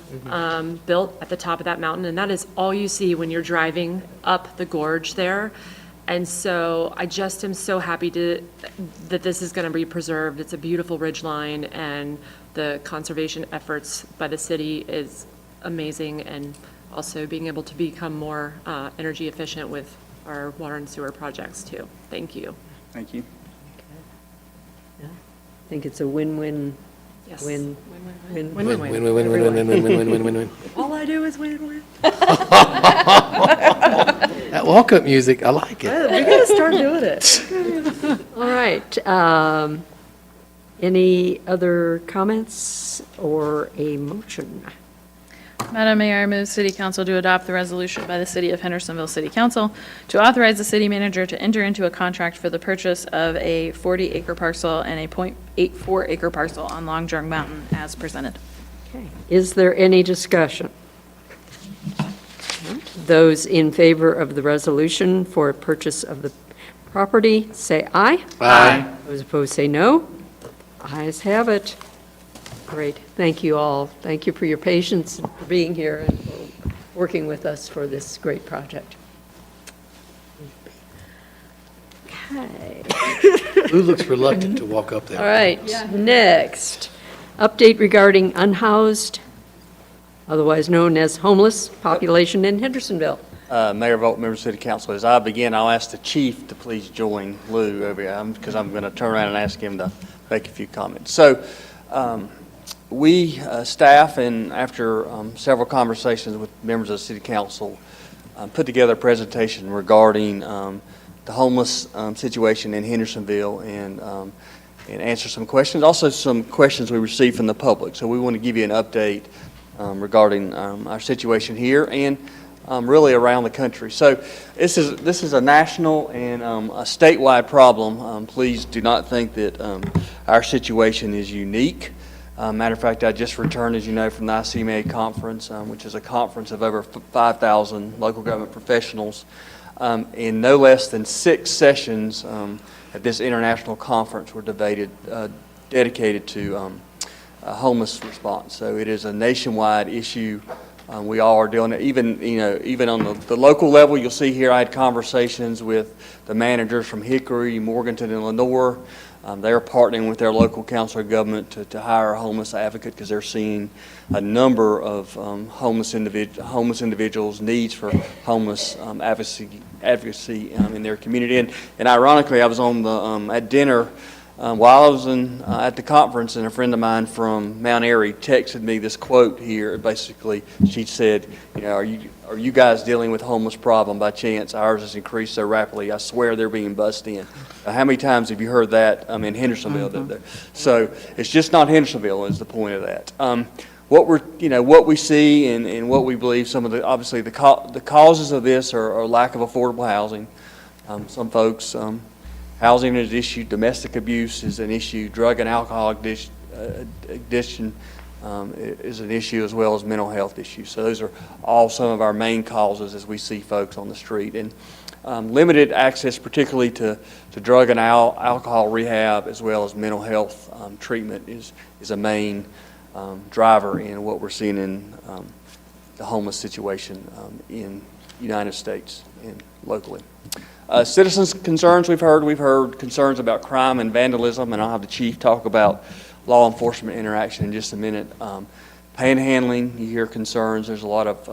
built at the top of that mountain, and that is all you see when you're driving up the gorge there. And so I just am so happy that this is going to be preserved. It's a beautiful ridge line, and the conservation efforts by the city is amazing, and also being able to become more energy efficient with our water and sewer projects too. Thank you. Thank you. I think it's a win-win. Yes. Win. Win. All I do is win. That walk-up music, I like it. We gotta start doing it. All right. Any other comments or a motion? Madam Mayor, I move City Council to adopt the resolution by the City of Hendersonville City Council to authorize the city manager to enter into a contract for the purchase of a 40-acre parcel and a .84 acre parcel on Long Jung Mountain as presented. Okay. Is there any discussion? Those in favor of the resolution for purchase of the property, say aye. Aye. Those opposed, say no. Ayes have it. Great. Thank you all. Thank you for your patience and for being here and for working with us for this great project. Okay. Who looks reluctant to walk up there? All right, next, update regarding unhoused, otherwise known as homeless, population in Hendersonville. Mayor Vogt, members of City Council, as I begin, I'll ask the chief to please join Lou over here, because I'm going to turn around and ask him to make a few comments. So, We, staff, and after several conversations with members of the City Council, put together a presentation regarding the homeless situation in Hendersonville and answer some questions, also some questions we received from the public. So we want to give you an update regarding our situation here and really around the country. So this is a national and a statewide problem. Please do not think that our situation is unique. Matter of fact, I just returned, as you know, from the ICMA conference, which is a conference of over 5,000 local government professionals. In no less than 6 sessions at this international conference were dedicated to homeless response. So it is a nationwide issue. We all are dealing it. Even on the local level, you'll see here I had conversations with the managers from Hickory, Morganton, and Lenore. They're partnering with their local council of government to hire a homeless advocate because they're seeing a number of homeless individuals' needs for homeless advocacy in their community. And ironically, I was on the at dinner while I was at the conference, and a friend of mine from Mount Airy texted me this quote here. Basically, she said, "Are you guys dealing with a homeless problem by chance? Ours has increased so rapidly. I swear they're being bussed in." How many times have you heard that in Hendersonville? So it's just not Hendersonville is the point of that. What we see and what we believe, some of obviously the causes of this are lack of affordable housing. Some folks. Housing is an issue, domestic abuse is an issue, drug and alcohol addiction is an issue, as well as mental health issues. So those are all some of our main causes as we see folks on the street. And limited access, particularly to drug and alcohol rehab, as well as mental health treatment is a main driver in what we're seeing in the homeless situation in the United States and locally. Citizens' concerns we've heard concerns about crime and vandalism, and I'll have the chief talk about law enforcement interaction in just a minute. Panhandling, you hear concerns. There's a lot of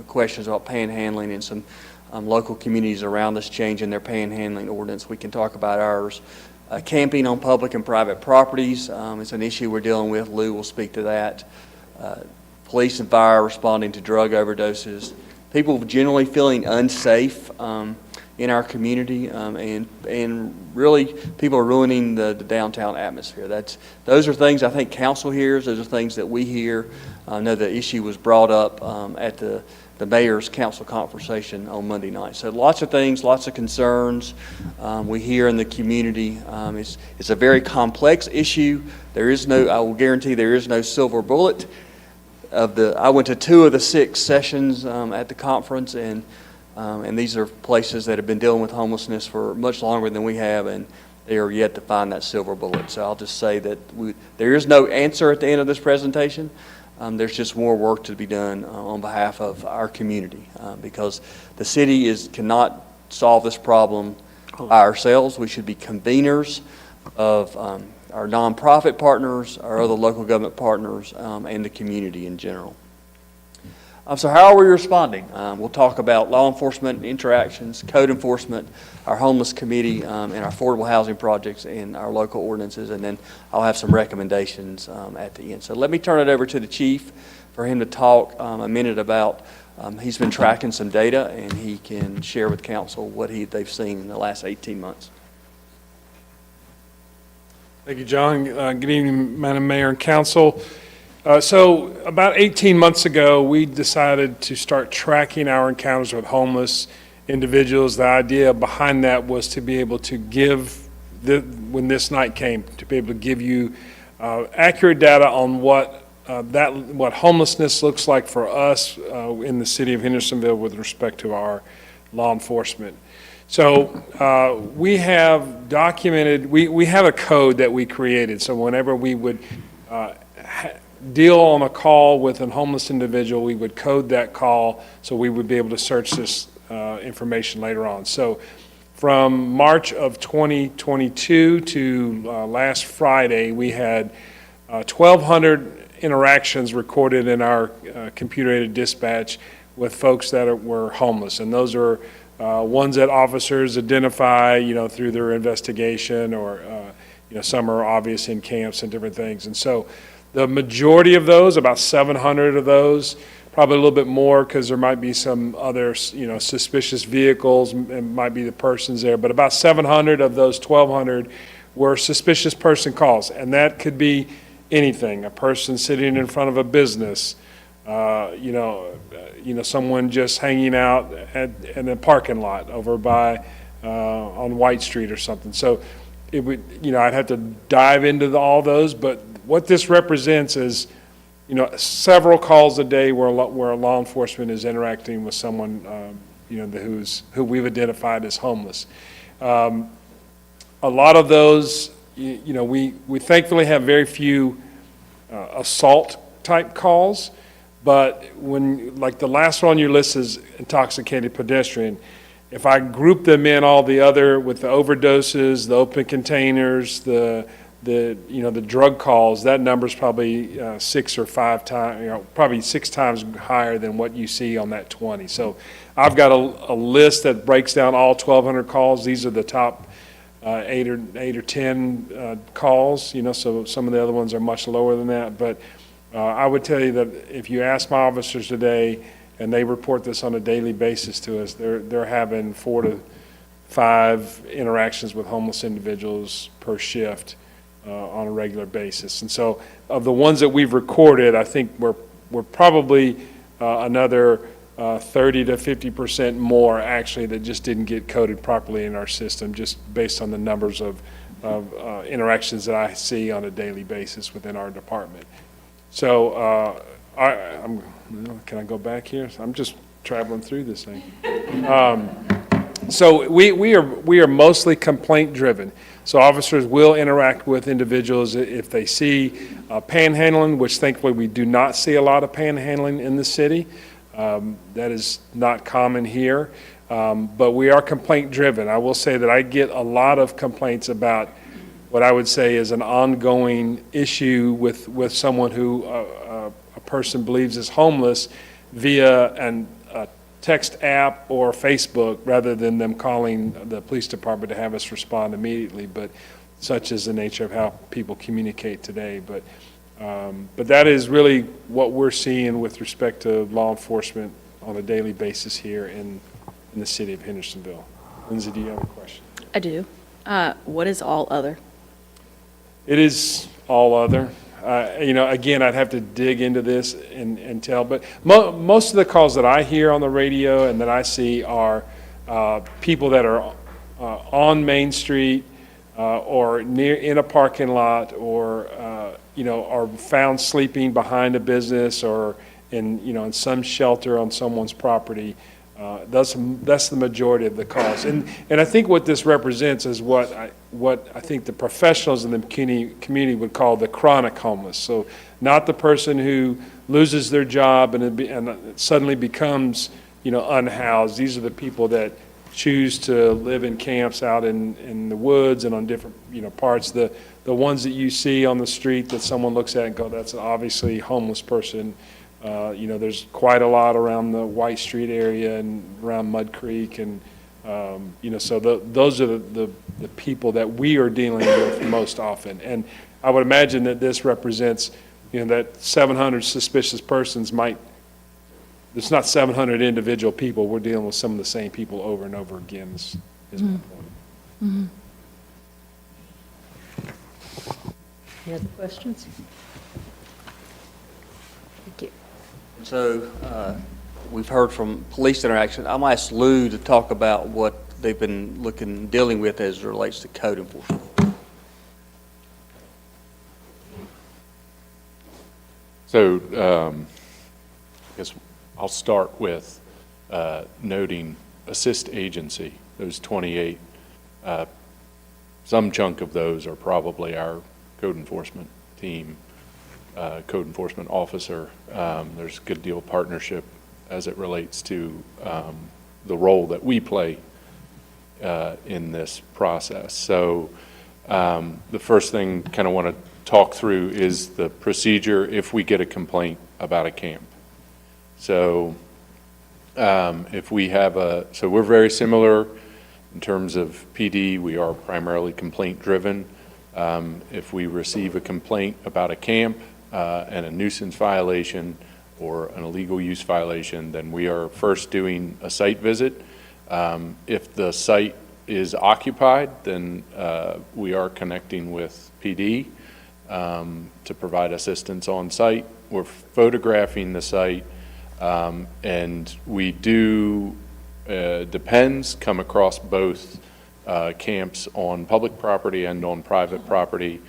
questions about panhandling and some local communities around us changing their panhandling ordinance. We can talk about ours. Camping on public and private properties is an issue we're dealing with. Lou will speak to that. Police and fire responding to drug overdoses. People generally feeling unsafe in our community, and really people are ruining the downtown atmosphere. Those are things I think council hears. Those are things that we hear. I know the issue was brought up at the mayor's council conversation on Monday night. So lots of things, lots of concerns we hear in the community. It's a very complex issue. I will guarantee there is no silver bullet. I went to 2 of the 6 sessions at the conference, and these are places that have been dealing with homelessness for much longer than we have, and they are yet to find that silver bullet. So I'll just say that there is no answer at the end of this presentation. There's just more work to be done on behalf of our community because the city cannot solve this problem by ourselves. We should be conveners of our nonprofit partners, our other local government partners, and the community in general. So how are we responding? We'll talk about law enforcement interactions, code enforcement, our homeless committee, and our affordable housing projects and our local ordinances, and then I'll have some recommendations at the end. So let me turn it over to the chief for him to talk a minute about, he's been tracking some data, and he can share with council what they've seen in the last 18 months. Thank you, John. Good evening, Madam Mayor and Council. So about 18 months ago, we decided to start tracking our encounters with homeless individuals. The idea behind that was to be able to give, when this night came, to be able to give you accurate data on what homelessness looks like for us in the city of Hendersonville with respect to our law enforcement. So we have documented, we have a code that we created. So whenever we would deal on a call with a homeless individual, we would code that call so we would be able to search this information later on. So from March of 2022 to last Friday, we had 1,200 interactions recorded in our computer-aided dispatch with folks that were homeless. And those are ones that officers identify, through their investigation or, some are obvious in camps and different things. And so the majority of those, about 700 of those, probably a little bit more because there might be some other, suspicious vehicles, and might be the persons there, but about 700 of those 1,200 were suspicious person calls, and that could be anything, a person sitting in front of a business, someone just hanging out in a parking lot over by, on White Street or something. So it would, I'd have to dive into all those, but what this represents is, several calls a day where law enforcement is interacting with someone, who we've identified as homeless. A lot of those, we thankfully have very few assault type calls, but when, like the last one on your list is intoxicated pedestrian, if I group them in all the other with the overdoses, the open containers, the drug calls, that number's probably 6 or 5 times, probably 6 times higher than what you see on that 20. So I've got a list that breaks down all 1,200 calls. These are the top 8 or 10 calls, so some of the other ones are much lower than that. But I would tell you that if you ask my officers today, and they report this on a daily basis to us, they're having 4 to 5 interactions with homeless individuals per shift on a regular basis. And so of the ones that we've recorded, I think we're probably another 30 to 50% more actually that just didn't get coded properly in our system, just based on the numbers of interactions that I see on a daily basis within our department. So can I go back here? I'm just traveling through this thing. So we are mostly complaint driven. So officers will interact with individuals if they see panhandling, which thankfully we do not see a lot of panhandling in the city. That is not common here, but we are complaint driven. I will say that I get a lot of complaints about what I would say is an ongoing issue with someone who a person believes is homeless via a text app or Facebook, rather than them calling the police department to have us respond immediately. But such is the nature of how people communicate today. But that is really what we're seeing with respect to law enforcement on a daily basis here in the city of Hendersonville. Lindsay, do you have a question? I do. What is all other? It is all other. Again, I'd have to dig into this and tell, but most of the calls that I hear on the radio and that I see are people that are on Main Street or in a parking lot, or are found sleeping behind a business or in some shelter on someone's property. That's the majority of the calls, and I think what this represents is what I think the professionals in the community would call the chronic homeless. So not the person who loses their job and suddenly becomes unhoused. These are the people that choose to live in camps out in the woods and on different parts. The ones that you see on the street that someone looks at and go, that's obviously a homeless person. There's quite a lot around the White Street area and around Mud Creek, and so those are the people that we are dealing with most often. And I would imagine that this represents, that 700 suspicious persons it's not 700 individual people. We're dealing with some of the same people over and over again is my point. Mm-hmm. Any other questions? Thank you. So we've heard from police interaction. I'm going to ask Lou to talk about what they've been dealing with as it relates to code enforcement. So I guess I'll start with noting assist agency, those 28. Some chunk of those are probably our code enforcement team, code enforcement officer. There's a good deal of partnership as it relates to the role that we play in this process. So the first thing kind of want to talk through is the procedure if we get a complaint about a camp. So if we have so we're very similar in terms of PD. We are primarily complaint driven. If we receive a complaint about a camp and a nuisance violation or an illegal use violation, then we are first doing a site visit. If the site is occupied, then we are connecting with PD to provide assistance on site. We're photographing the site, and we do, depends, come across both camps on public property and on private property.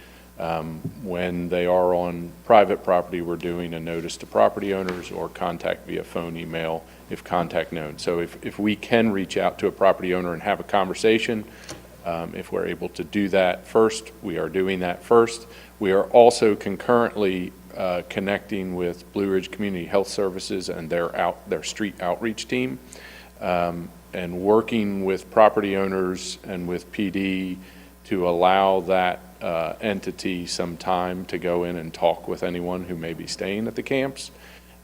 When they are on private property, we're doing a notice to property owners or contact via phone, email, if contact known. So if we can reach out to a property owner and have a conversation, if we're able to do that first, we are doing that first. We are also concurrently connecting with Blue Ridge Community Health Services and their street outreach team, and working with property owners and with PD to allow that entity some time to go in and talk with anyone who may be staying at the camps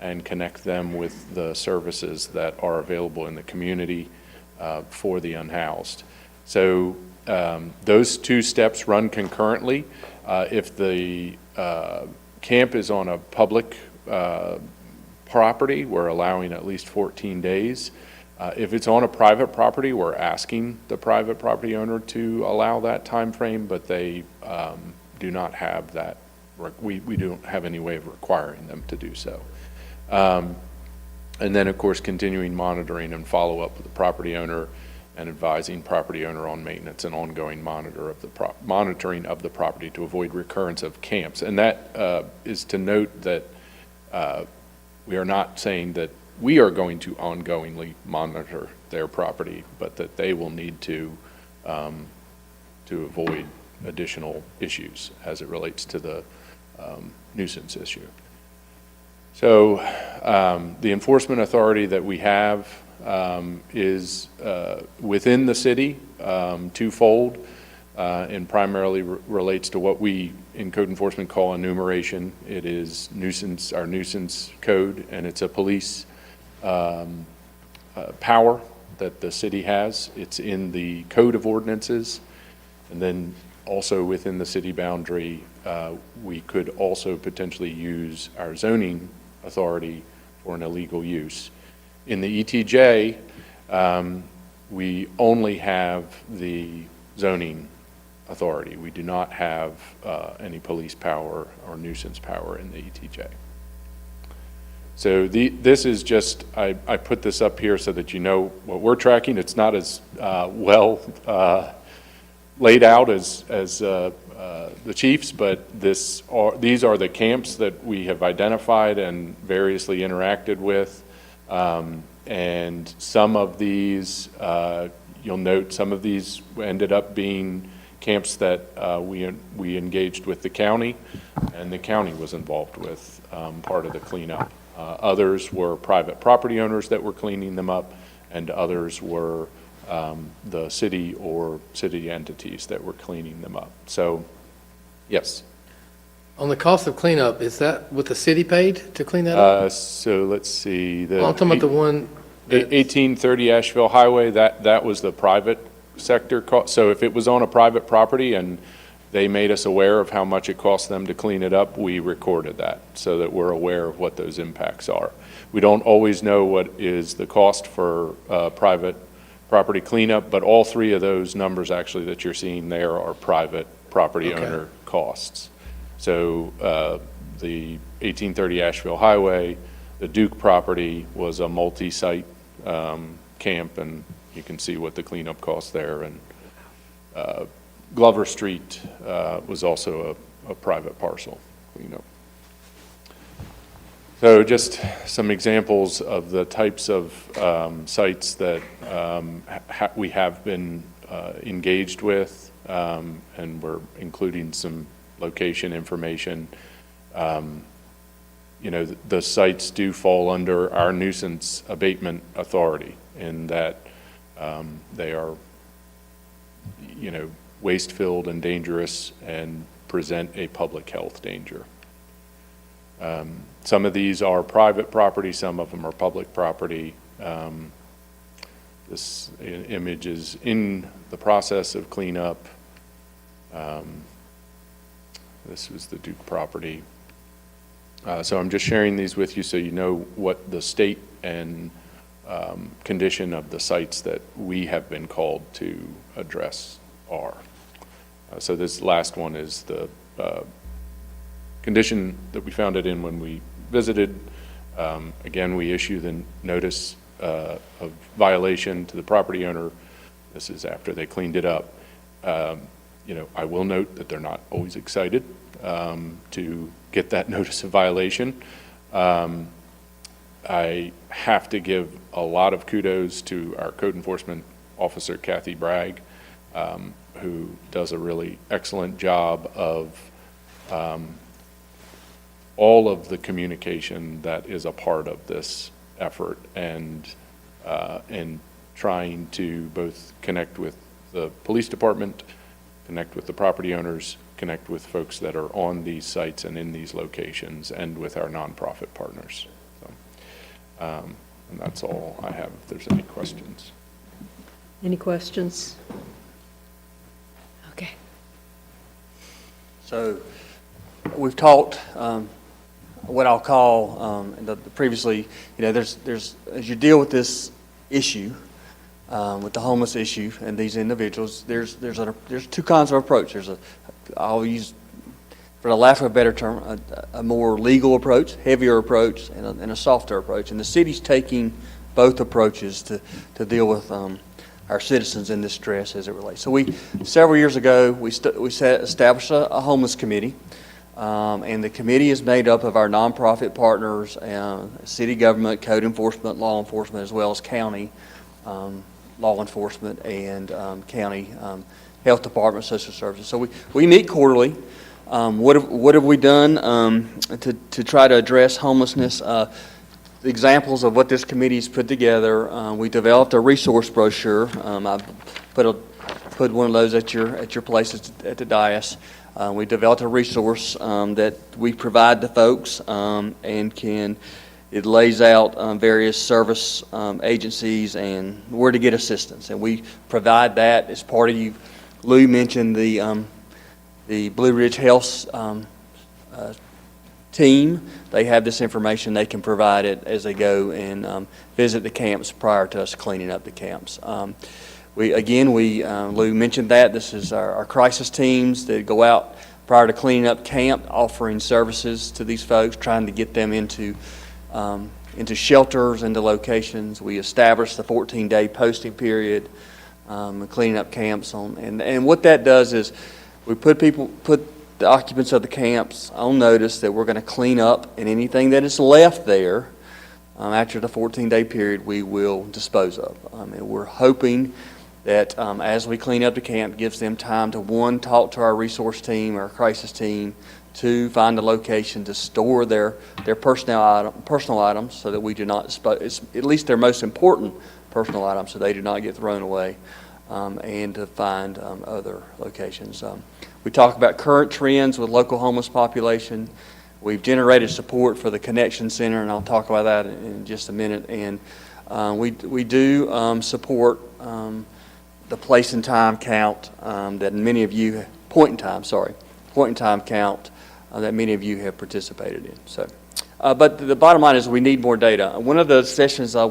and connect them with the services that are available in the community for the unhoused. So those two steps run concurrently. If the camp is on a public property, we're allowing at least 14 days. If it's on a private property, we're asking the private property owner to allow that time frame, but they do not have that. We don't have any way of requiring them to do so. And then, of course, continuing monitoring and follow up with the property owner and advising property owner on maintenance and ongoing monitoring of the property to avoid recurrence of camps. And that is to note that we are not saying that we are going to ongoingly monitor their property, but that they will need to avoid additional issues as it relates to the nuisance issue. So the enforcement authority that we have is within the city, twofold, and primarily relates to what we in code enforcement call enumeration. It is nuisance, our nuisance code, and it's a police power that the city has. It's in the code of ordinances, and then also within the city boundary, we could also potentially use our zoning authority for an illegal use. In the ETJ, we only have the zoning authority. We do not have any police power or nuisance power in the ETJ. So this is just, I put this up here so that you know what we're tracking. It's not as well laid out as the chief's, but these are the camps that we have identified and variously interacted with. And some of these, you'll note, some of these ended up being camps that we engaged with the county, and the county was involved with part of the cleanup. Others were private property owners that were cleaning them up, and others were the city or city entities that were cleaning them up. So, yes. On the cost of cleanup, is that what the city paid to clean that up? So let's see. I'm talking about the one. 1830 Asheville Highway, that was the private sector cost. So if it was on a private property and they made us aware of how much it cost them to clean it up, we recorded that so that we're aware of what those impacts are. We don't always know what is the cost for private property cleanup, but all three of those numbers actually that you're seeing there are private property owner costs. So the 1830 Asheville Highway, the Duke property was a multi-site camp, and you can see what the cleanup costs there. And Glover Street was also a private parcel cleanup. So just some examples of the types of sites that we have been engaged with, and we're including some location information. You know, the sites do fall under our nuisance abatement authority in that they are, you know, waste-filled and dangerous and present a public health danger. Some of these are private property, some of them are public property. This image is in the process of cleanup. This was the Duke property. So I'm just sharing these with you so you know what the state and condition of the sites that we have been called to address are. So this last one is the condition that we found it in when we visited. Again, we issue the notice of violation to the property owner. This is after they cleaned it up. You know, I will note that they're not always excited to get that notice of violation. I have to give a lot of kudos to our code enforcement officer, Kathy Bragg, who does a really excellent job of all of the communication that is a part of this effort, and trying to both connect with the police department, connect with the property owners, connect with folks that are on these sites and in these locations, and with our nonprofit partners. So, and that's all I have, if there's any questions. Any questions? Okay. So we've talked, what I'll call, previously, you know, there's, as you deal with this issue, with the homeless issue and these individuals, there's two kinds of approach. I'll use, for the lack of a better term, a more legal approach, heavier approach, and a softer approach. And the city's taking both approaches to deal with our citizens in this stress as it relates. So several years ago, we established a homeless committee, and the committee is made up of our nonprofit partners, city government, code enforcement, law enforcement, as well as county law enforcement and county health department, social services. So we meet quarterly. What have we done to try to address homelessness? Examples of what this committee's put together. We developed a resource brochure. I put one of those at your place at the dais. We developed a resource that we provide to folks, and it lays out various service agencies and where to get assistance, and we provide that as part of you. Lou mentioned the Blue Ridge Health team. They have this information. They can provide it as they go and visit the camps prior to us cleaning up the camps. Lou mentioned that. This is our crisis teams that go out prior to cleaning up camp, offering services to these folks, trying to get them into shelters, into locations. We established the 14-day posting period, cleaning up camps and what that does is we put the occupants of the camps on notice that we're going to clean up, and anything that is left there after the 14-day period we will dispose of. And we're hoping that as we clean up the camp, gives them time to, one, talk to our resource team, our crisis team, two, find a location to store their personal items so that we do not dispose, at least their most important personal items, so they do not get thrown away, and to find other locations. We talk about current trends with local homeless population. We've generated support for the Connection Center, and I'll talk about that in just a minute. And we do support the place and time count that many of you, point in time count that many of you have participated in. So, but the bottom line is we need more data. One of the sessions I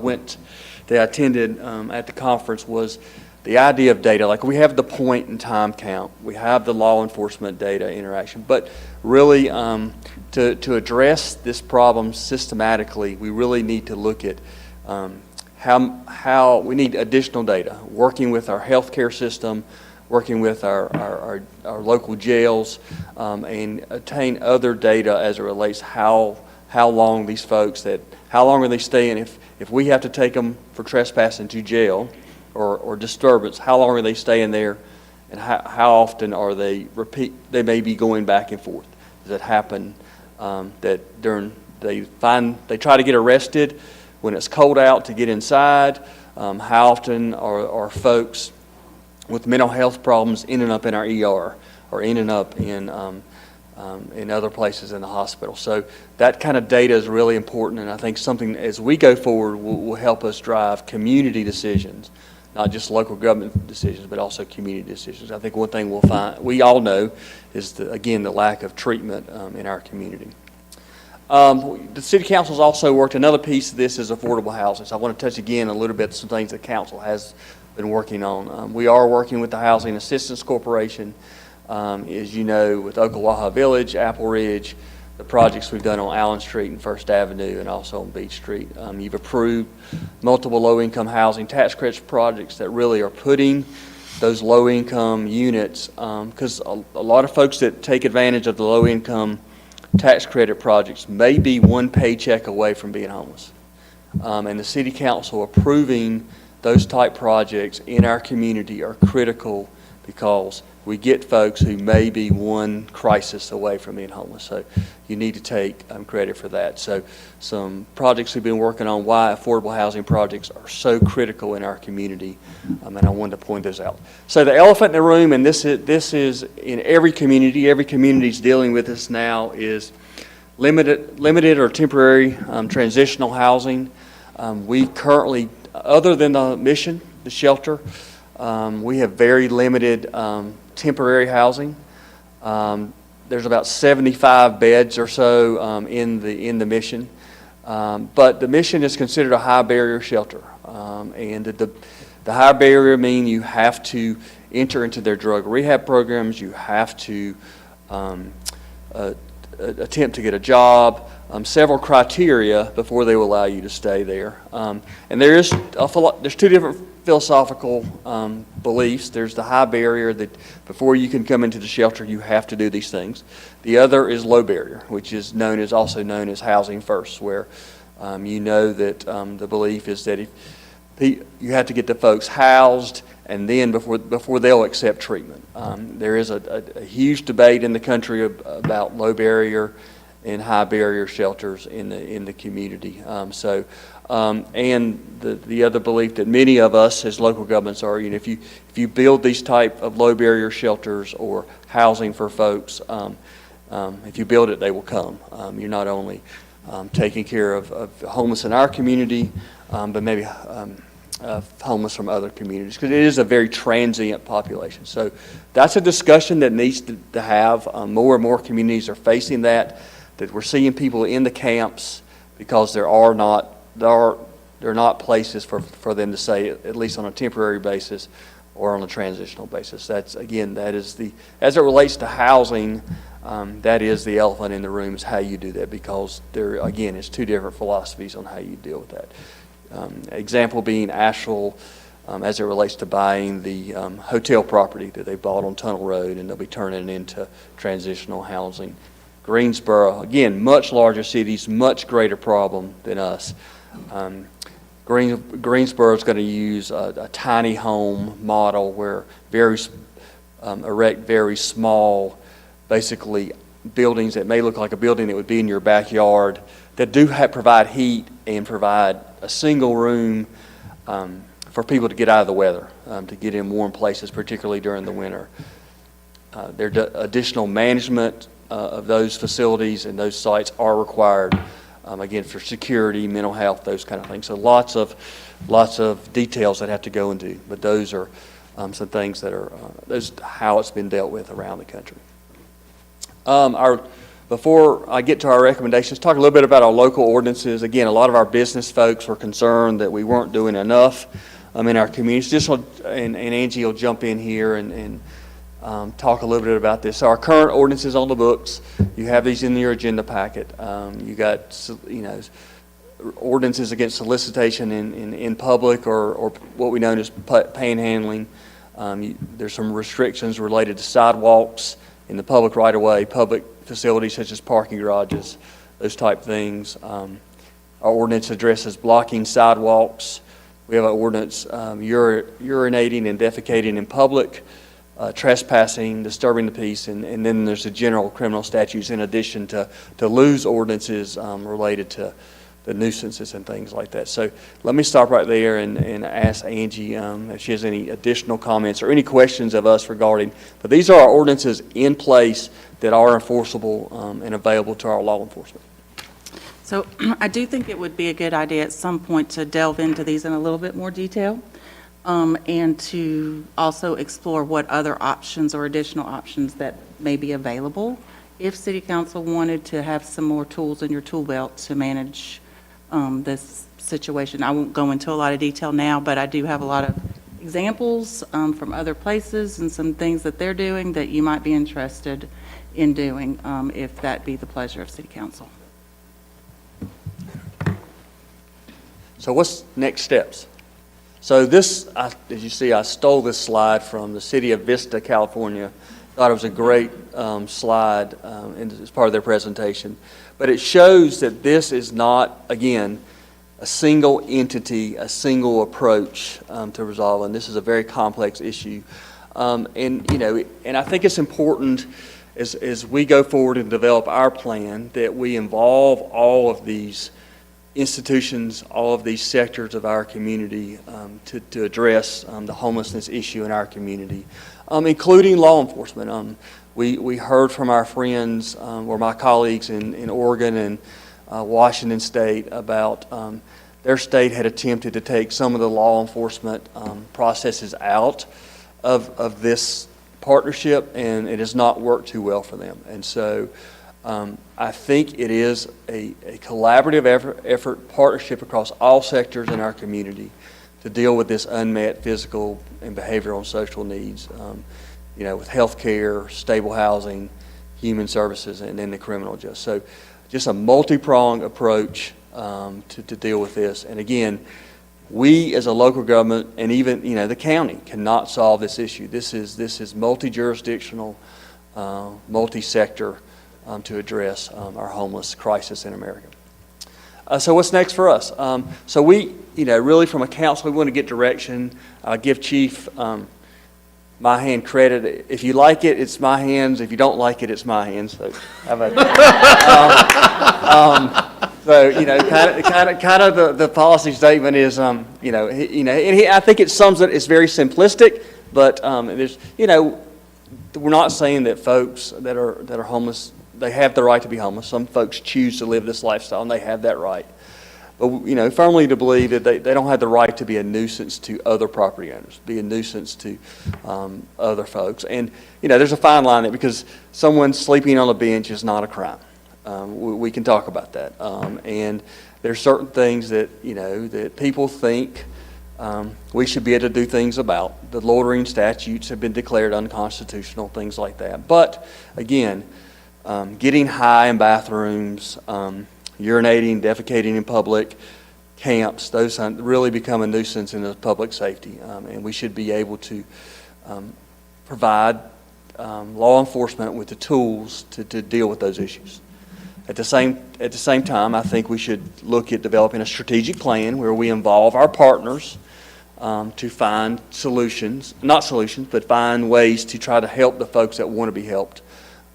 attended at the conference was the idea of data. Like, we have the point in time count, we have the law enforcement data interaction, but really to address this problem systematically, we really need to look at how we need additional data, working with our healthcare system, working with our local jails, and obtain other data as it relates how long these folks how long are they staying, if we have to take them for trespassing to jail or disturbance, how long are they staying there, and how often are they may be going back and forth. Does it happen that they try to get arrested when it's cold out to get inside? How often are folks with mental health problems ending up in our ER or ending up in other places in the hospital? So that kind of data is really important, and I think something as we go forward will help us drive community decisions, not just local government decisions, but also community decisions. I think one thing we all know is, again, the lack of treatment in our community. The City Council's also worked, another piece of this is affordable housing. So I want to touch again a little bit some things the council has been working on. We are working with the Housing Assistance Corporation, as you know, with Oklawaha Village, Apple Ridge, the projects we've done on Allen Street and First Avenue and also on Beach Street. You've approved multiple low-income housing tax credit projects that really are putting those low-income units, because a lot of folks that take advantage of the low-income tax credit projects may be one paycheck away from being homeless. And the City Council approving those type projects in our community are critical because we get folks who may be one crisis away from being homeless. So you need to take credit for that. So some projects we've been working on, why affordable housing projects are so critical in our community, and I wanted to point those out. So the elephant in the room, and this is in every community is dealing with this now, is limited or temporary transitional housing. We currently, other than the mission, the shelter, we have very limited temporary housing. There's about 75 beds or so in the mission, but the mission is considered a high barrier shelter, and the high barrier means you have to enter into their drug rehab programs, you have to attempt to get a job, several criteria before they will allow you to stay there. And there's two different philosophical beliefs. There's the high barrier that before you can come into the shelter, you have to do these things. The other is low barrier, which is also known as housing first, where you know that the belief is that if you have to get the folks housed, and then before they'll accept treatment. There is a huge debate in the country about low barrier and high barrier shelters in the community. And the other belief that many of us as local governments are, if you build these type of low barrier shelters or housing for folks, if you build it, they will come. You're not only taking care of homeless in our community, but maybe homeless from other communities, because it is a very transient population. So that's a discussion that needs to have. More and more communities are facing that we're seeing people in the camps because there are not places for them to stay, at least on a temporary basis or on a transitional basis. That is as it relates to housing, that is the elephant in the room, is how you do that, because it's two different philosophies on how you deal with that. Example being Asheville, as it relates to buying the hotel property that they bought on Tunnel Road, and they'll be turning it into transitional housing. Greensboro, again, much larger cities, much greater problem than us. Greensboro is going to use a tiny home model where erect very small, basically buildings that may look like a building that would be in your backyard, that do provide heat and provide a single room for people to get out of the weather, to get in warm places, particularly during the winter. There's additional management of those facilities and those sites are required, again, for security, mental health, those kind of things. So lots of details that have to go into, but those are some things that are how it's been dealt with around the country. Before I get to our recommendations, talk a little bit about our local ordinances. Again, a lot of our business folks were concerned that we weren't doing enough in our communities. And Angie will jump in here and talk a little bit about this. So our current ordinances on the books, you have these in your agenda packet. You got ordinances against solicitation in public or what we know as panhandling. There's some restrictions related to sidewalks in the public right-of-way, public facilities such as parking garages, those type things. Our ordinance addresses blocking sidewalks. We have an ordinance urinating and defecating in public, trespassing, disturbing the peace, and then there's the general criminal statutes in addition to loose ordinances related to the nuisances and things like that. So let me stop right there and ask Angie if she has any additional comments or any questions of us regarding, but these are our ordinances in place that are enforceable and available to our law enforcement. So I do think it would be a good idea at some point to delve into these in a little bit more detail. and to also explore what other options or additional options that may be available if City Council wanted to have some more tools in your tool belt to manage this situation. I won't go into a lot of detail now, but I do have a lot of examples from other places and some things that they're doing that you might be interested in doing if that be the pleasure of City Council. So what's next steps? So this, as you see, I stole this slide from the city of Vista, California. Thought it was a great slide as part of their presentation. But it shows that this is not, again, a single entity, a single approach to resolve, and this is a very complex issue. And I think it's important as we go forward and develop our plan that we involve all of these institutions, all of these sectors of our community to address the homelessness issue in our community, including law enforcement. We heard from our friends, or my colleagues in Oregon and Washington State about their state had attempted to take some of the law enforcement processes out of this partnership, and it has not worked too well for them. And so I think it is a collaborative effort, partnership across all sectors in our community to deal with this unmet physical and behavioral and social needs, with health care, stable housing, human services, and then the criminal justice. So just a multi-pronged approach to deal with this. And again, we as a local government and even the county cannot solve this issue. This is multi-jurisdictional, multi-sector to address our homeless crisis in America. So what's next for us? So we, really from a council, we want to get direction. Give Chief my hand credit. If you like it, it's my hands. If you don't like it, it's my hands. So how about that? So kind of the policy statement is, and I think it sums it. It's very simplistic, but there's, we're not saying that folks that are homeless, they have the right to be homeless. Some folks choose to live this lifestyle, and they have that right. But, firmly to believe that they don't have the right to be a nuisance to other property owners, be a nuisance to other folks. And, there's a fine line there because someone sleeping on a bench is not a crime. We can talk about that. And there's certain things that, that people think we should be able to do things about. The loitering statutes have been declared unconstitutional, things like that. But, again, getting high in bathrooms, urinating, defecating in public, camps, those really become a nuisance in the public safety. And we should be able to provide law enforcement with the tools to deal with those issues. At the same time, I think we should look at developing a strategic plan where we involve our partners to find solutions, not solutions, but find ways to try to help the folks that want to be helped,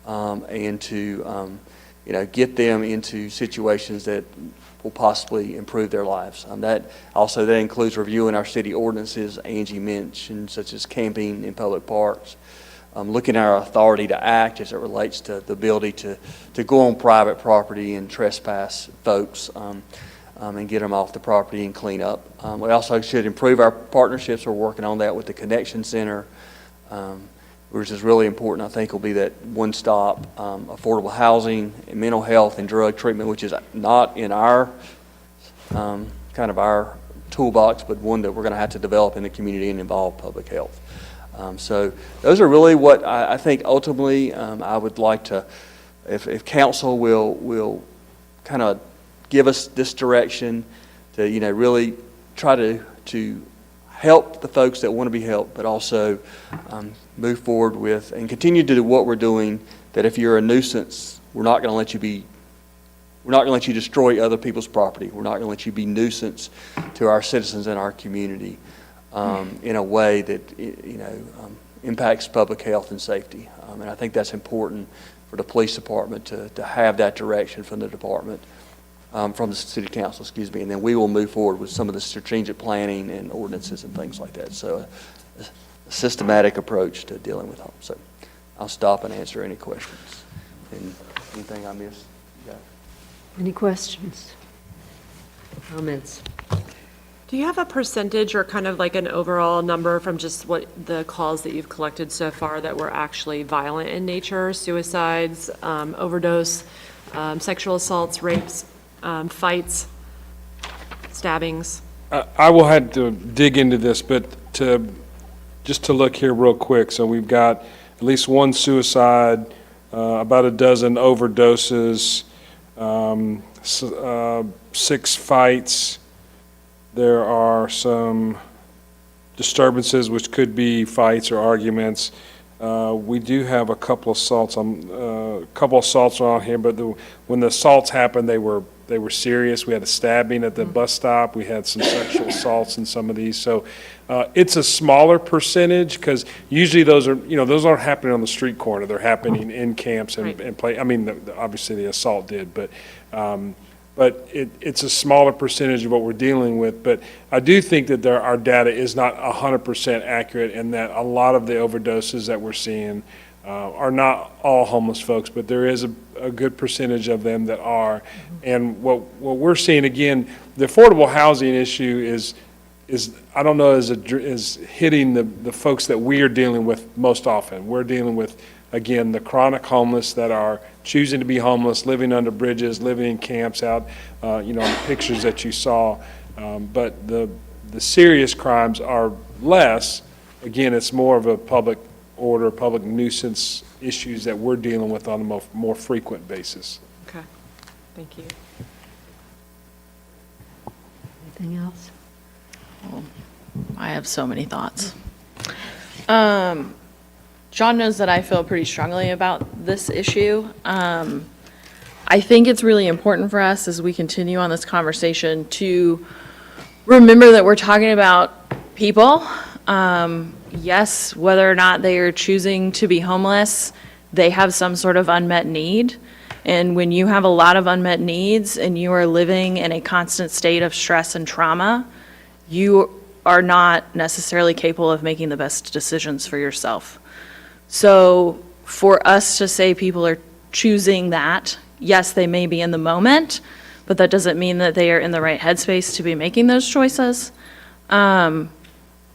and to get them into situations that will possibly improve their lives. That includes reviewing our city ordinances, Angie mentioned, such as camping in public parks, looking at our authority to act as it relates to the ability to go on private property and trespass folks and get them off the property and clean up. We also should improve our partnerships. We're working on that with the Connection Center, which is really important. I think will be that one-stop affordable housing, and mental health, and drug treatment, which is not in our kind of our toolbox, but one that we're going to have to develop in the community and involve public health. So those are really what I think ultimately I would like to, if council will kind of give us this direction to really try to help the folks that want to be helped, but also move forward with and continue to do what we're doing. That if you're a nuisance, we're not going to let you destroy other people's property. We're not going to let you be nuisance to our citizens in our community in a way that impacts public health and safety. And I think that's important for the police department to have that direction from the department, from the city council, and then we will move forward with some of the strategic planning and ordinances and things like that. So a systematic approach to dealing with homes. So I'll stop and answer any questions. And anything I missed? Yeah. Any questions? Comments? Do you have a percentage or kind of like an overall number from just what the calls that you've collected so far that were actually violent in nature, suicides, overdose, sexual assaults, rapes, fights, stabbings? I will have to dig into this, but just to look here real quick, so we've got at least one suicide, about a dozen overdoses, 6 fights. There are some disturbances, which could be fights or arguments. We do have a couple of assaults on here, but when the assaults happened, they were serious. We had a stabbing at the bus stop. We had some sexual assaults in some of these. So it's a smaller percentage because usually those aren't happening on the street corner. They're happening in camps and play. I mean, obviously the assault did, but it's a smaller percentage of what we're dealing with. But I do think that our data is not 100% accurate, and that a lot of the overdoses that we're seeing are not all homeless folks, but there is a good percentage of them that are. And what we're seeing, again, the affordable housing issue is I don't know, is hitting the folks that we are dealing with most often. We're dealing with, again, the chronic homeless that are choosing to be homeless, living under bridges, living in camps out, the pictures that you saw. But the serious crimes are less. Again, it's more of a public order, public nuisance issues that we're dealing with on a more frequent basis. Okay, thank you. Anything else? I have so many thoughts. John knows that I feel pretty strongly about this issue. I think it's really important for us as we continue on this conversation to remember that we're talking about people. Yes, whether or not they are choosing to be homeless, they have some sort of unmet need. And when you have a lot of unmet needs and you are living in a constant state of stress and trauma, you are not necessarily capable of making the best decisions for yourself. So for us to say people are choosing that, yes, they may be in the moment, but that doesn't mean that they are in the right headspace to be making those choices. I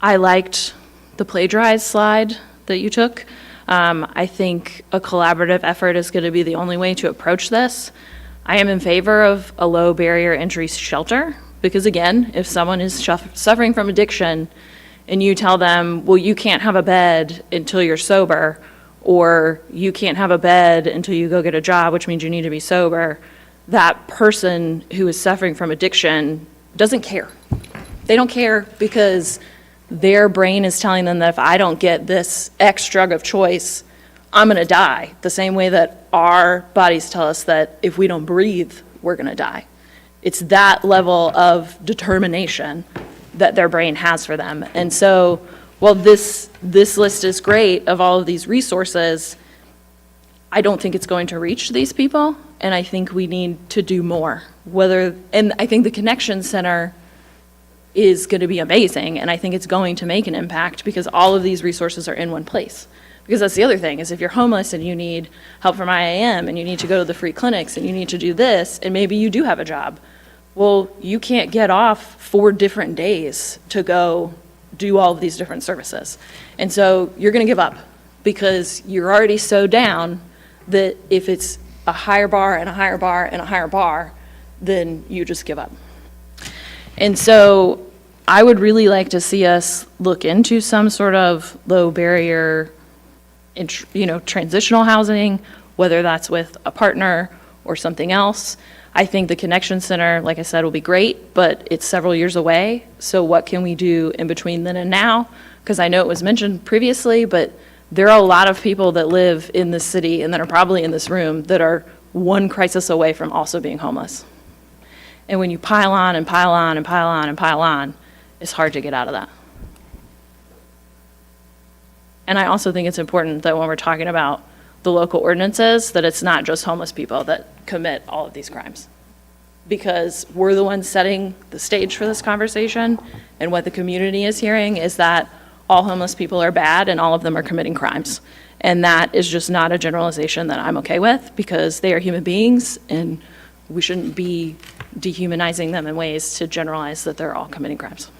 liked the plagiarized slide that you took. I think a collaborative effort is going to be the only way to approach this. I am in favor of a low barrier entry shelter because, again, if someone is suffering from addiction and you tell them, well, you can't have a bed until you're sober, or you can't have a bed until you go get a job, which means you need to be sober, that person who is suffering from addiction doesn't care. They don't care because their brain is telling them that if I don't get this X drug of choice, I'm going to die, the same way that our bodies tell us that if we don't breathe, we're going to die. It's that level of determination that their brain has for them. And so while this list is great of all of these resources, I don't think it's going to reach these people, and I think we need to do more. And I think the Connection Center is going to be amazing, and I think it's going to make an impact because all of these resources are in one place. Because that's the other thing, is if you're homeless and you need help from IAM and you need to go to the free clinics and you need to do this, and maybe you do have a job, well, you can't get off 4 different days to go do all of these different services. And so you're going to give up because you're already so down that if it's a higher bar and a higher bar and a higher bar, then you just give up. And so I would really like to see us look into some sort of low barrier, transitional housing, whether that's with a partner or something else. I think the Connection Center, like I said, will be great, but it's several years away. So what can we do in between then and now? Because I know it was mentioned previously, but there are a lot of people that live in this city and that are probably in this room that are one crisis away from also being homeless. And when you pile on and pile on and pile on and pile on, it's hard to get out of that. And I also think it's important that when we're talking about the local ordinances, that it's not just homeless people that commit all of these crimes. Because we're the ones setting the stage for this conversation, and what the community is hearing is that all homeless people are bad and all of them are committing crimes. And that is just not a generalization that I'm okay with, because they are human beings and we shouldn't be dehumanizing them in ways to generalize that they're all committing crimes.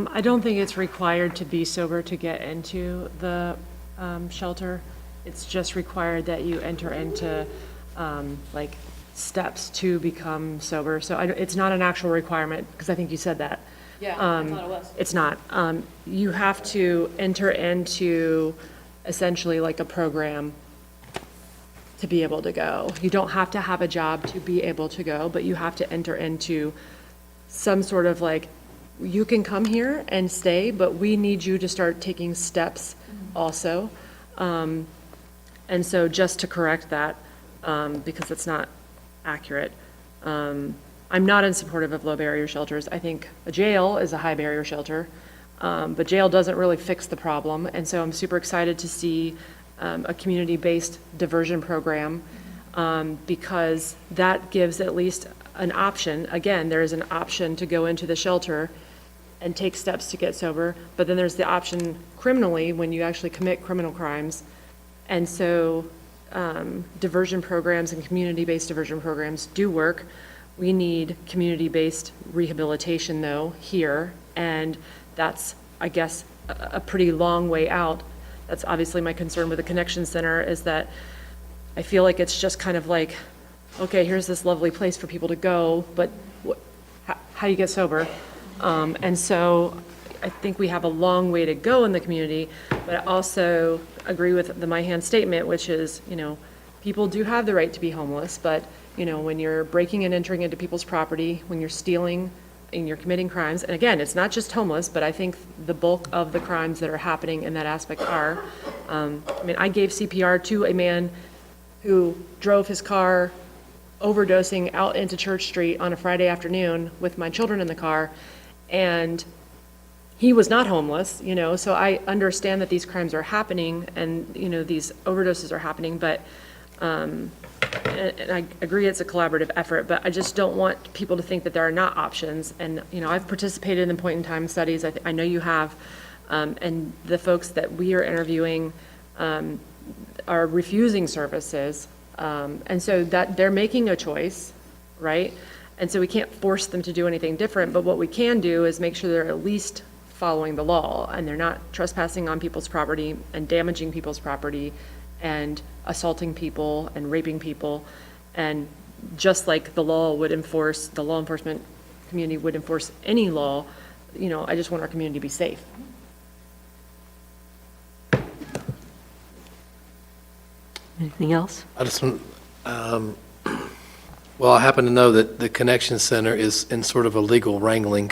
I don't think it's required to be sober to get into the shelter. It's just required that you enter into like steps to become sober. So it's not an actual requirement, because I think you said that. Yeah, I thought it was. It's not. You have to enter into essentially like a program to be able to go. You don't have to have a job to be able to go, but you have to enter into some sort of like, you can come here and stay, but we need you to start taking steps also. And so just to correct that, because it's not accurate, I'm not in supportive of low barrier shelters. I think a jail is a high barrier shelter, but jail doesn't really fix the problem. And so I'm super excited to see a community-based diversion program, because that gives at least an option. Again, there is an option to go into the shelter and take steps to get sober, but then there's the option criminally when you actually commit criminal crimes. And so diversion programs and community-based diversion programs do work. We need community-based rehabilitation, though, here, and that's, I guess, a pretty long way out. That's obviously my concern with the Connection Center, is that I feel like it's just kind of like, okay, here's this lovely place for people to go, but how do you get sober? And so I think we have a long way to go in the community, but I also agree with the My Hand statement, which is, people do have the right to be homeless, but, when you're breaking and entering into people's property, when you're stealing and you're committing crimes, and again, it's not just homeless, but I think the bulk of the crimes that are happening in that aspect are, I gave CPR to a man who drove his car overdosing out into Church Street on a Friday afternoon with my children in the car, and he was not homeless, so I understand that these crimes are happening and, these overdoses are happening, but, and I agree it's a collaborative effort, but I just don't want people to think that there are not options. And, I've participated in the point-in-time studies, I know you have, and the folks that we are interviewing are refusing services, and so that they're making a choice, right? And so we can't force them to do anything different, but what we can do is make sure they're at least following the law and they're not trespassing on people's property and damaging people's property and assaulting people and raping people. And just like the law enforcement community would enforce any law, I just want our community to be safe. Anything else? I just want, well, I happen to know that the Connection Center is in sort of a legal wrangling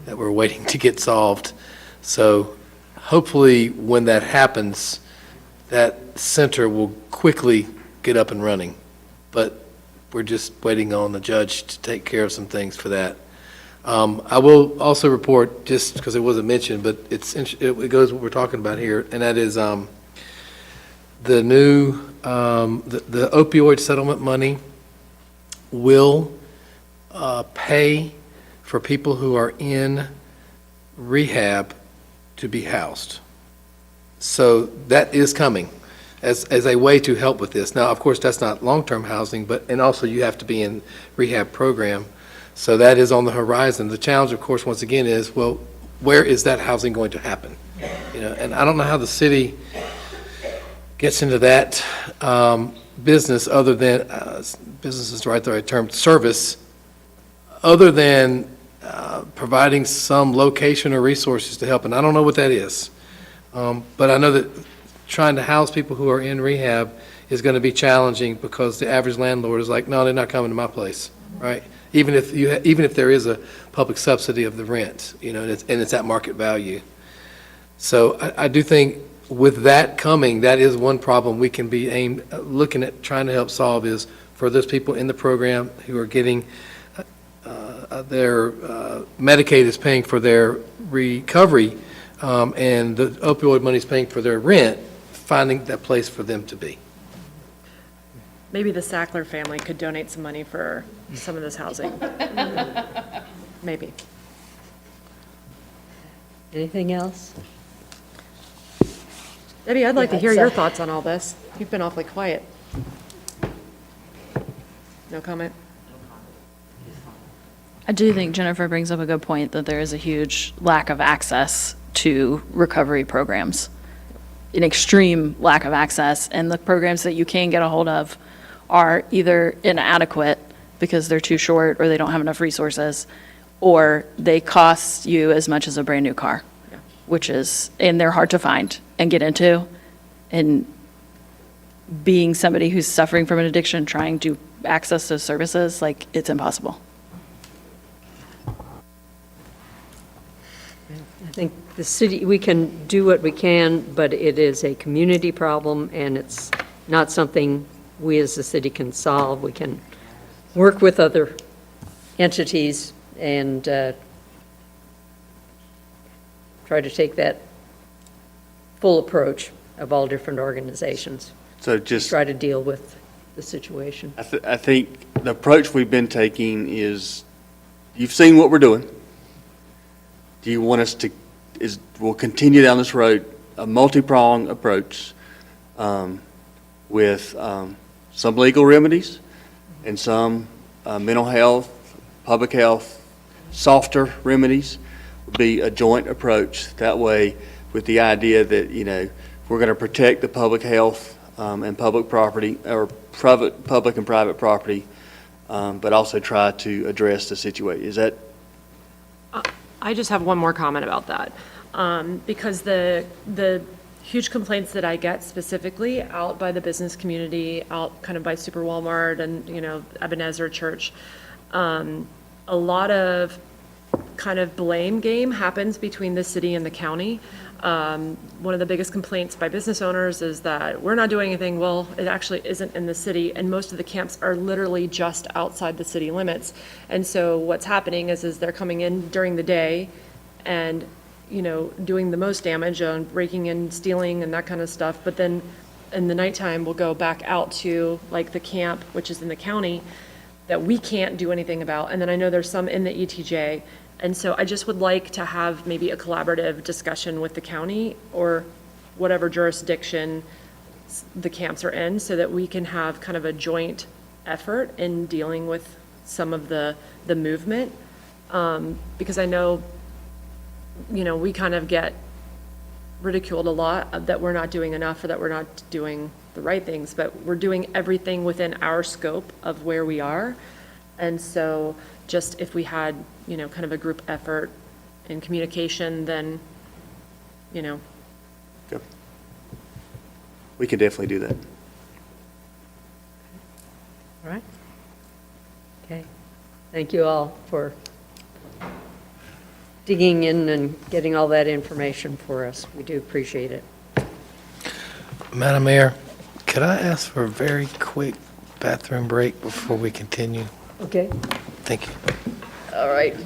that we're waiting to get solved. So hopefully when that happens, that center will quickly get up and running. But we're just waiting on the judge to take care of some things for that. I will also report, just because it wasn't mentioned, but it goes what we're talking about here, and that is the new, the opioid settlement money will pay for people who are in rehab to be housed. So that is coming as a way to help with this. Now, of course, that's not long-term housing, and also you have to be in rehab program. So that is on the horizon. The challenge, of course, once again is, well, where is that housing going to happen? And I don't know how the city gets into that business other than, business is the right term, service, other than providing some location or resources to help. And I don't know what that is. But I know that trying to house people who are in rehab is going to be challenging because the average landlord is like, no, they're not coming to my place, right? Even if there is a public subsidy of the rent, and it's at market value. So I do think with that coming, that is one problem we can be looking at trying to help solve, is for those people in the program who are getting their Medicaid is paying for their recovery, and the opioid money is paying for their rent, finding that place for them to be. Maybe the Sackler family could donate some money for some of this housing. Maybe. Anything else? Debbie, I'd like to hear your thoughts on all this. You've been awfully quiet. No comment? I do think Jennifer brings up a good point that there is a huge lack of access to recovery programs, an extreme lack of access, and the programs that you can get a hold of are either inadequate because they're too short or they don't have enough resources, or they cost you as much as a brand new car, which is, and they're hard to find and get into. And being somebody who's suffering from an addiction, trying to access those services, like, it's impossible. I think the city, we can do what we can, but it is a community problem, and it's not something we as a city can solve. We can work with other entities and try to take that full approach of all different organizations. So just try to deal with the situation. I think the approach we've been taking is, you've seen what we're doing. Do you want us to, we'll continue down this road, a multi-pronged approach with some legal remedies and some mental health, public health, softer remedies, would be a joint approach. That way, with the idea that, you know, we're going to protect the public health and public property, or public and private property, but also try to address the situation. Is that? I just have one more comment about that. Because the huge complaints that I get specifically out by the business community, out kind of by Super Walmart and, you know, Ebenezer Church, a lot of kind of blame game happens between the city and the county. One of the biggest complaints by business owners is that we're not doing anything. Well, it actually isn't in the city, and most of the camps are literally just outside the city limits. And so what's happening is they're coming in during the day and, you know, doing the most damage on breaking and stealing and that kind of stuff. But then in the nighttime, we'll go back out to like the camp, which is in the county, that we can't do anything about. And then I know there's some in the ETJ. And so I just would like to have maybe a collaborative discussion with the county or whatever jurisdiction the camps are in, so that we can have kind of a joint effort in dealing with some of the movement. Because I know, you know, we kind of get ridiculed a lot that we're not doing enough or that we're not doing the right things, but we're doing everything within our scope of where we are. And so just if we had, you know, kind of a group effort in communication, then, you know. Yep. We can definitely do that. All right. Okay. Thank you all for digging in and getting all that information for us. We do appreciate it. Madam Mayor, could I ask for a very quick bathroom break before we continue? Okay. Thank you. All right.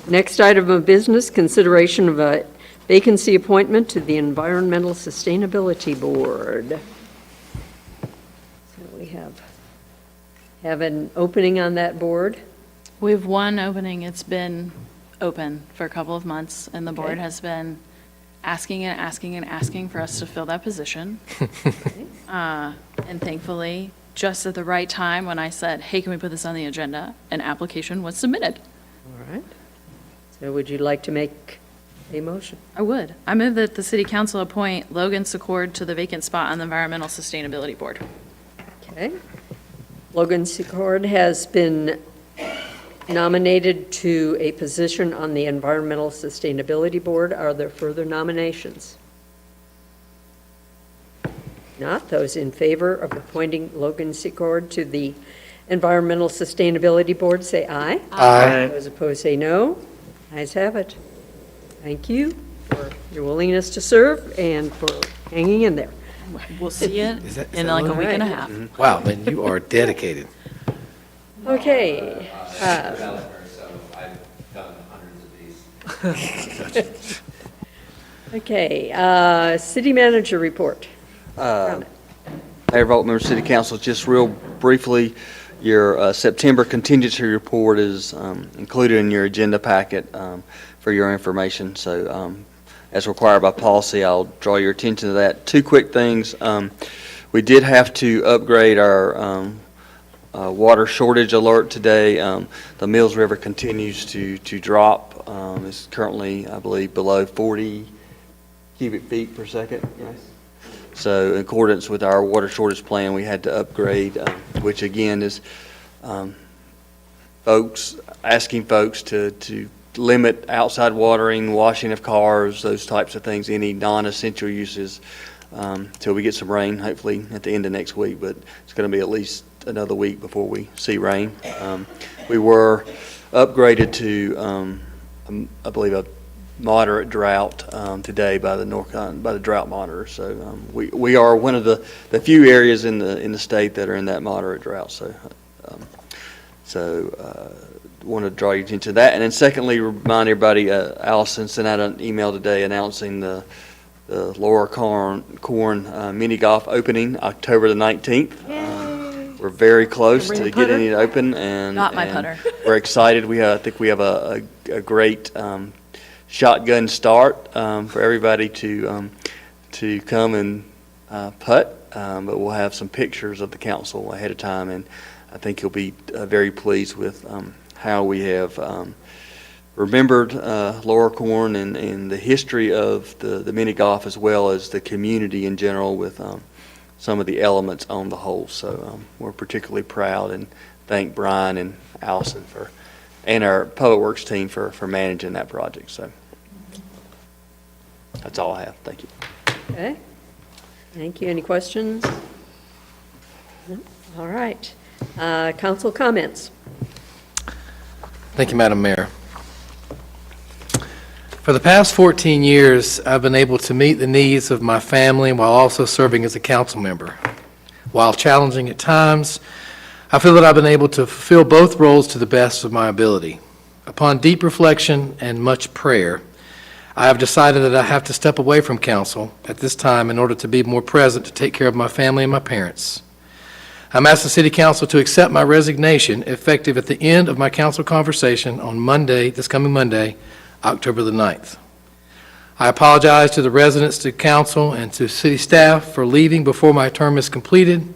Next item of business, consideration of a vacancy appointment to the Environmental Sustainability Board. So we have an opening on that board. We have one opening. It's been open for a couple of months, and the board Okay. has been asking and asking and asking for us to fill that position. And thankfully, just at the right time, when I said, hey, can we put this on the agenda, an application was submitted. All right. So would you like to make a motion? I would. I move that the city council appoint Logan Secord to the vacant spot on the Environmental Sustainability Board. Okay. Logan Secord has been nominated to a position on the Environmental Sustainability Board. Are there further nominations? Not. Those in favor of appointing Logan Secord to the Environmental Sustainability Board, say aye. Aye. Those opposed, say no. Ayes have it. Thank you for your willingness to serve and for hanging in there. We'll see you Is that in like a all week and a right? half. Wow, man, you are dedicated. Okay. Developer, so I've done hundreds of these. Okay, city manager report. Mayor Vogt, members of City Council, just real briefly, your September contingency report is included in your agenda packet for your information. So as required by policy, I'll draw your attention to that. Two quick things. We did have to upgrade our water shortage alert today. The Mills River continues to drop. It's currently, I believe, below 40 cubic feet per second. Yes. So in accordance with our water shortage plan, we had to upgrade, which again is asking folks to limit outside watering, washing of cars, those types of things, any non-essential uses, till we get some rain, hopefully at the end of next week, but it's going to be at least another week before we see rain. We were upgraded to, I believe, a moderate drought today by the drought monitor. So we are one of the few areas in the state that are in that moderate drought. So want to draw your attention to that. And then secondly, remind everybody, Allison sent out an email today announcing the Laura Corn mini golf opening October the 19th. We're very close to getting it open, and Not my putter. We're excited. I think we have a great shotgun start for everybody to come and putt, but we'll have some pictures of the council ahead of time, and I think you'll be very pleased with how we have remembered Laura Corn and the history of the mini golf, as well as the community in general, with some of the elements on the hole. So we're particularly proud and thank Brian and Allison and our Public Works team for managing that project. So that's all I have. Thank you. Okay. Thank you. Any questions? No? All right. Council comments. Thank you, Madam Mayor. For the past 14 years, I've been able to meet the needs of my family while also serving as a council member. While challenging at times, I feel that I've been able to fulfill both roles to the best of my ability. Upon deep reflection and much prayer, I have decided that I have to step away from council at this time in order to be more present to take care of my family and my parents. I'm asking the City Council to accept my resignation effective at the end of my council conversation on Monday, this coming Monday, October the 9th. I apologize to the residents, to council, and to city staff for leaving before my term is completed.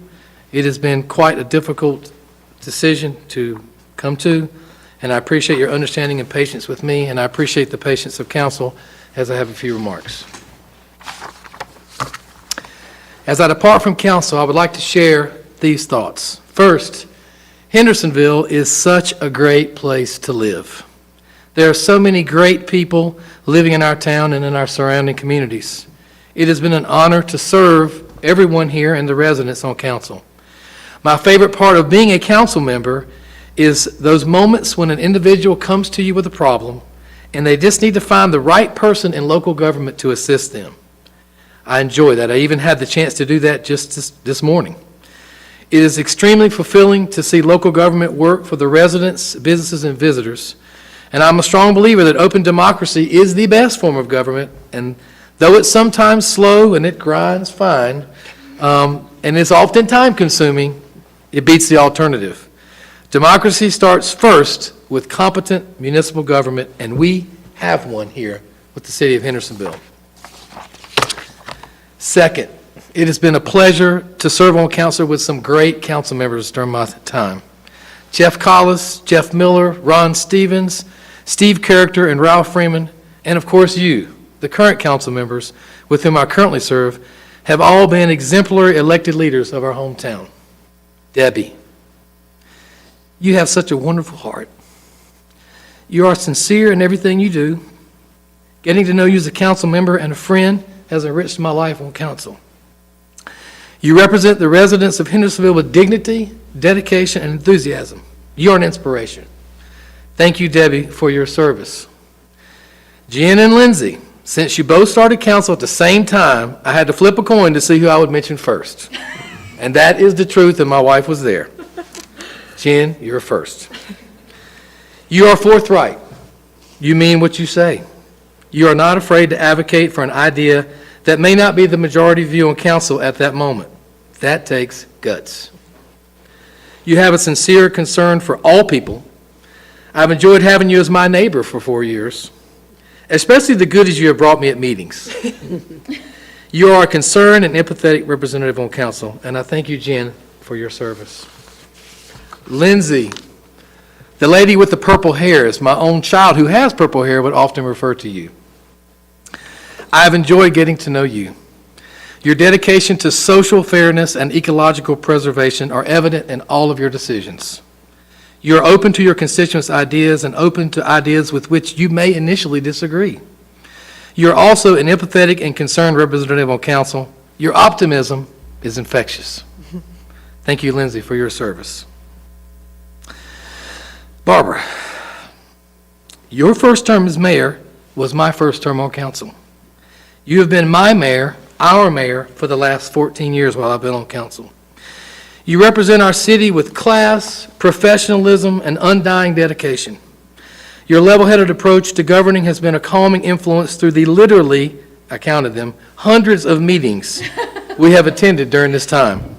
It has been quite a difficult decision to come to, and I appreciate your understanding and patience with me, and I appreciate the patience of council as I have a few remarks. As I depart from council, I would like to share these thoughts. First, Hendersonville is such a great place to live. There are so many great people living in our town and in our surrounding communities. It has been an honor to serve everyone here and the residents on council. My favorite part of being a council member is those moments when an individual comes to you with a problem and they just need to find the right person in local government to assist them. I enjoy that. I even had the chance to do that just this morning. It is extremely fulfilling to see local government work for the residents, businesses, and visitors. And I'm a strong believer that open democracy is the best form of government, and though it's sometimes slow and it grinds fine, and it's often time-consuming, it beats the alternative. Democracy starts first with competent municipal government, and we have one here with the city of Hendersonville. Second, it has been a pleasure to serve on council with some great council members during my time. Jeff Collis, Jeff Miller, Ron Stevens, Steve Character, and Ralph Freeman, and of course you, the current council members with whom I currently serve, have all been exemplary elected leaders of our hometown. Debbie, you have such a wonderful heart. You are sincere in everything you do. Getting to know you as a council member and a friend has enriched my life on council. You represent the residents of Hendersonville with dignity, dedication, and enthusiasm. You are an inspiration. Thank you, Debbie, for your service. Jen and Lindsay, since you both started council at the same time, I had to flip a coin to see who I would mention first. And that is the truth, and my wife was there. Jen, you're first. You are forthright. You mean what you say. You are not afraid to advocate for an idea that may not be the majority view on council at that moment. That takes guts. You have a sincere concern for all people. I've enjoyed having you as my neighbor for 4 years, especially the goodies you have brought me at meetings. You are a concerned and empathetic representative on council, and I thank you, Jen, for your service. Lindsay, the lady with the purple hair, is my own child who has purple hair would often refer to you. I've enjoyed getting to know you. Your dedication to social fairness and ecological preservation are evident in all of your decisions. You are open to your constituents' ideas and open to ideas with which you may initially disagree. You are also an empathetic and concerned representative on council. Your optimism is infectious. Thank you, Lindsay, for your service. Barbara, your first term as mayor was my first term on council. You have been my mayor, our mayor, for the last 14 years while I've been on council. You represent our city with class, professionalism, and undying dedication. Your level-headed approach to governing has been a calming influence through the literally, I counted them, hundreds of meetings we have attended during this time.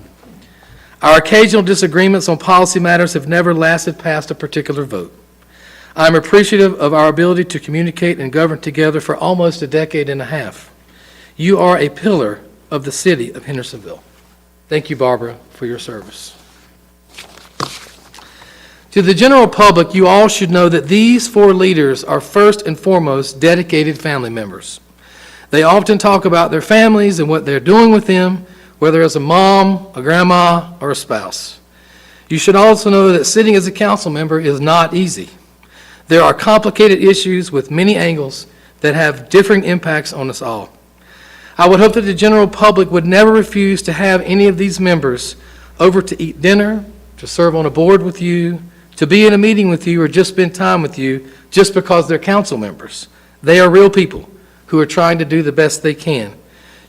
Our occasional disagreements on policy matters have never lasted past a particular vote. I'm appreciative of our ability to communicate and govern together for almost a decade and a half. You are a pillar of the city of Hendersonville. Thank you, Barbara, for your service. To the general public, you all should know that these four leaders are first and foremost dedicated family members. They often talk about their families and what they're doing with them, whether as a mom, a grandma, or a spouse. You should also know that sitting as a council member is not easy. There are complicated issues with many angles that have differing impacts on us all. I would hope that the general public would never refuse to have any of these members over to eat dinner, to serve on a board with you, to be in a meeting with you, or just spend time with you just because they're council members. They are real people who are trying to do the best they can.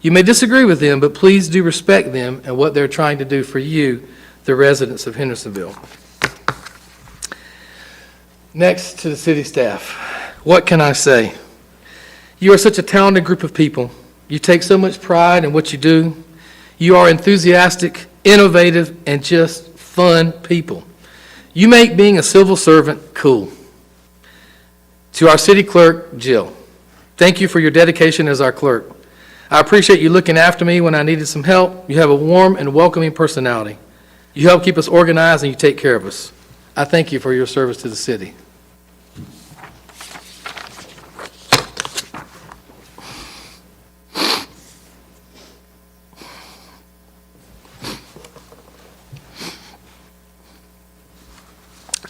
You may disagree with them, but please do respect them and what they're trying to do for you, the residents of Hendersonville. Next to the city staff, what can I say? You are such a talented group of people. You take so much pride in what you do. You are enthusiastic, innovative, and just fun people. You make being a civil servant cool. To our city clerk, Jill, thank you for your dedication as our clerk. I appreciate you looking after me when I needed some help. You have a warm and welcoming personality. You help keep us organized and you take care of us. I thank you for your service to the city.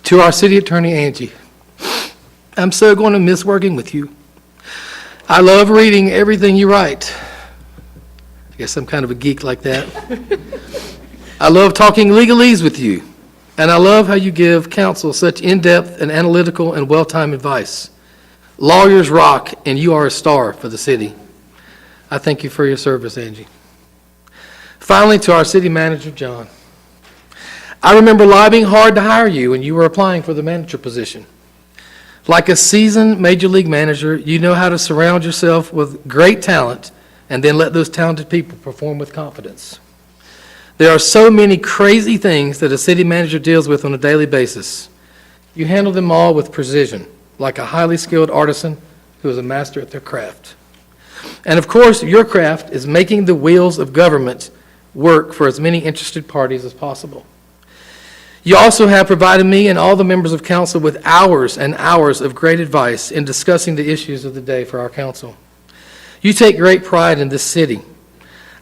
To our city attorney, Angie, I'm so going to miss working with you. I love reading everything you write. I guess I'm kind of a geek like that. I love talking legalese with you, and I love how you give counsel such in-depth and analytical and well-timed advice. Lawyers rock, and you are a star for the city. I thank you for your service, Angie. Finally, to our city manager, John. I remember lobbying hard to hire you when you were applying for the manager position. Like a seasoned major league manager, you know how to surround yourself with great talent and then let those talented people perform with confidence. There are so many crazy things that a city manager deals with on a daily basis. You handle them all with precision, like a highly skilled artisan who is a master at their craft. And of course, your craft is making the wheels of government work for as many interested parties as possible. You also have provided me and all the members of council with hours and hours of great advice in discussing the issues of the day for our council. You take great pride in this city.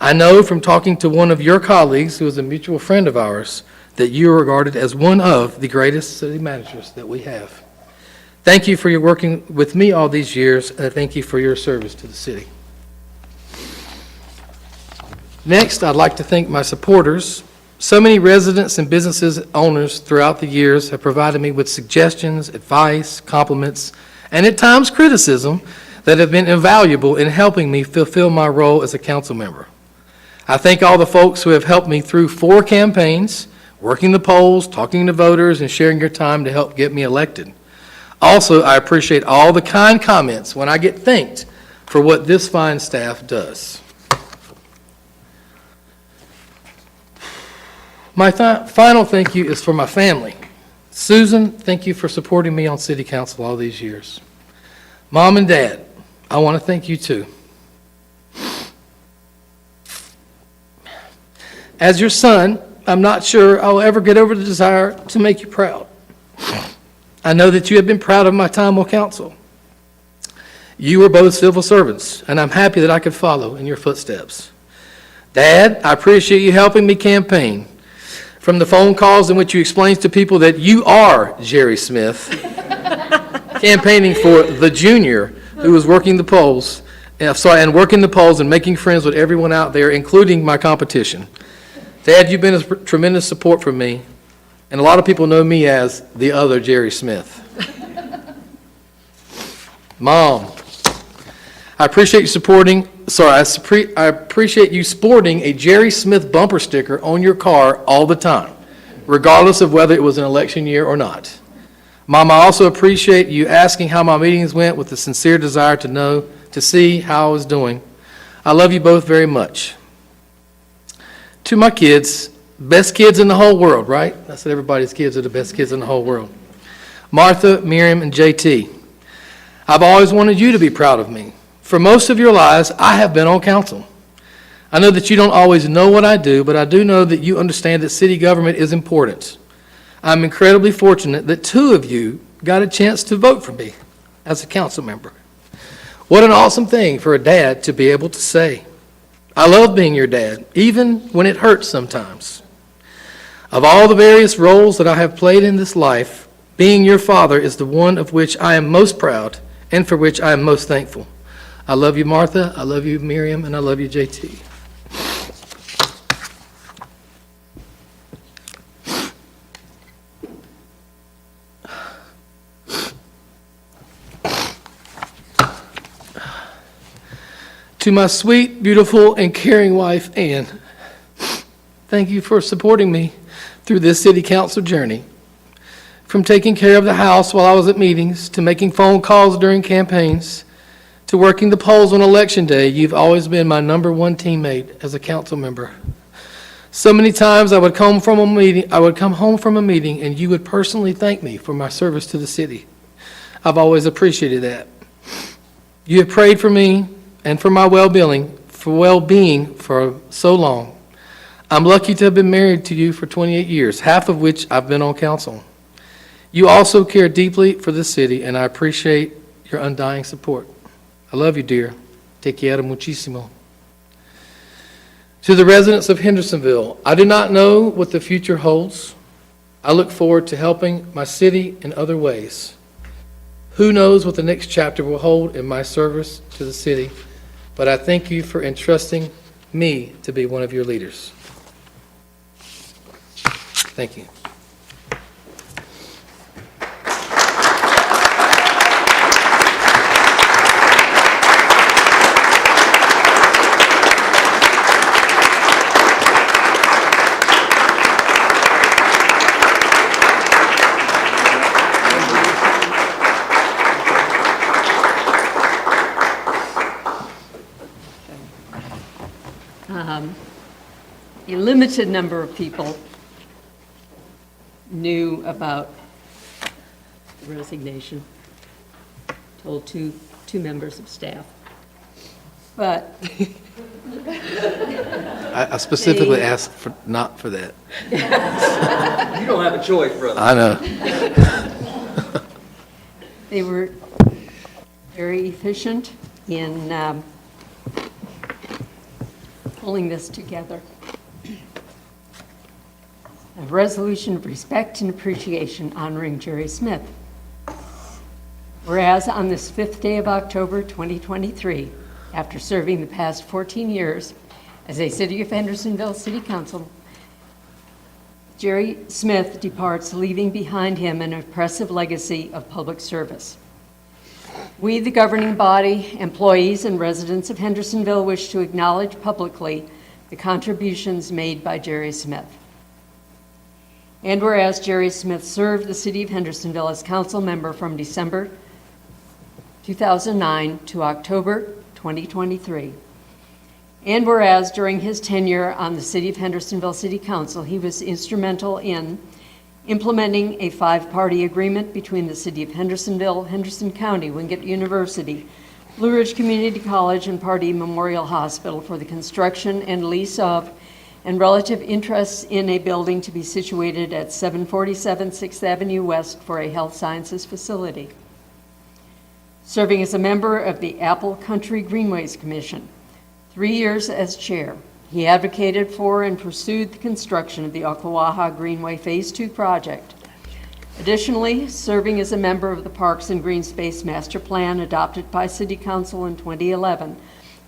I know from talking to one of your colleagues, who is a mutual friend of ours, that you are regarded as one of the greatest city managers that we have. Thank you for your working with me all these years, and thank you for your service to the city. Next, I'd like to thank my supporters. So many residents and businesses owners throughout the years have provided me with suggestions, advice, compliments, and at times criticism that have been invaluable in helping me fulfill my role as a council member. I thank all the folks who have helped me through 4 campaigns, working the polls, talking to voters, and sharing your time to help get me elected. Also, I appreciate all the kind comments when I get thanked for what this fine staff does. My final thank you is for my family. Susan, thank you for supporting me on city council all these years. Mom and Dad, I want to thank you too. As your son, I'm not sure I'll ever get over the desire to make you proud. I know that you have been proud of my time on council. You were both civil servants, and I'm happy that I could follow in your footsteps. Dad, I appreciate you helping me campaign. From the phone calls in which you explained to people that you are Jerry Smith, campaigning for the junior who was working the polls, and working the polls and making friends with everyone out there, including my competition. Dad, you've been a tremendous support for me, and a lot of people know me as the other Jerry Smith. Mom, I appreciate you I appreciate you sporting a Jerry Smith bumper sticker on your car all the time, regardless of whether it was an election year or not. Mom, I also appreciate you asking how my meetings went with a sincere desire to see how I was doing. I love you both very much. To my kids, best kids in the whole world, right? I said everybody's kids are the best kids in the whole world. Martha, Miriam, and JT, I've always wanted you to be proud of me. For most of your lives, I have been on council. I know that you don't always know what I do, but I do know that you understand that city government is important. I'm incredibly fortunate that 2 of you got a chance to vote for me as a council member. What an awesome thing for a dad to be able to say. I love being your dad, even when it hurts sometimes. Of all the various roles that I have played in this life, being your father is the one of which I am most proud and for which I am most thankful. I love you, Martha, I love you, Miriam, and I love you, JT. To my sweet, beautiful, and caring wife, Ann, thank you for supporting me through this city council journey. From taking care of the house while I was at meetings, to making phone calls during campaigns, to working the polls on election day, you've always been my number 1 teammate as a council member. So many times I would come home from a meeting and you would personally thank me for my service to the city. I've always appreciated that. You have prayed for me and for my well-being for so long. I'm lucky to have been married to you for 28 years, half of which I've been on council. You also care deeply for the city, and I appreciate your undying support. I love you, dear. Te quiero muchísimo. To the residents of Hendersonville, I do not know what the future holds. I look forward to helping my city in other ways. Who knows what the next chapter will hold in my service to the city, but I thank you for entrusting me to be one of your leaders. Thank you. a limited number of people knew about the resignation, told two members of staff. But I specifically asked for, not for that. You don't have a choice, brother. I know. they were very efficient in pulling this together. A resolution of respect and appreciation honoring Jerry Smith. Whereas on this 5th day of October 2023, after serving the past 14 years as a City of Hendersonville City Council, Jerry Smith departs, leaving behind him an impressive legacy of public service. We, the governing body, employees, and residents of Hendersonville wish to acknowledge publicly the contributions made by Jerry Smith. And whereas Jerry Smith served the City of Hendersonville as council member from December 2009 to October 2023. And whereas during his tenure on the City of Hendersonville City Council, he was instrumental in implementing a 5-party agreement between the City of Hendersonville, Henderson County, Wingate University, Blue Ridge Community College, and Pardee Memorial Hospital for the construction and lease of and relative interests in a building to be situated at 747 6th Avenue West for a health sciences facility. Serving as a member of the Apple Country Greenways Commission, 3 years as chair, he advocated for and pursued the construction of the Ocklawaha Greenway Phase 2 project. Additionally, serving as a member of the Parks and Green Space Master Plan adopted by City Council in 2011,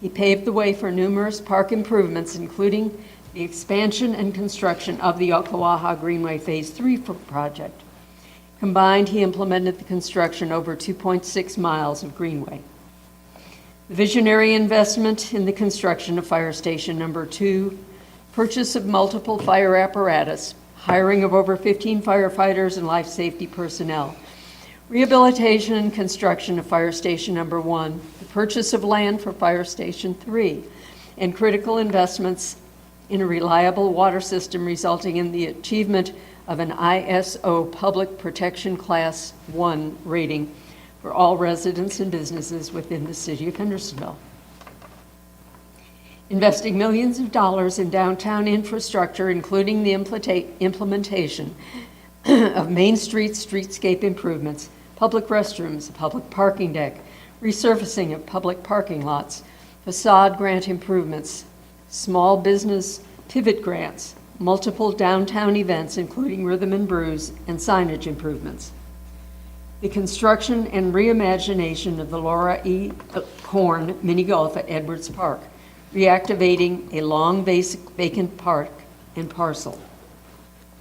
he paved the way for numerous park improvements, including the expansion and construction of the Ocklawaha Greenway Phase 3 project. Combined, he implemented the construction over 2.6 miles of greenway. The visionary investment in the construction of Fire Station Number 2, purchase of multiple fire apparatus, hiring of over 15 firefighters and life safety personnel, rehabilitation and construction of Fire Station Number 1, the purchase of land for Fire Station 3, and critical investments in a reliable water system resulting in the achievement of an ISO Public Protection Class 1 rating for all residents and businesses within the City of Hendersonville. Investing millions of dollars in downtown infrastructure, including the implementation of Main Street streetscape improvements, public restrooms, a public parking deck, resurfacing of public parking lots, facade grant improvements, small business pivot grants, multiple downtown events, including Rhythm and Brews, and signage improvements. The construction and reimagination of the Laura E. Korn mini golf at Edwards Park, reactivating a long vacant park and parcel.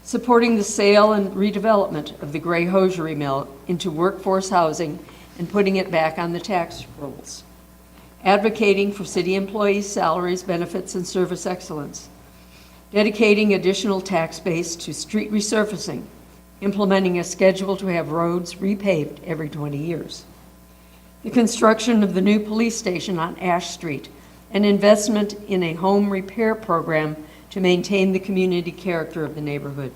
Supporting the sale and redevelopment of the Gray Hosiery Mill into workforce housing and putting it back on the tax rolls. Advocating for city employees' salaries, benefits, and service excellence. Dedicating additional tax base to street resurfacing, implementing a schedule to have roads repaved every 20 years. The construction of the new police station on Ash Street, an investment in a home repair program to maintain the community character of the neighborhood.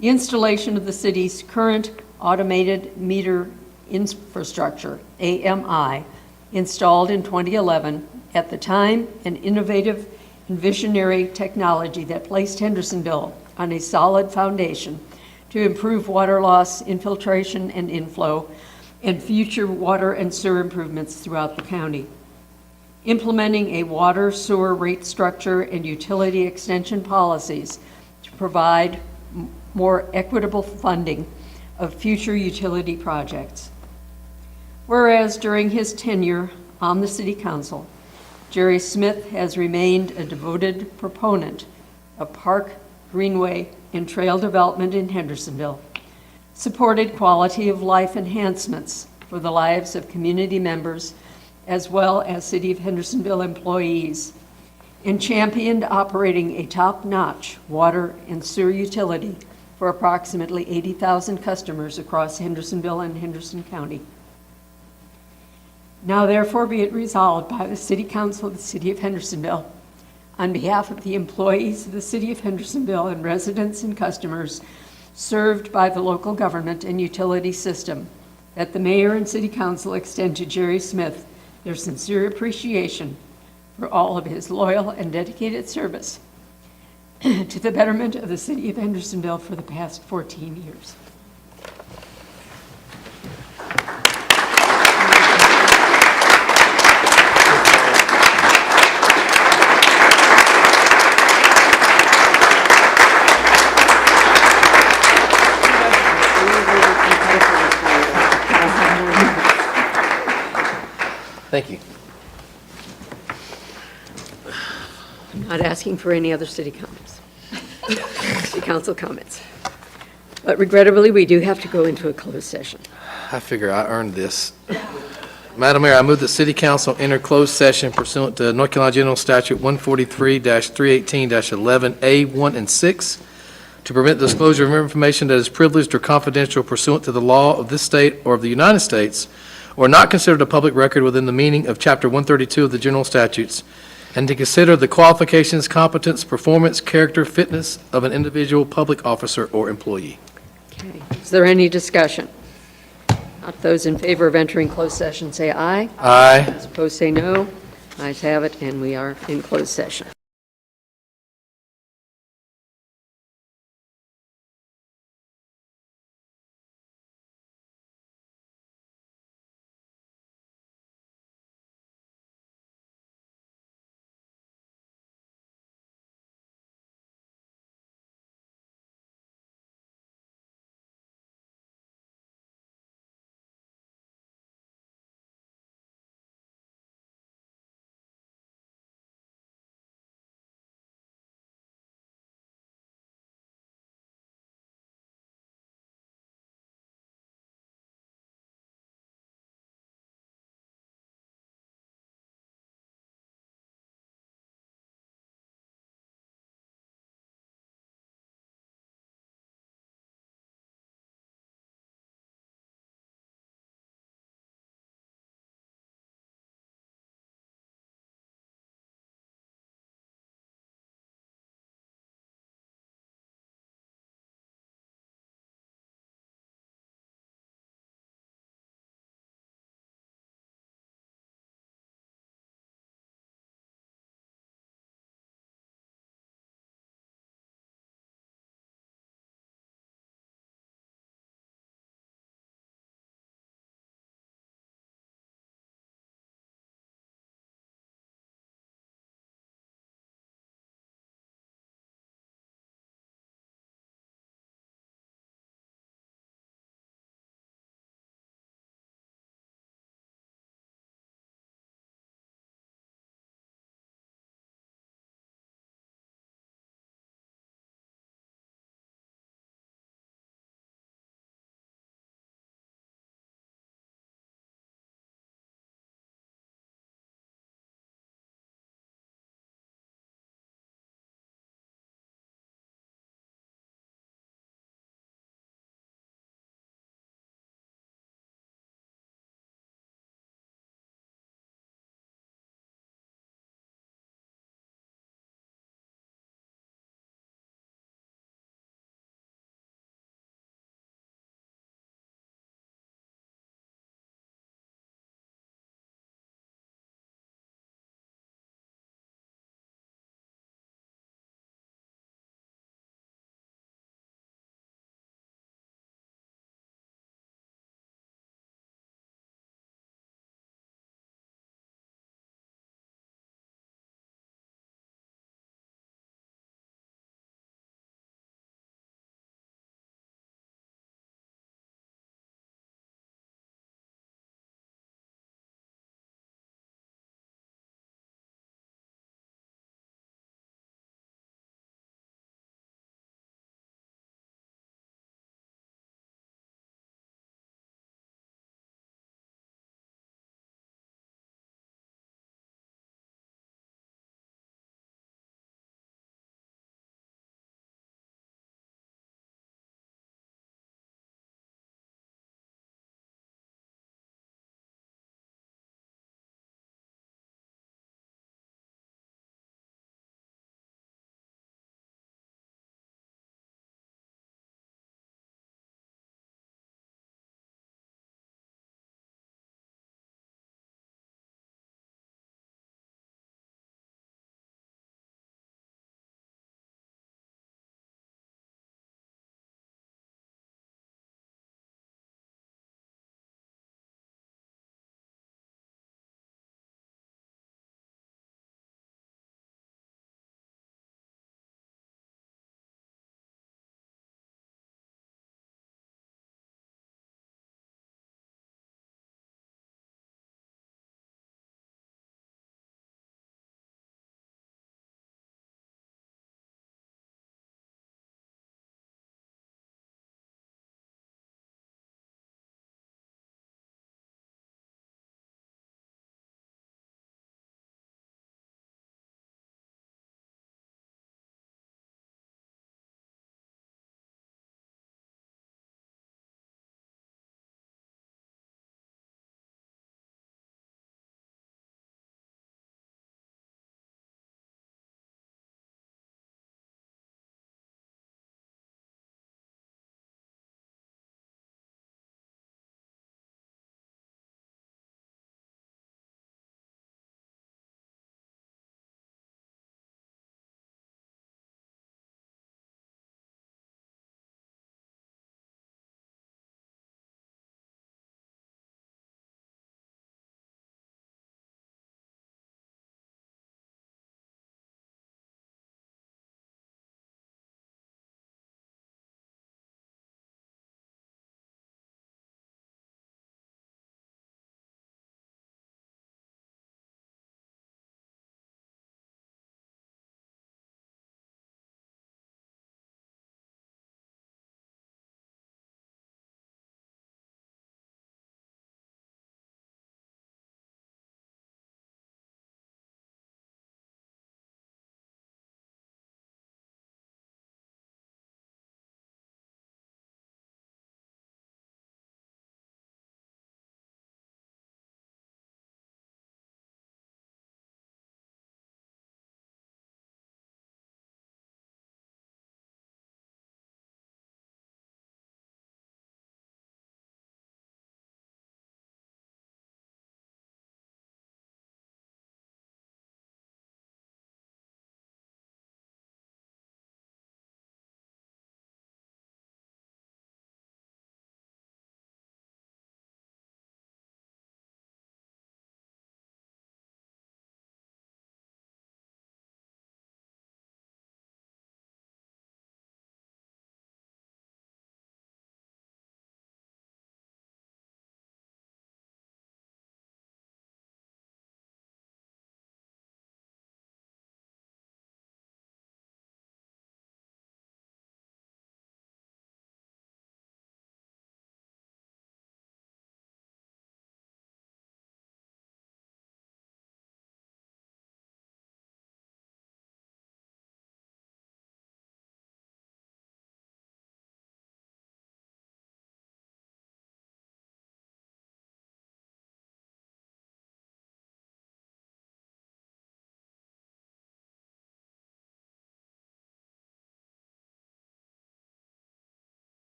The installation of the city's current automated meter infrastructure, AMI, installed in 2011, at the time an innovative and visionary technology that placed Hendersonville on a solid foundation to improve water loss, infiltration, and inflow, and future water and sewer improvements throughout the county. Implementing a water sewer rate structure and utility extension policies to provide more equitable funding of future utility projects. Whereas during his tenure on the City Council, Jerry Smith has remained a devoted proponent of park, greenway, and trail development in Hendersonville, supported quality of life enhancements for the lives of community members as well as City of Hendersonville employees, and championed operating a top-notch water and sewer utility for approximately 80,000 customers across Hendersonville and Henderson County. Now therefore be it resolved by the City Council of the City of Hendersonville on behalf of the employees of the City of Hendersonville and residents and customers served by the local government and utility system, that the mayor and city council extend to Jerry Smith their sincere appreciation for all of his loyal and dedicated service to the betterment of the City of Hendersonville for the past 14 years. Thank you. I'm not asking for any other city comments, city council comments. But regrettably, we do have to go into a closed session. I figure I earned this. Madam Mayor, I move that City Council enter closed session pursuant to North Carolina General Statute 143-318-11A, 1 and 6, to prevent disclosure of information that is privileged or confidential pursuant to the law of this state or of the United States, or not considered a public record within the meaning of Chapter 132 of the General Statutes, and to consider the qualifications, competence, performance, character, fitness of an individual public officer or employee. Okay. Is there any discussion? Not those in favor of entering closed session, say aye. Aye. Those opposed, say no. Ayes have it, and we are in closed session.